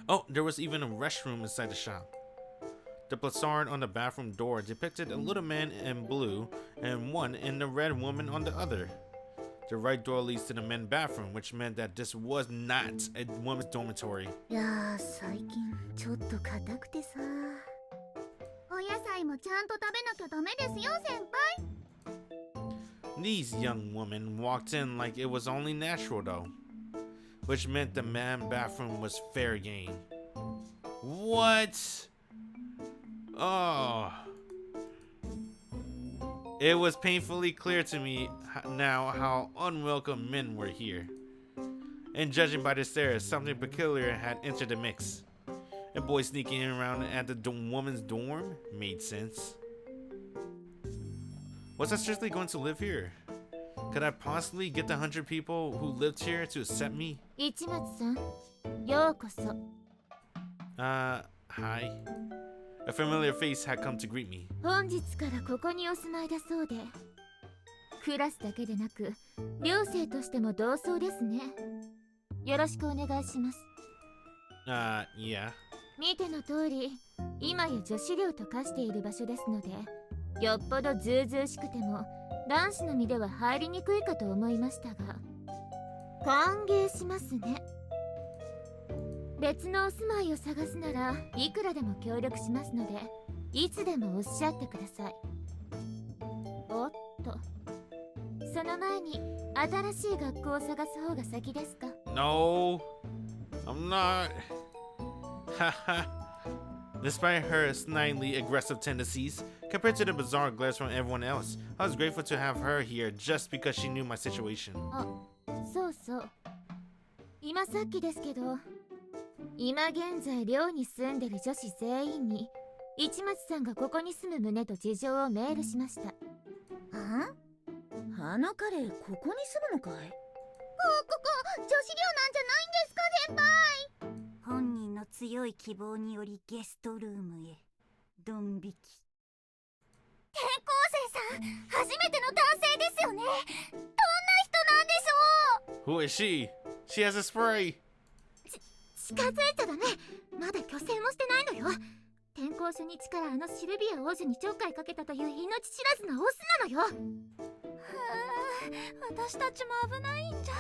Oh, there was even a restroom inside the shop. The placard on the bathroom door depicted a little man in blue and one in the red woman on the other. The right door leads to the men's bathroom, which meant that this was not a woman's dormitory. いやー、最近ちょっと硬くてさ。お野菜もちゃんと食べなきゃダメですよ、先輩。 These young women walked in like it was only natural though, which meant the man bathroom was fair game. What? Oh. It was painfully clear to me now how unwelcome men were here. And judging by the stairs, something peculiar had entered the mix. A boy sneaking around at the woman's dorm made sense. Was I seriously going to live here? Could I possibly get the 100 people who lived here to accept me? 市松さん、ようこそ。Hi. A familiar face had come to greet me. 本日からここにお住まいだそうで、クラスだけでなく寮生としても同窓ですね。よろしくお願いします。Yeah. 見ての通り、今や女子寮と化している場所ですので、よっぽどずうずうしくても男子の身では入りにくいかと思いましたが、歓迎しますね。別のお住まいを探すならいくらでも協力しますので、いつでもおっしゃってください。おっと、その前に新しい学校を探す方が先ですか？ No, I'm not. Haha. Despite her snidely aggressive tendencies, compared to the bizarre glares from everyone else, I was grateful to have her here just because she knew my situation. あ、そうそう。今さっきですけど、今現在寮に住んでる女子全員に市松さんがここに住む旨と事情をメールしました。あの彼ここに住むのかい？こ女子寮なんじゃないんですか、先輩。本人の強い希望によりゲストルームへドン引き。転校生さん、初めての男性ですよね。どんな人なんでしょう？ Who is she? She has a spray. 近づいちゃダメ。まだ虚勢もしてないのよ。転校初日からあのシルビア王女にちょっかいかけたという命知らずなオスなのよ。私たちも危ないんじゃ。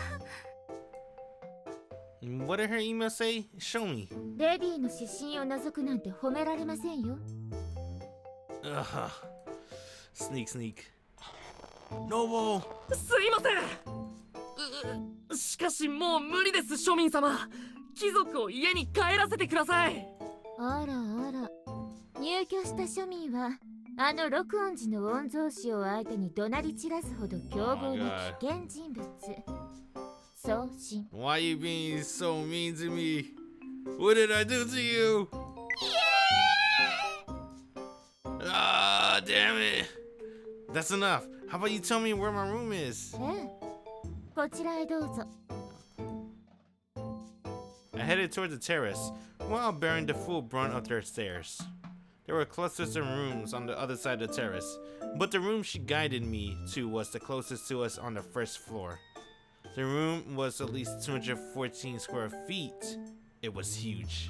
What did her email say? Show me. レディの指針を覗くなんて褒められませんよ。Sneak. Noble! すいません。しかしもう無理です、庶民様。貴族を家に帰らせてください。あらあら、入居した庶民はあの六音寺の御曹司を相手に怒鳴り散らすほど凶暴な危険人物。送信。 Why you being so mean to me? What did I do to you? Ah, damn it. That's enough. How about you tell me where my room is? ええ、こちらへどうぞ。I headed toward the terrace while bearing the full brunt of their stares. There were clusters of rooms on the other side of the terrace, but the room she guided me to was the closest to us on the first floor. The room was at least 214 square feet. It was huge.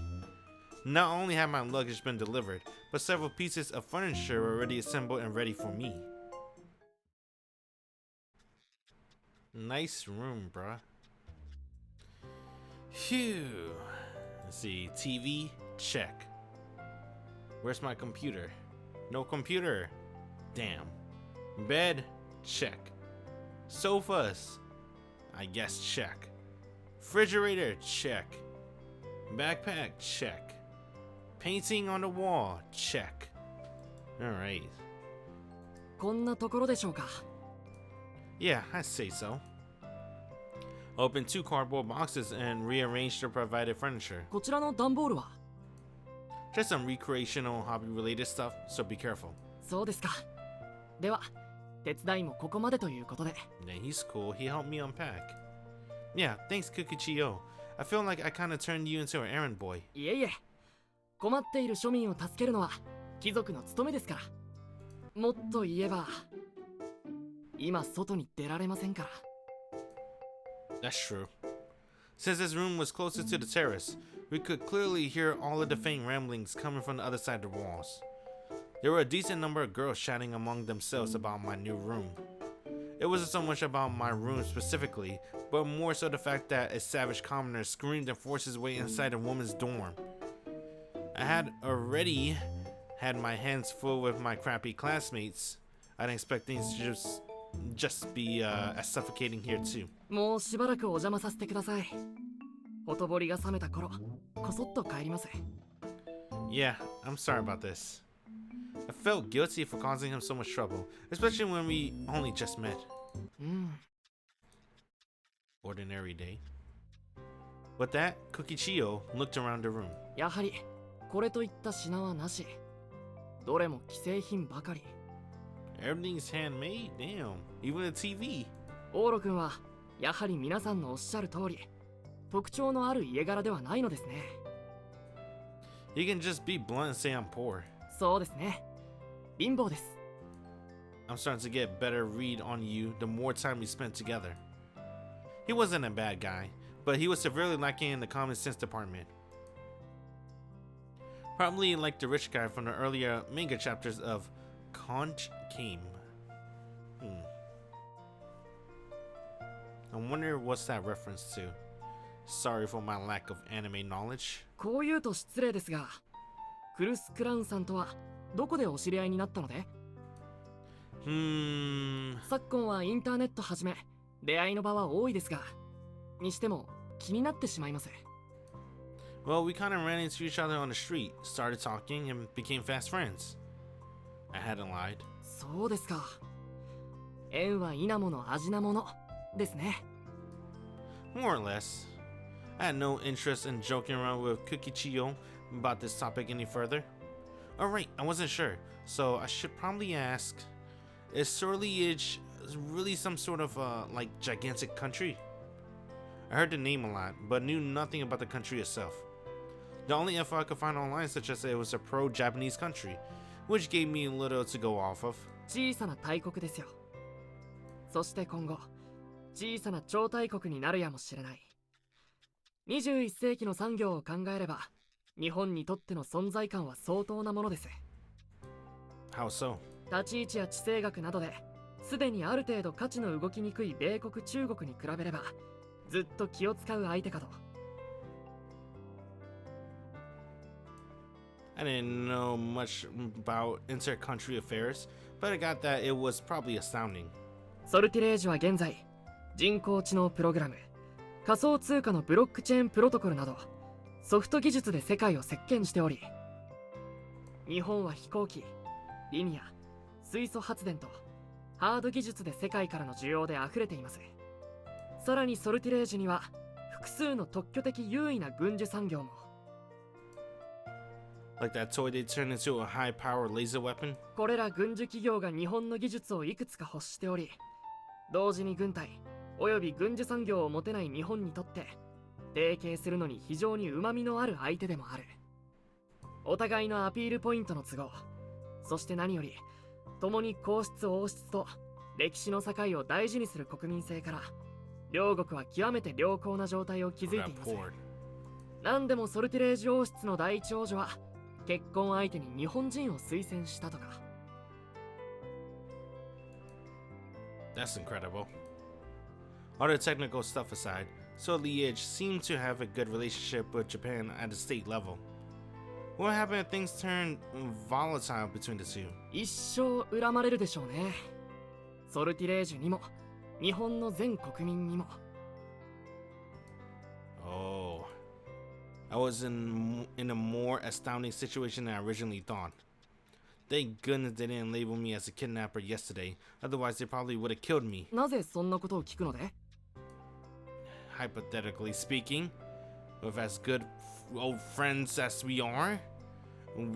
Not only had my luggage been delivered, but several pieces of furniture were already assembled and ready for me. Nice room, bruh. Phew. Let's see. TV? Check. Where's my computer? No computer. Damn. Bed? Check. Sofas? I guess check. Refrigerator? Check. Backpack? Check. Painting on the wall? Check. Alright. こんなところでしょうか。Yeah, I'd say so. Opened 2 cardboard boxes and rearranged the provided furniture. こちらの段ボールは。 Just some recreational hobby related stuff, so be careful. そうですか。では、手伝いもここまでということで。Then he's cool, he helped me unpack. Yeah, thanks Kukichiyo. I feel like I kinda turned you into an errand boy. いえいえ、困っている庶民を助けるのは貴族の務めですから。もっと言えば、今外に出られませんから。That's true. Since this room was closest to the terrace, we could clearly hear all of the faint ramblings coming from the other side of the walls. There were a decent number of girls chatting among themselves about my new room. It wasn't so much about my room specifically, but more so the fact that a savage commoner screamed and forced his way inside a woman's dorm. I had already had my hands full with my crappy classmates. I didn't expect things to just be as suffocating here too. もうしばらくお邪魔させてください。ほとぼりが冷めた頃、こそっと帰ります。Yeah, I'm sorry about this. I felt guilty for causing him so much trouble, especially when we only just met. Ordinary day. With that, Kukichiyo looked around the room. やはりこれといった品はなし。どれも既製品ばかり。Everything's handmade, damn. Even the TV. オーロ君はやはり皆さんのおっしゃる通り、特徴のある家柄ではないのですね。You can just be blunt and say I'm poor. そうですね。貧乏です。I'm starting to get better read on you the more time we spent together. He wasn't a bad guy, but he was severely lacking in the common sense department. Probably like the rich guy from the earlier manga chapters of Conch Came. I wonder what's that reference to. Sorry for my lack of anime knowledge. こう言うと失礼ですが、クルス・クラウンさんとはどこでお知り合いになったので？昨今はインターネットはじめ出会いの場は多いですが、にしても気になってしまいます。Well, we kind of ran into each other on the street, started talking, and became fast friends. I hadn't lied. そうですか。縁は稲もの味なものですね。More or less. I had no interest in joking around with Kukichiyo about this topic any further. Alright, I wasn't sure, so I should probably ask, is Sorliage really some sort of, like, gigantic country? I heard the name a lot, but knew nothing about the country itself. The only info I could find online suggested it was a pro-Japanese country, which gave me a little to go off of. 小さな大国ですよ。そして今後、小さな超大国になるやもしれない。21世紀の産業を考えれば、日本にとっての存在感は相当なものです。How so? 立ち位置や地政学などで、すでにある程度価値の動きにくい米国中国に比べれば、ずっと気を使う相手かと。I didn't know much about inter-country affairs, but I got that it was probably astounding. ソルティレージは現在、人工知能プログラム、仮想通貨のブロックチェーンプロトコルなど、ソフト技術で世界を席巻しており、日本は飛行機、リニア、水素発電とハード技術で世界からの需要で溢れています。さらにソルティレージには複数の特許的優位な軍需産業も。Like that toy they turned into a high-powered laser weapon? これら軍需企業が日本の技術をいくつか欲しており、同時に軍隊および軍需産業を持てない日本にとって提携するのに非常に旨味のある相手でもある。お互いのアピールポイントの都合、そして何より共に皇室王室と歴史の境を大事にする国民性から両国は極めて良好な状態を築いています。何でもソルティレージ王室の第一王女は結婚相手に日本人を推薦したとか。That's incredible. All the technical stuff aside, Loveriche seemed to have a good relationship with Japan at the state level. What happened if things turned volatile between the two? 一生恨まれるでしょうね。ソルティレージュにも日本の全国民にも。Oh, I was in a more astounding situation than I originally thought. Thank goodness they didn't label me as a kidnapper yesterday. Otherwise, they probably would have killed me. なぜそんなことを聞くので？ Hypothetically speaking, with as good old friends as we are,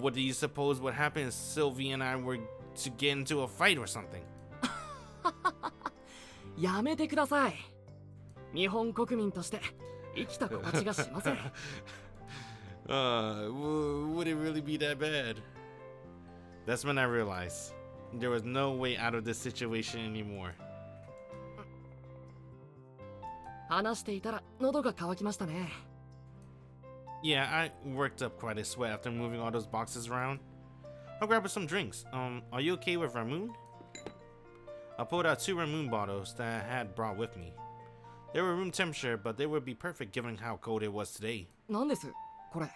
what do you suppose would happen if Silvia and I were to get into a fight or something? やめてください。日本国民として生きた心地がしません。Would it really be that bad? That's when I realized there was no way out of this situation anymore. 話していたら喉が渇きましたね。Yeah, I worked up quite a sweat after moving all those boxes around. I'll grab us some drinks. Are you okay with Ramoon? I pulled out 2 Ramoon bottles that I had brought with me. They were room temperature, but they would be perfect given how cold it was today. 何ですこれ？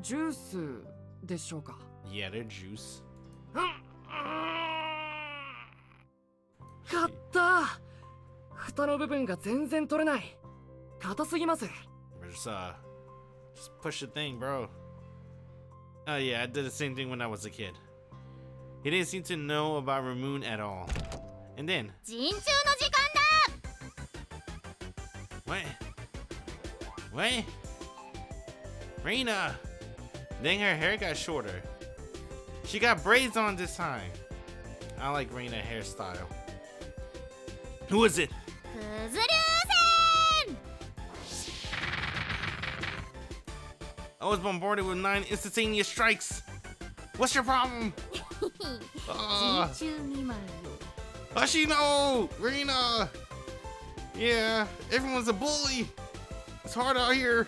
ジュースでしょうか？ Yeah, they're juice. かった！蓋の部分が全然取れない。硬すぎます。Just push the thing, bro. Oh yeah, I did the same thing when I was a kid. He didn't seem to know about Ramoon at all. And then... 陣中の時間だ！ What? What? Reina! Dang, her hair got shorter. She got braids on this time. I like Reina hairstyle. Who is it? クズ流線！ I was bombarded with 9 instantaneous strikes. What's your problem? 陣中見舞いよ。Ashino! Reina! Yeah, everyone's a bully. It's hard out here.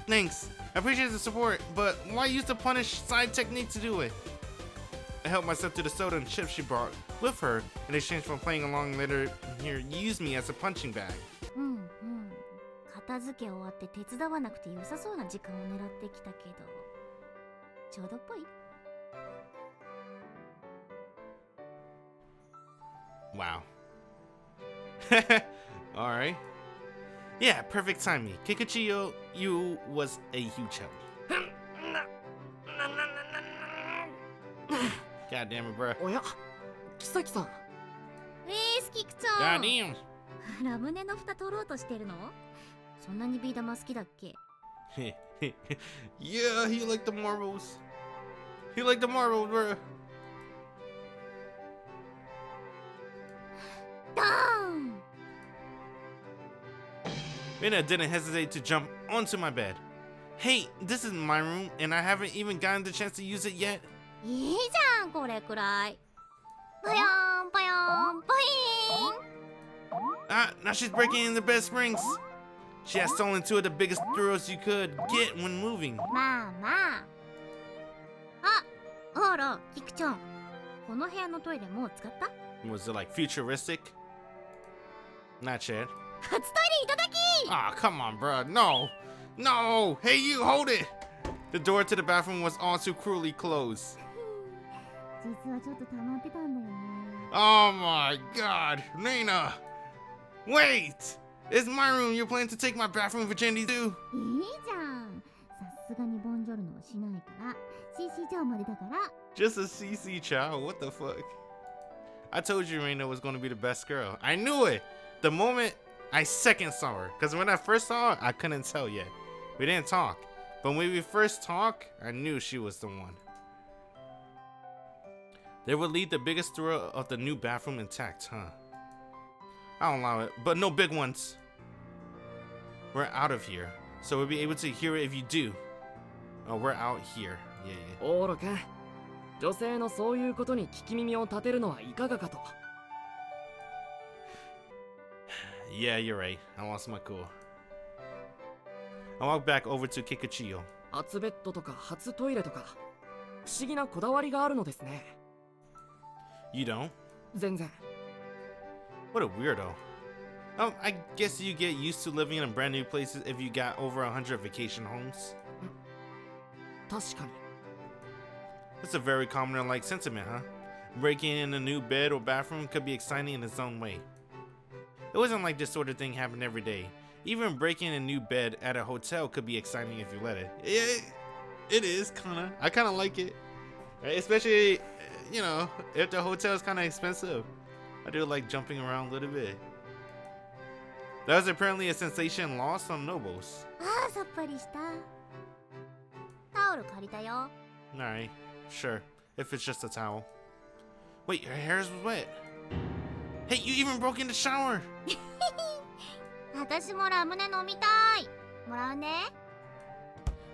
Thanks. I appreciate the support, but why use the punish side technique to do it? I helped myself to the soda and chips she brought with her in exchange for playing along later here use me as a punching bag. うんうん。片付け終わって手伝わなくて良さそうな時間を狙ってきたけど、ちょうどっぽい？ Wow. Alright. Yeah, perfect timing. Kikuchiyo, you was a huge help. God damn it, bro. おや、キサキさん。スキクちゃん。 God damn. ラムネの蓋取ろうとしてるの？そんなにビー玉好きだっけ？ Yeah, he liked the marbles. He liked the marbles, bro. ドーン！ Reina didn't hesitate to jump onto my bed. Hey, this is my room, and I haven't even gotten the chance to use it yet. いいじゃん、これくらい。パヨーンパヨーンパイーン。 Now she's breaking in the bed springs. She has stolen 2 of the biggest thrills you could get when moving. まあまあ。あ、あら、キクちゃん。この部屋のトイレもう使った？ Was it like futuristic? Not yet. 初トイレいただき！ Aw, come on, bruh. No. No. Hey, you, hold it. The door to the bathroom was all too cruelly closed. 実はちょっと溜まってたんだよね。 Oh my god. Reina. Wait. It's my room. You're planning to take my bathroom virginity too? いいじゃん。さすがにボンジョルノはしないから。CC ちゃんまでだから。Just a CC child? What the fuck? I told you Reina was going to be the best girl. I knew it! The moment I second saw her. Because when I first saw her, I couldn't tell yet. We didn't talk. But when we first talked, I knew she was the one. They would leave the biggest thrill of the new bathroom intact, huh? I'll allow it, but no big ones. We're out of here, so we'll be able to hear it if you do. Oh, we're out here. Yeah, yeah. オーロ君、女性のそういうことに聞き耳を立てるのはいかがかと。Yeah, you're right. I lost my cool. I walked back over to Kikuchiyo. 初ベッドとか初トイレとか不思議なこだわりがあるのですね。You don't? 全然。What a weirdo. I guess you get used to living in brand new places if you got over 100 vacation homes. 確かに。That's a very common-like sentiment, huh? Breaking in a new bed or bathroom could be exciting in its own way. It wasn't like this sort of thing happened every day. Even breaking a new bed at a hotel could be exciting if you let it. It is, kinda. I kinda like it. Right? Especially, you know, if the hotel is kinda expensive. I do like jumping around a little bit. That was apparently a sensation lost on Nobles. ああ、さっぱりした。タオル借りたよ。Alright, sure. If it's just a towel. Wait, your hair is wet. Hey, you even broke in the shower! 私もラムネ飲みたい。もらうね。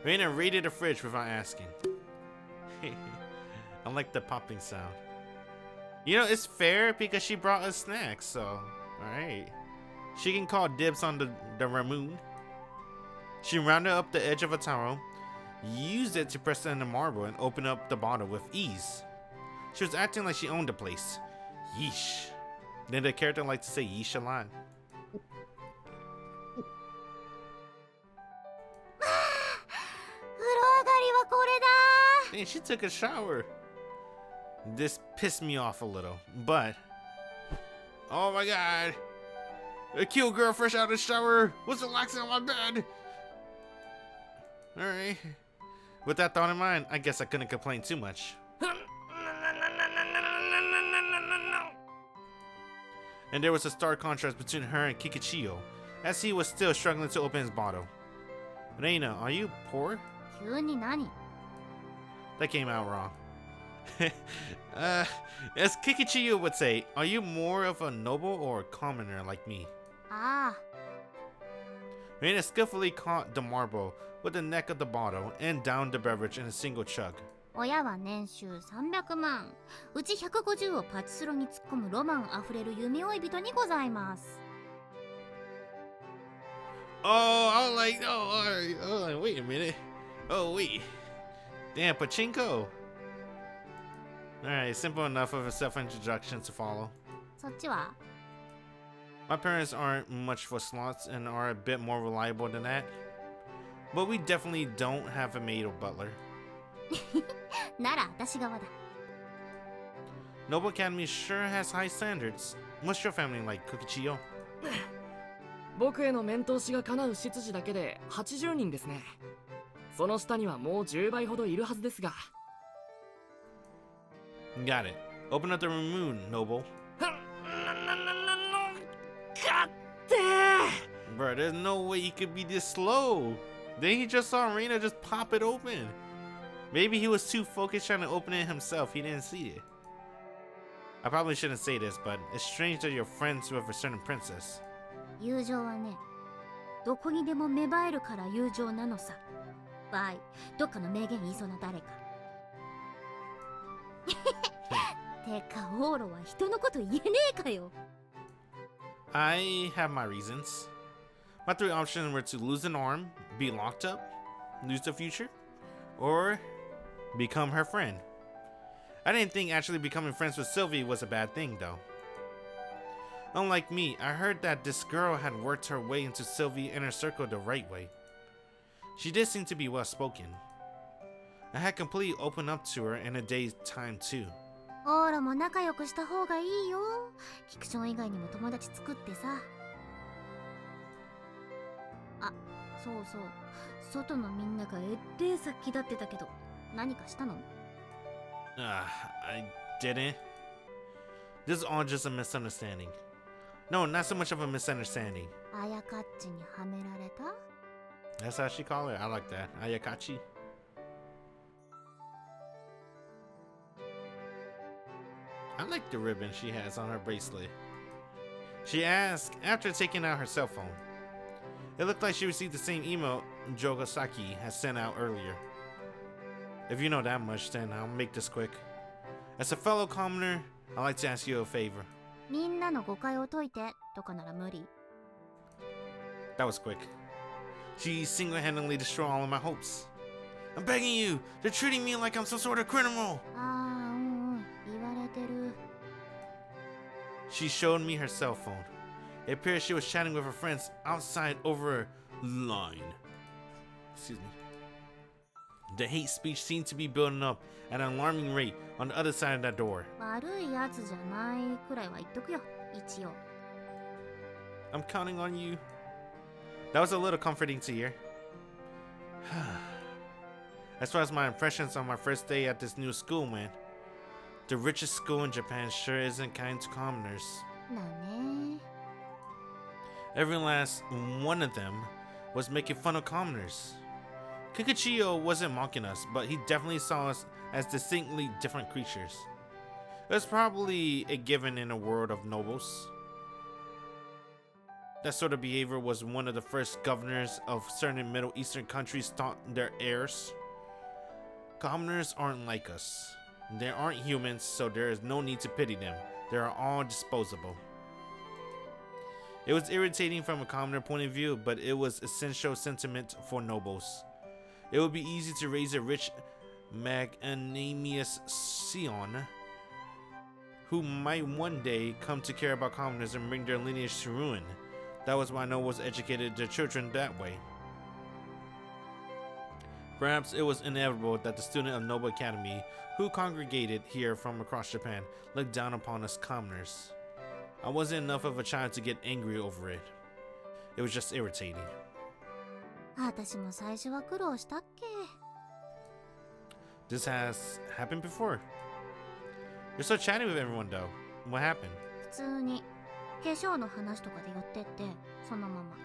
Reina raided the fridge without asking. I like the popping sound. You know, it's fair because she brought us snacks, so alright. She can call dibs on the Ramoon. She rounded up the edge of a towel, used it to press in the marble, and open up the bottle with ease. She was acting like she owned the place. Yeesh. Then the character liked to say yeesh a lot. Dang, she took a shower. This pissed me off a little, but oh my god. A cute girl fresh out of the shower was relaxing on my bed. Alright. With that thought in mind, I guess I couldn't complain too much. And there was a stark contrast between her and Kikuchiyo, as he was still struggling to open his bottle. Reina, are you poor? 急に何? That came out wrong. As Kikuchiyo would say, are you more of a noble or a commoner like me? ああ。Reina skillfully caught the marble with the neck of the bottle and downed the beverage in a single chug. 親は年収300万。うち150をパチスロに突っ込むロマンあふれる弓追い人にございます。Oh, I was like, wait a minute. Oh, wait. Damn, pachinko. Alright, simple enough of a self-introduction to follow. そっちは? My parents aren't much for slots and are a bit more reliable than that. But we definitely don't have a maid or butler. なら私側だ。Noble Academy sure has high standards. What's your family like, Kikuchiyo? 僕への面通しが叶う執事だけで80人ですね。その下にはもう10倍ほどいるはずですが。Got it. Open up the moon, Noble. 勝ってー Bro, there's no way he could be this slow. Then he just saw Reina just pop it open. Maybe he was too focused trying to open it himself. He didn't see it. I probably shouldn't say this, but it's strange that you're friends with a certain princess. 友情はね、どこにでも芽生えるから友情なのさ。バイ、どっかの名言言いそうな誰か。てか、オーロは人のこと言えねえかよ。I have my reasons. My three options were to lose an arm, be locked up, lose the future, or become her friend. I didn't think actually becoming friends with Silvia was a bad thing, though. Unlike me, I heard that this girl had worked her way into Silvia's inner circle the right way. She did seem to be well spoken. I had completely opened up to her in a day's time too. オーロも仲良くした方がいいよ。キクション以外にも友達作ってさ。そうそう、外のみんながえって殺気立ってたけど、何かしたの？ I didn't. This is all just a misunderstanding. No, not so much of a misunderstanding. あやかっちにはめられた？ That's how she call it. I like that. Ayakachi. I like the ribbon she has on her bracelet. She asked after taking out her cell phone. It looked like she received the same email Jogasaki had sent out earlier. If you know that much, then I'll make this quick. As a fellow commoner, I'd like to ask you a favor. みんなの誤解を解いてとかなら無理。 That was quick. She single-handedly destroyed all of my hopes. I'm begging you! They're treating me like I'm some sort of criminal! ああ、言われてる。 She showed me her cell phone. It appears she was chatting with her friends outside over a line. Excuse me. The hate speech seemed to be building up at an alarming rate on the other side of that door. 悪いやつじゃないくらいは言っとくよ、一応。 I'm counting on you. That was a little comforting to hear. As far as my impressions on my first day at this new school went, the richest school in Japan sure isn't kind to commoners. だね。 Every last one of them was making fun of commoners. Kikuchiyo wasn't mocking us, but he definitely saw us as distinctly different creatures. It was probably a given in a world of nobles. That sort of behavior was one of the first governors of certain Middle Eastern countries taught their heirs. Commoners aren't like us. They aren't humans, so there is no need to pity them. They are all disposable. It was irritating from a commoner point of view, but it was essential sentiment for nobles. It would be easy to raise a rich, magnanimous scion who might one day come to care about commoners and bring their lineage to ruin. That was why nobles educated their children that way. Perhaps it was inevitable that the student of Noble Academy who congregated here from across Japan looked down upon us commoners. I wasn't enough of a child to get angry over it. It was just irritating. 私も最初は苦労したっけ。 This has happened before. You're so chatty with everyone though. What happened? 普通に化粧の話とかで寄ってってそのまま。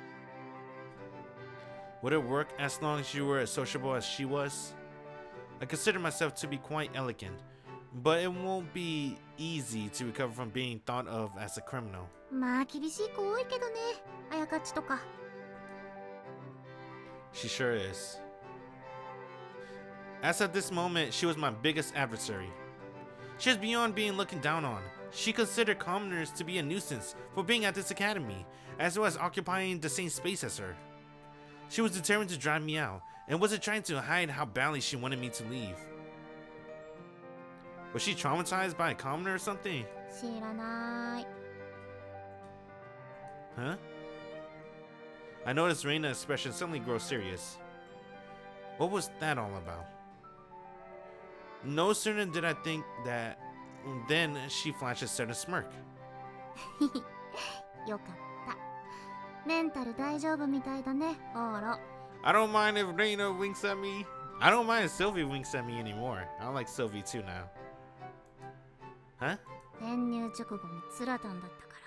Would it work as long as you were as sociable as she was? I consider myself to be quite elegant, but it won't be easy to recover from being thought of as a criminal. まあ厳しい子多いけどね、あやかっちとか。 She sure is. As of this moment, she was my biggest adversary. She was beyond being looked down on. She considered commoners to be a nuisance for being at this academy, as well as occupying the same space as her. She was determined to drive me out, and wasn't trying to hide how badly she wanted me to leave. Was she traumatized by a commoner or something? 知らない。 Huh? I noticed Reina's expression suddenly grow serious. What was that all about? No sooner did I think that, then she flashed a certain smirk. よかった。メンタル大丈夫みたいだね、オーロ。 I don't mind if Reina winks at me. I don't mind if Silvia winks at me anymore. I like Silvia too now. Huh? 転入直後につらたんだったから、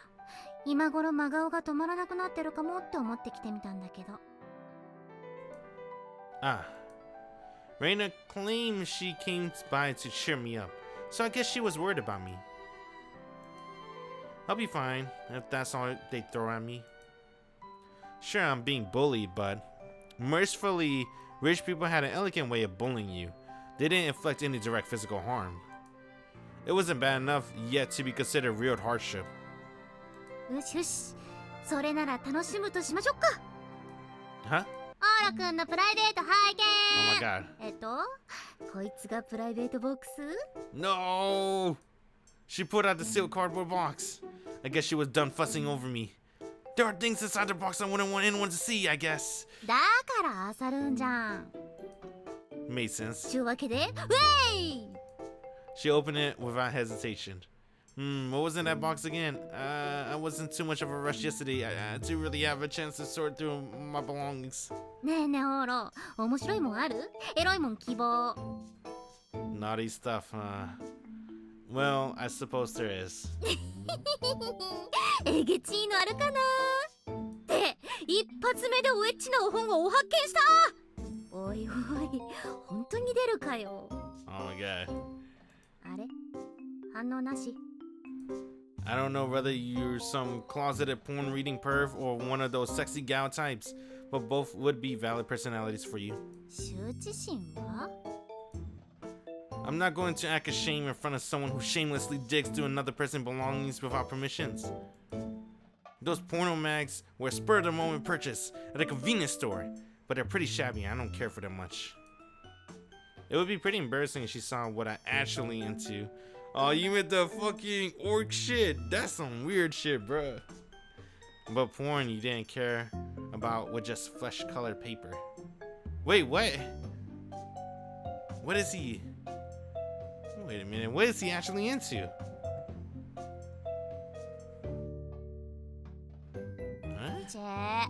今頃真顔が止まらなくなってるかもって思ってきてみたんだけど。 Ah. Reina claimed she came by to cheer me up, so I guess she was worried about me. I'll be fine if that's all they throw at me. Sure, I'm being bullied, but mercifully, rich people had an elegant way of bullying you. They didn't inflict any direct physical harm. It wasn't bad enough yet to be considered real hardship. よしよし、それなら楽しむとしましょうか。 Huh? オーロくんのプライベート拝見。 Oh my god. こいつがプライベートボックス？ No! She pulled out the sealed cardboard box. I guess she was done fussing over me. There are things inside the box I wouldn't want anyone to see, I guess. だから漁るんじゃん。 Made sense. ちゅうわけで、ウェイ！ She opened it without hesitation. What was in that box again? I wasn't too much of a rush yesterday to really have a chance to sort through my belongings. ねえねえオーロ、面白いもんある？エロいもん希望。 Naughty stuff, Well, I suppose there is. えげちいのあるかな？って一発目でおエッチなお本を発見した。おいおい、本当に出るかよ。 Oh my god. あれ？反応なし。 I don't know whether you're some closeted porn reading perv or one of those sexy gal types, but both would be valid personalities for you. 羞恥心は？ I'm not going to act ashamed in front of someone who shamelessly digs through another person's belongings without permissions. Those porno mags were a spur-of-the-moment purchase at a convenience store, but they're pretty shabby. I don't care for them much. It would be pretty embarrassing if she saw what I actually into. Oh, you meant the fucking orc shit. That's some weird shit, bruh. But porn you didn't care about with just flesh-colored paper. Wait, what? What is he? Wait a minute, what is he actually into? Huh? チェ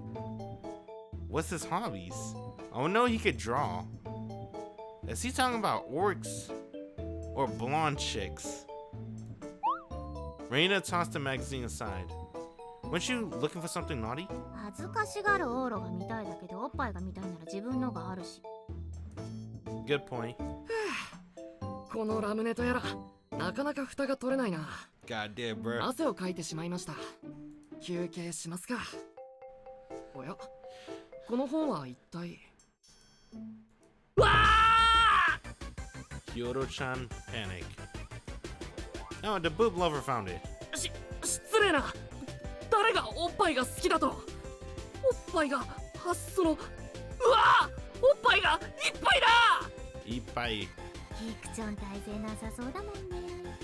What's his hobbies? Oh no, he could draw. Is he talking about orcs? Or blonde chicks? Reina tossed the magazine aside. Weren't you looking for something naughty? 恥ずかしがるオーロが見たいだけでおっぱいが見たいなら自分のがあるし。 Good point. このラムネとやらなかなか蓋が取れないな。 God damn, bro. 汗をかいてしまいました。休憩しますか。おや、この本は一体。わあ！ Kyoto-chan panic. Oh, the boob lover found it. 失礼な。誰がおっぱいが好きだと。おっぱいがその。うわあ！おっぱいがいっぱいだ。いっぱい。キクチョン体勢なさそうだもんね。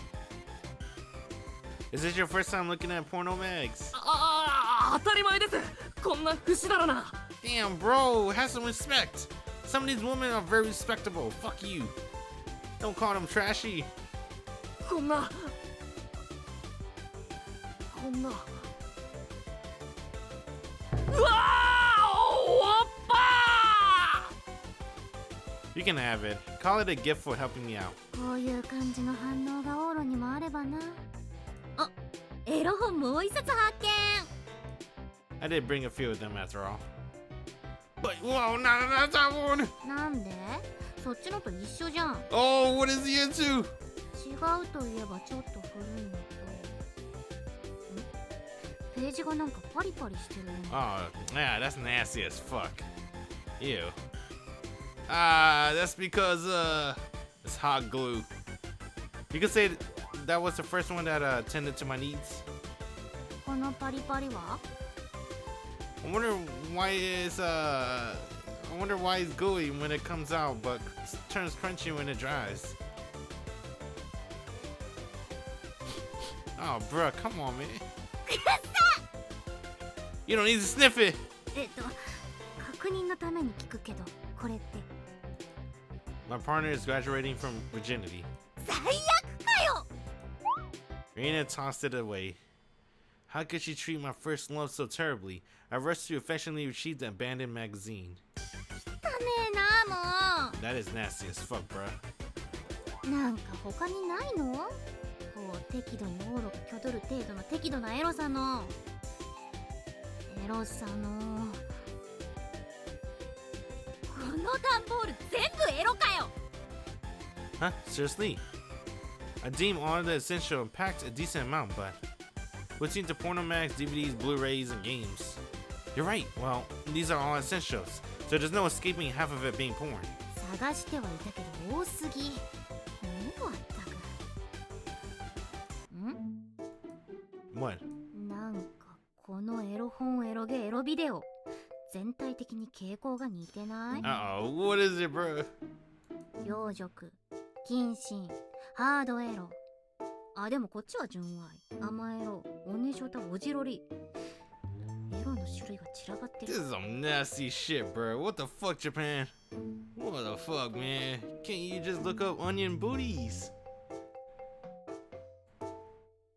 Is this your first time looking at porno mags? 当たり前です。こんな不死だらな。 Damn, bro, have some respect. Some of these women are very respectable. Fuck you. Don't call them trashy. こんな。うわあ！おっぱー！ You can have it. Call it a gift for helping me out. こういう感じの反応がオーロにもあればな。あ、エロ本もう一冊発見。 I did bring a few of them after all. But whoa, not that one. なんで？そっちのと一緒じゃん。 Oh, what is he into? 違うといえばちょっと古いのと。ページがなんかパリパリしてるね。 Oh, yeah, that's nasty as fuck. Ew. That's because it's hot glue. You could say that was the first one that tended to my needs. このパリパリは？ I wonder why it's gooey when it comes out, but turns crunchy when it dries. Oh, bruh, come on, man. You don't need to sniff it. 確認のために聞くけど、これって。 My partner is graduating from virginity. 最悪かよ。 Reina tossed it away. How could she treat my first love so terribly? I rushed to affectionately retrieve the abandoned magazine. 汚ねえなも That is nasty as fuck, bruh. う。なんか他にないの？こう適度にオーロがきょどる程度の適度なエロさの。エロさの。この段ボール全部エロかよ。 Huh? Seriously? I deem all of the essential and packed a decent amount, but between the porno mags, DVDs, Blu-rays, and games. You're right. Well, these are all essentials, so there's no escaping half of it being porn. 探してはいたけど多すぎ。もうあったく。What? なんかこのエロ本エロゲエロビデオ全体的に傾向が似てない？ Uh-oh, what is it, bro? 養殖、謹慎、ハードエロ。あ、でもこっちは純愛、甘エロ、おねしょた、おじろり。エロの種類が散らばってる。 This is some nasty shit, bro. What the fuck, Japan? What the fuck, man? Can't you just look up onion booties?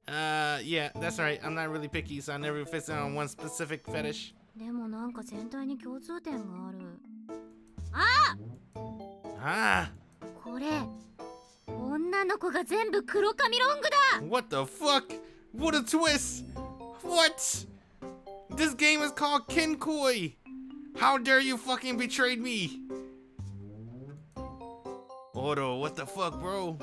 Yeah, that's right. I'm not really picky, so I never fix it on one specific fetish. でもなんか全体に共通点がある。Ah! これ女の子が全部黒髪ロングだ。 What the fuck? What a twist! What? This game is called Kinkoi! How dare you fucking betrayed me? Odo, what the fuck, bro?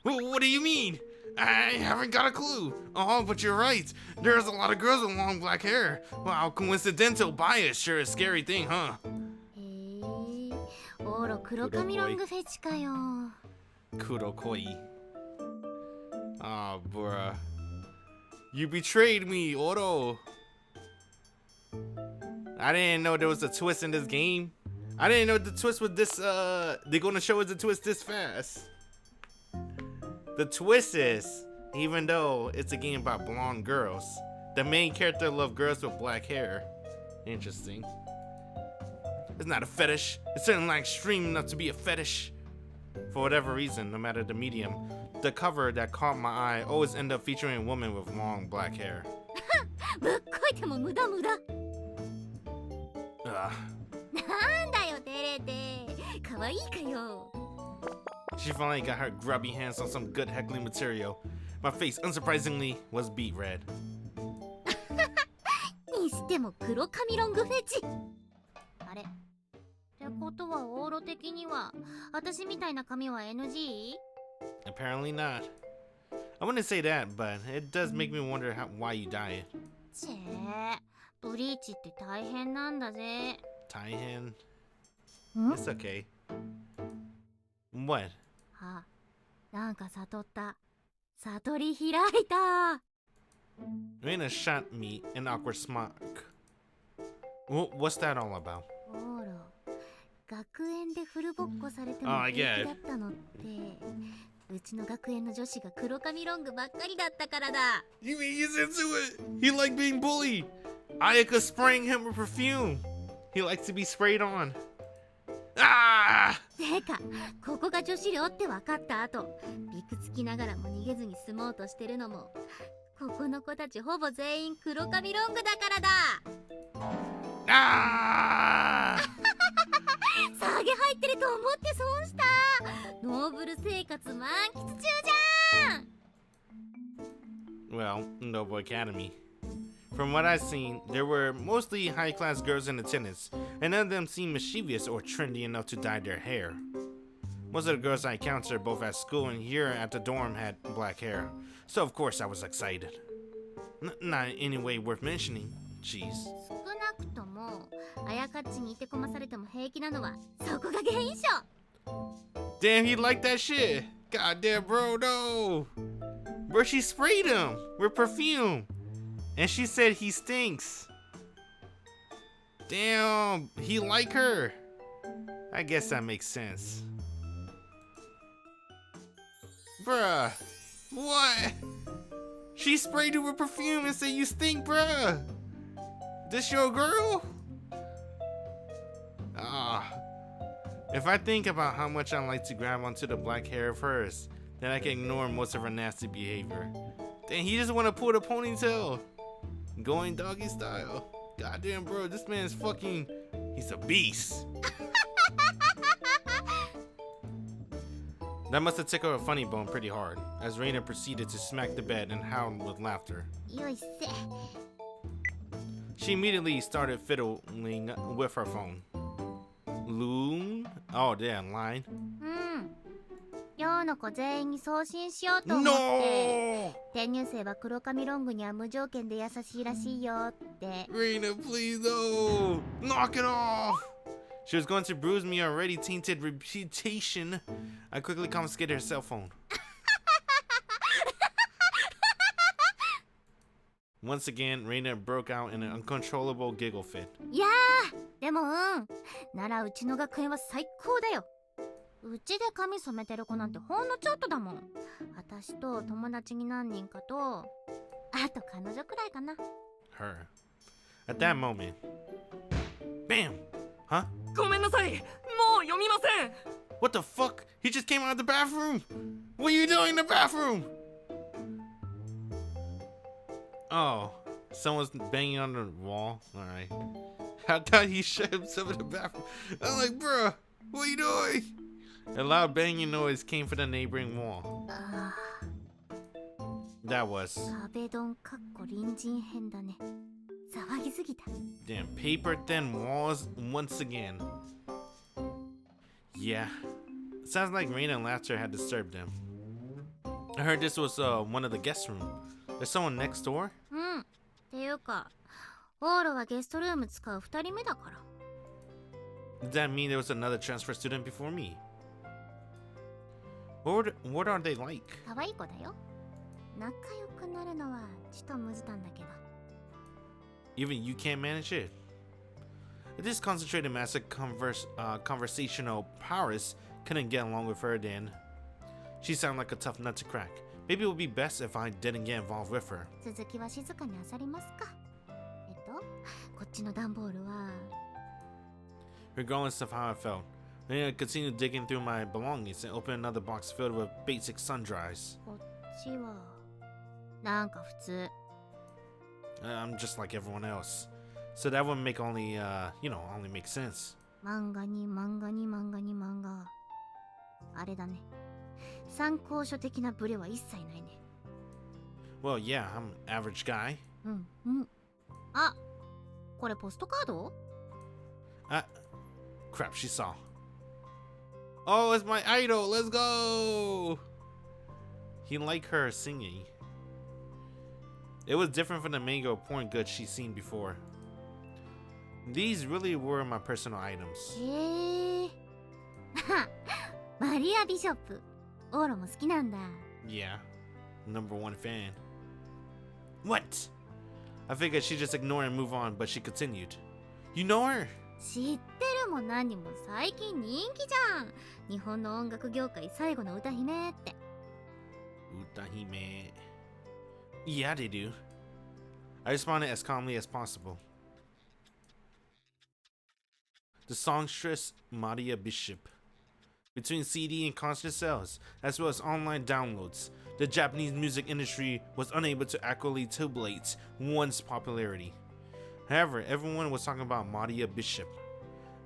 What do you mean? I haven't got a clue. Oh, but you're right. There's a lot of girls with long black hair. Wow, coincidental bias sure is a scary thing, huh? へえ、オーロ黒髪ロングフェチかよ。 Kurokoi. Ah, bruh. You betrayed me, Odo. I didn't know there was a twist in this game. I didn't know the twist was this, they're gonna show us the twist this fast. The twist is, even though it's a game about blonde girls, the main character loves girls with black hair. Interesting. It's not a fetish. It's certainly not extreme enough to be a fetish. For whatever reason, no matter the medium, the cover that caught my eye always end up featuring a woman with long black hair. ぶっこいても無駄無駄。 Ugh. なんだよ照れて。可愛いかよ。 She finally got her grubby hands on some good heckling material. My face, unsurprisingly, was beet red. にしても黒髪ロングフェチ。あれってことはオーロ的には私みたいな髪は NG？ Apparently not. I wouldn't say that, but it does make me wonder why you dye it. チェー、ブリーチって大変なんだぜ。 Taihan? ん？ It's okay. What? あ、なんか悟った。悟り開いた。 Reina shot me an awkward smirk. What's that all about? オーロ、学園でフルボッコされても Oh, 平 yeah. 気だったのって、うちの学園の女子が黒髪ロングばっかりだったからだ。 You mean he's into it? He liked being bullied. Ayaka spraying him with perfume. He likes to be sprayed on. Ah! てか、ここが女子寮って分かった後、びくつきながらも逃げずに住もうとしてるのも、ここの子たちほぼ全員黒髪ロングだからだ。 Ah! 下げ入ってると思って損した。ノーブル生活満喫中じゃん。 Well, Noble Academy. From what I've seen, there were mostly high-class girls in attendance, and none of them seemed mischievous or trendy enough to dye their hair. Most of the girls I encountered both at school and here at the dorm had black hair, so of course I was excited. Not in any way worth mentioning. Jeez. 少なくとも、あやかっちにいてこまされても平気なのはそこが原因しょ。 Damn, he liked that shit. Goddamn, bro, no. Bro, she sprayed him with perfume. And she said he stinks. Damn, he like her. I guess that makes sense. Bruh, what? She sprayed you with perfume and said you stink, bruh. This your girl? Ah. If I think about how much I like to grab onto the black hair of hers, then I can ignore most of her nasty behavior. Then he just want to pull the ponytail. Going doggy style. Goddamn, bro, this man's fucking... He's a beast. That must have tickled a funny bone pretty hard, as Reina proceeded to smack the bed and howl with laughter. よいせ。 She immediately started fiddling with her phone. Loon? Oh, damn, line. うん。寮の子全員に送信しようと思って。 No! 転入生は黒髪ロングには無条件で優しいらしいよって。 Reina, please, no! Knock it off! She was going to bruise me already tainted reputation. I quickly confiscated her cell phone. Once again, Reina broke out in an uncontrollable giggle fit. いやー、でもならうちの学園は最高だよ。うちで髪染めてる子なんてほんのちょっとだもん。私と友達に何人かと、あと彼女くらいかな。 Her. At that moment. Bam! Huh? ごめんなさい、もう読みません。 What the fuck? He just came out of the bathroom! What are you doing in the bathroom? Oh, Someone's banging on the wall. Alright. I thought he shut himself in the bathroom. I'm like, bruh, what are you doing? A loud banging noise came from the neighboring wall. That was. 壁ドンかっこ隣人編だね。騒ぎすぎた。 Damn, paper thin walls once again. Yeah. Sounds like rain and laughter had disturbed them. I heard this was one of the guest rooms. There's someone next door? うん。っていうか、オーロはゲストルーム使う2人目だから。Does that mean there was another transfer student before me? What are they like? 可愛い子だよ。仲良くなるのはちょっと無理なんだけど。 Even you can't manage it? This concentrated massive conversational powers couldn't get along with her then. She sounded like a tough nut to crack. Maybe it would be best if I didn't get involved with her. 続きは静かに漁りますか。こっちの段ボールは。 Regardless of how I felt, then I continued digging through my belongings and opened another box filled with basic sundries. こっちは。なんか普通。 I'm just like everyone else. So that would make only make sense. 漫画に漫画に漫画に漫画。あれだね。参考書的なブレは一切ないね。 Well, yeah, I'm an average guy. うんうん。あ、これポストカード？ Crap, she saw. Oh, it's my idol. Let's go. He liked her singing. It was different from the mango porn goods she'd seen before. These really were my personal items. へえ。マリア・ビショップ。オーロも好きなんだ。Yeah, number one fan. What? I figured she'd just ignore and move on, but she continued. You know her? 知ってるも何も最近人気じゃん。日本の音楽業界最後の歌姫って。Utahime. Yeah, they do. I responded as calmly as possible. The songstress Maria Bishop. Between CD and concert sales, as well as online downloads, the Japanese music industry was unable to accurately tabulate one's popularity. However, everyone was talking about Maria Bishop.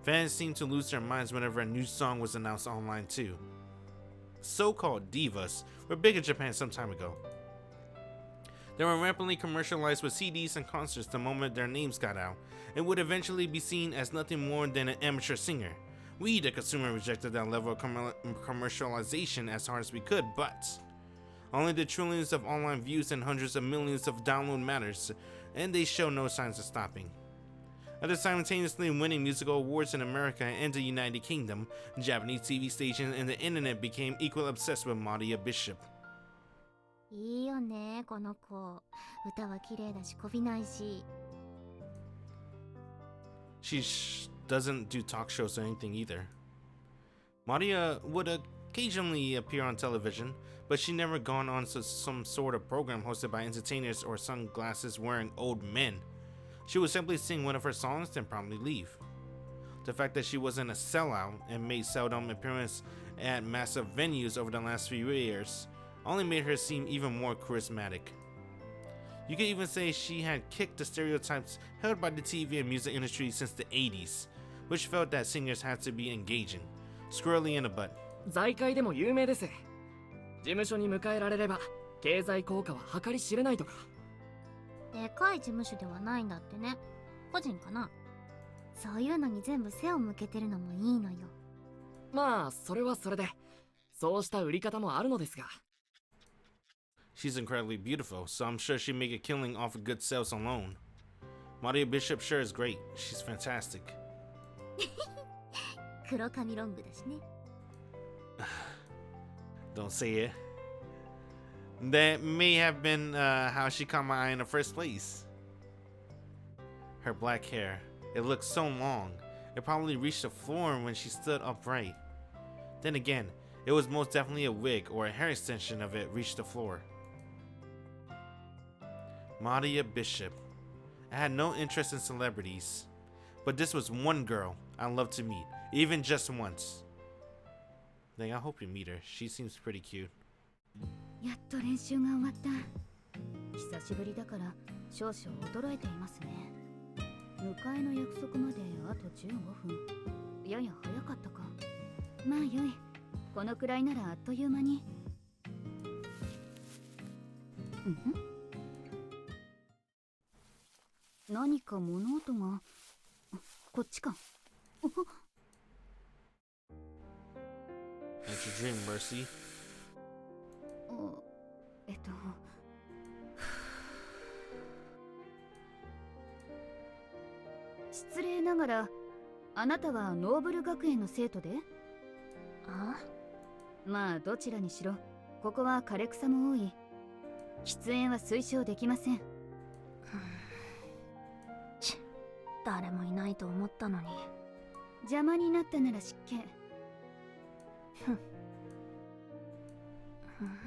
Fans seemed to lose their minds whenever a new song was announced online too. So-called divas were big in Japan some time ago. They were rampantly commercialized with CDs and concerts the moment their names got out, and would eventually be seen as nothing more than an amateur singer. We, the consumer, rejected that level of commercialization as hard as we could, but only the trillions of online views and hundreds of millions of download matters, and they show no signs of stopping. After simultaneously winning musical awards in America and the United Kingdom, Japanese TV stations and the internet became equally obsessed with Maria Bishop. いいよね、この子。歌は綺麗だし、こびないし。She doesn't do talk shows or anything either. Maria would occasionally appear on television, but she never gone on to some sort of program hosted by entertainers or sunglasses wearing old men. She would simply sing one of her songs and promptly leave. The fact that she wasn't a sellout and made seldom appearances at massive venues over the last few years only made her seem even more charismatic. You could even say she had kicked the stereotypes held by the TV and music industry since the 80s, which felt that singers had to be engaging, squarely in the butt. 財界でも有名です。事務所に迎えられれば経済効果は計り知れないとか。でかい事務所ではないんだってね。個人かな。そういうのに全部背を向けてるのもいいのよ。まあそれはそれで、そうした売り方もあるのですが。She's incredibly beautiful, so I'm sure she'd make a killing off of good sales alone. Maria Bishop sure is great. She's fantastic. 黒髪ロングだしね。Don't say it. That may have been how she caught my eye in the first place. Her black hair. It looked so long. It probably reached the floor when she stood upright. Then again, it was most definitely a wig or a hair extension of it reached the floor. Maria Bishop. I had no interest in celebrities, but this was one girl I'd love to meet, even just once. Dang, I hope you meet her. She seems pretty cute. やっと練習が終わった。久しぶりだから少々衰えていますね。迎えの約束まであと15分。やや早かったか。まあよい。このくらいならあっという間に。何か物音が。こっちか。That's your dream, Mercy. 失礼ながら、あなたはノーブル学園の生徒で？あ？まあどちらにしろ、ここは枯れ草も多い。喫煙は推奨できません。誰もいないと思ったのに。邪魔になったなら失敬。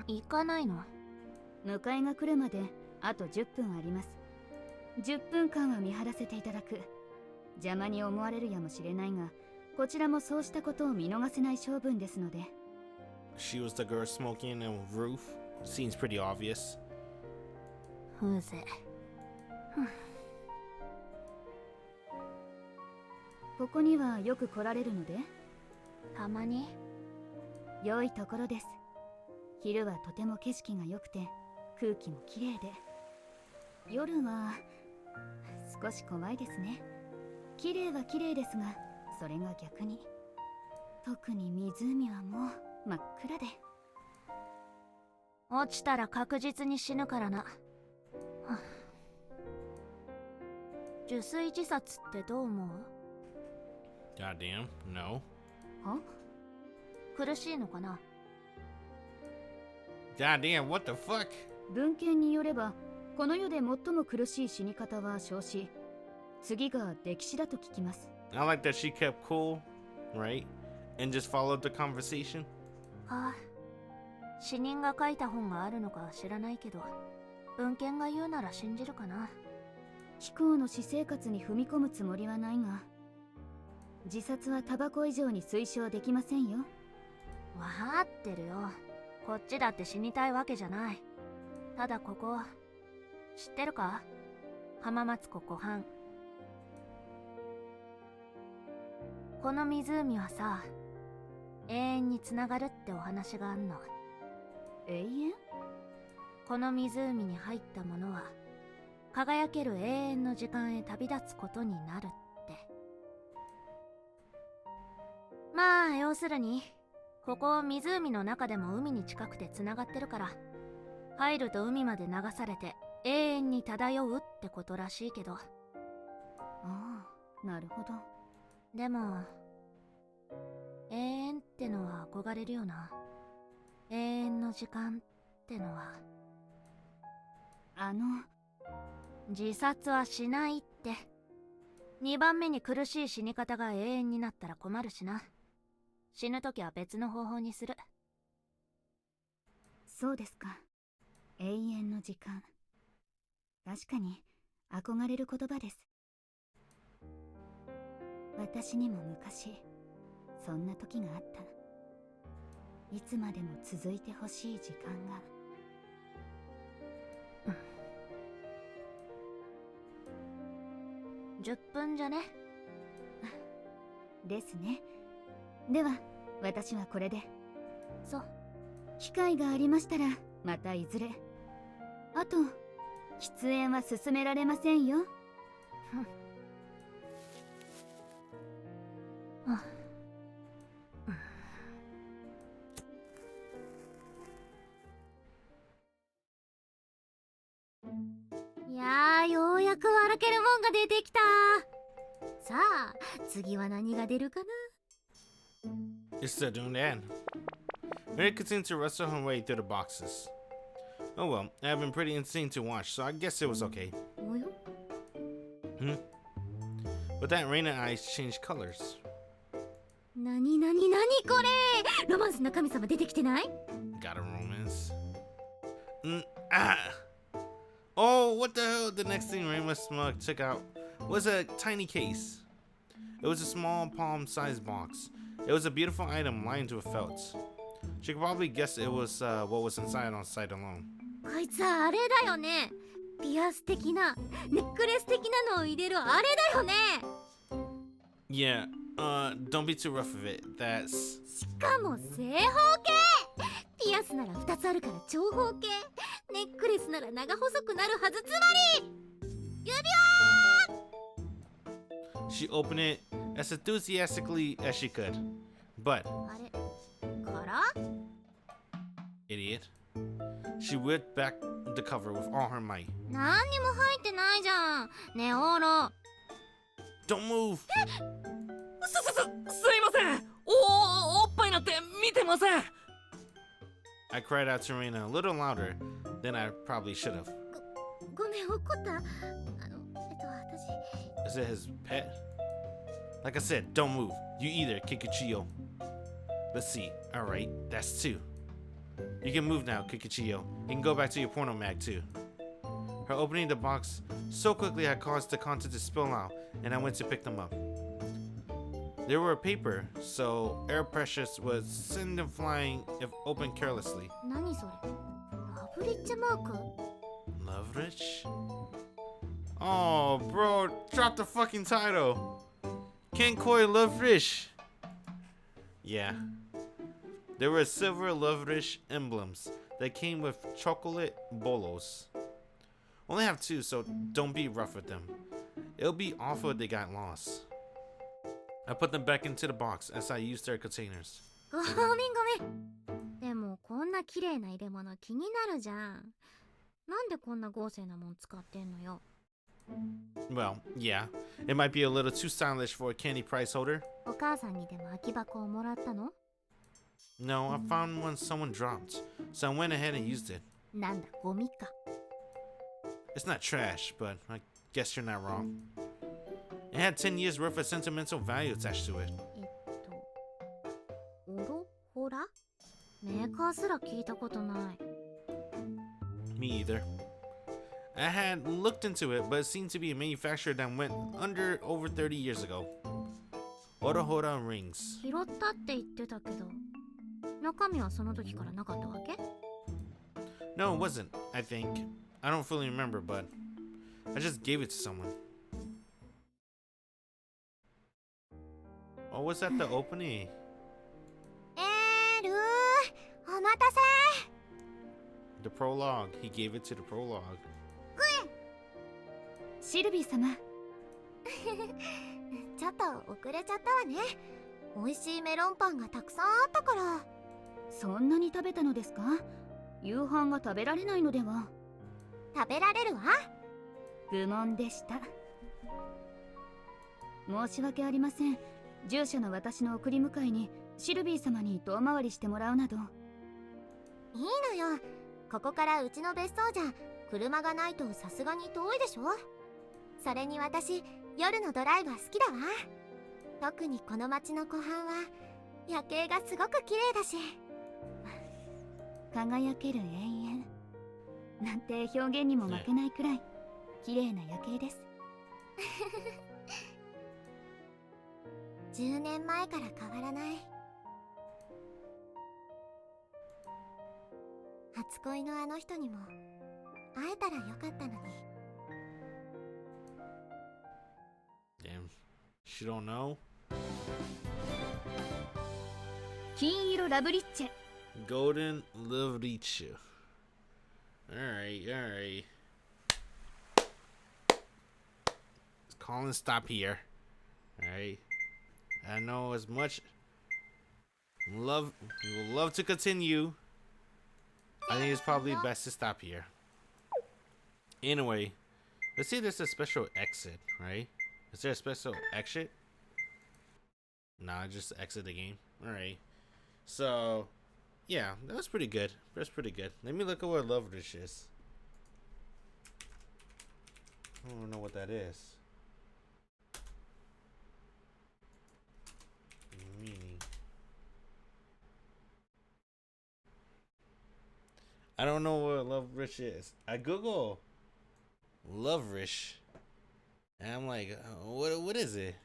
行かないの？迎えが来るまであと10分あります。10分間は見張らせていただく。邪魔に思われるやもしれないが、こちらもそうしたことを見逃せない性分ですので。She was the girl smoking on the roof. Seems pretty obvious. 風情。ここにはよく来られるので？たまに。良いところです。昼はとても景色が良くて空気もきれいで、夜は少し怖いですね。きれいはきれいですが、それが逆に。特に湖はもう真っ暗で。落ちたら確実に死ぬからな。受水自殺ってどう思う？ Goddamn, no. は？苦しいのかな？ Goddamn, what the fuck? 文献によれば、この世で最も苦しい死に方は焼死、次が溺死だと聞きます。I like that she kept cool, right? And just followed the conversation. はあ、死人が書いた本があるのかは知らないけど、文献が言うなら信じるかな。貴公の私生活に踏み込むつもりはないが、自殺はタバコ以上に推奨できませんよ。わかってるよ。こっちだって死にたいわけじゃない。ただここ知ってるか？浜松湖湖畔。この湖はさ、永遠につながるってお話があんの。永遠？この湖に入ったものは輝ける永遠の時間へ旅立つことになるって。まあ要するに、ここ湖の中でも海に近くてつながってるから、入ると海まで流されて永遠に漂うってことらしいけど。ああ、なるほど。でも永遠ってのは憧れるよな。永遠の時間ってのは。自殺はしないって。2番目に苦しい死に方が永遠になったら困るしな。死ぬときは別の方法にする。そうですか。永遠の時間。確かに憧れる言葉です。私にも昔そんな時があった。いつまでも続いてほしい時間が。10分じゃね？ですね。では私はこれで。そう。機会がありましたらまたいずれ。あと喫煙は進められませんよ。いやー、ようやく笑けるもんが出てきた。さあ、次は何が出るかな。 You're still doing that. Mary continued to wrestle her way through the boxes. Oh well, it had been pretty insane to watch, so I guess it was okay. But that Reina eyes changed colors. なにこれ、ロマンスの神様出てきてない？ Got a romance. Oh, what the hell? The next thing Reina Smug took out was a tiny case. It was a small palm-sized box. It was a beautiful item lined with felt. She could probably guess it was what was inside on sight alone. こいつはあれだよね。ピアス的な、ネックレス的なのを入れるあれだよね。 Yeah, don't be too rough of it. That's... しかも正方形。ピアスなら2つあるから長方形。ネックレスなら長細くなるはず。つまり指輪。 She opened it as enthusiastically as she could. But, あれから idiot, she whipped back the cover with all her might. 何にも入ってないじゃん。ねえオーロ。 Don't move! すいません。おっぱいなんて見てません。 I cried out to Rena a little louder than I probably should have. ごめん怒った。私 Is it his pet? Like I said, don't move. You either, Kikuchiyo. Let's see. Alright, that's two. You can move now, Kikuchiyo. You can go back to your porno mag too. Her opening the box so quickly had caused the content to spill out, and I went to pick them up. They were paper, so air pressures would send them flying if opened carelessly. 何それ。ラブリッチマーク。 Loveriche? Oh, bro, drop the fucking title. Kinkoi Loveriche. Yeah. There were silver Loveriche emblems that came with chocolate bolos. Only have two, so don't be rough with them. It'll be awful if they got lost. I put them back into the box as I used their containers. ごめん。でもこんな綺麗な入れ物気になるじゃん。なんでこんな豪勢なもん使ってんのよ。 Well, yeah. It might be a little too stylish for a candy prize holder. お母さんにでも空き箱をもらったの？ No, I found one someone dropped, so I went ahead and used it. なんだゴミか。 It's not trash, but I guess you're not wrong. It had 10 years worth of sentimental value attached to it. オロホラ？メーカーすら聞いたことない。 Me either. I had looked into it, but it seemed to be a manufacturer that went under over 30 years ago. Orohora rings. 拾ったって言ってたけど、中身はその時からなかったわけ？ No, it wasn't, I think. I don't fully remember, but I just gave it to someone. Oh, was that the opening? お待たせ。 The prologue. He gave it to the prologue. シルビー様。ちょっと遅れちゃったわね。美味しいメロンパンがたくさんあったから。そんなに食べたのですか？夕飯が食べられないのでは？食べられるわ。愚問でした。申し訳ありません。従者の私の送り迎えにシルビー様に遠回りしてもらうなど。いいのよ。ここからうちの別荘じゃ車がないとさすがに遠いでしょ。それに私夜のドライブは好きだわ。特にこの街の湖畔は夜景がすごく綺麗だし。輝ける永遠なんて表現にも負けないくらい綺麗な夜景です。10年前から変わらない。初恋のあの人にも会えたらよかったのに。 Damn. She don't know? 金色ラブリッチェ。 Golden Loveriche. Alright, alright. Call and stop here. Alright. I know as much love we would love to continue. I think it's probably best to stop here. Anyway, let's see if there's a special exit, right? Is there a special exit? Nah, just exit the game. Alright. So yeah, that was pretty good. That's pretty good. Let me look at what Loveriche is. I don't know what that is. Meaning. I don't know what Loveriche is. I Google Loveriche, and I'm like, what is it?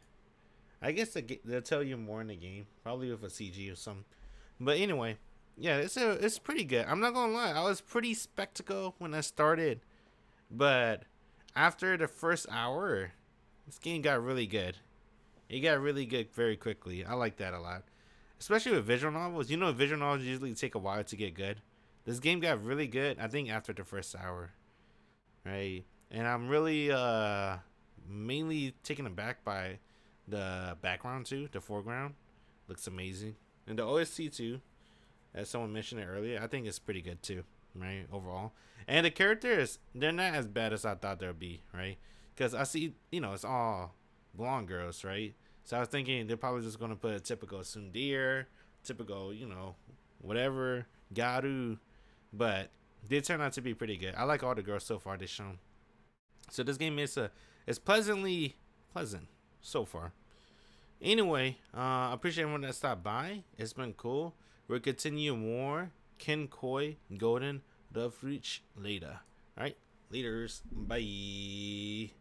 I guess they'll tell you more in the game, probably with a CG or something. But anyway, yeah, it's pretty good. I'm not gonna lie, I was pretty skeptical when I started, but after the first hour, this game got really good. It got really good very quickly. I like that a lot, especially with visual novels. You know, visual novels usually take a while to get good. This game got really good, I think, after the first hour, right? And I'm really mainly taken aback by the background too. The foreground looks amazing, and the OST too, as someone mentioned it earlier. I think it's pretty good too, right? Overall, and the characters, they're not as bad as I thought they'd be, right? Because I see, it's all blonde girls, right? So I was thinking they're probably just gonna put a typical tsundere, typical, whatever garu, but they turn out to be pretty good. I like all the girls so far they shown. So this game is it's pleasantly pleasant so far. Anyway, I appreciate everyone that stopped by. It's been cool. We'll continue more Kinkoi Golden Loveriche later. Alright, laters. Bye.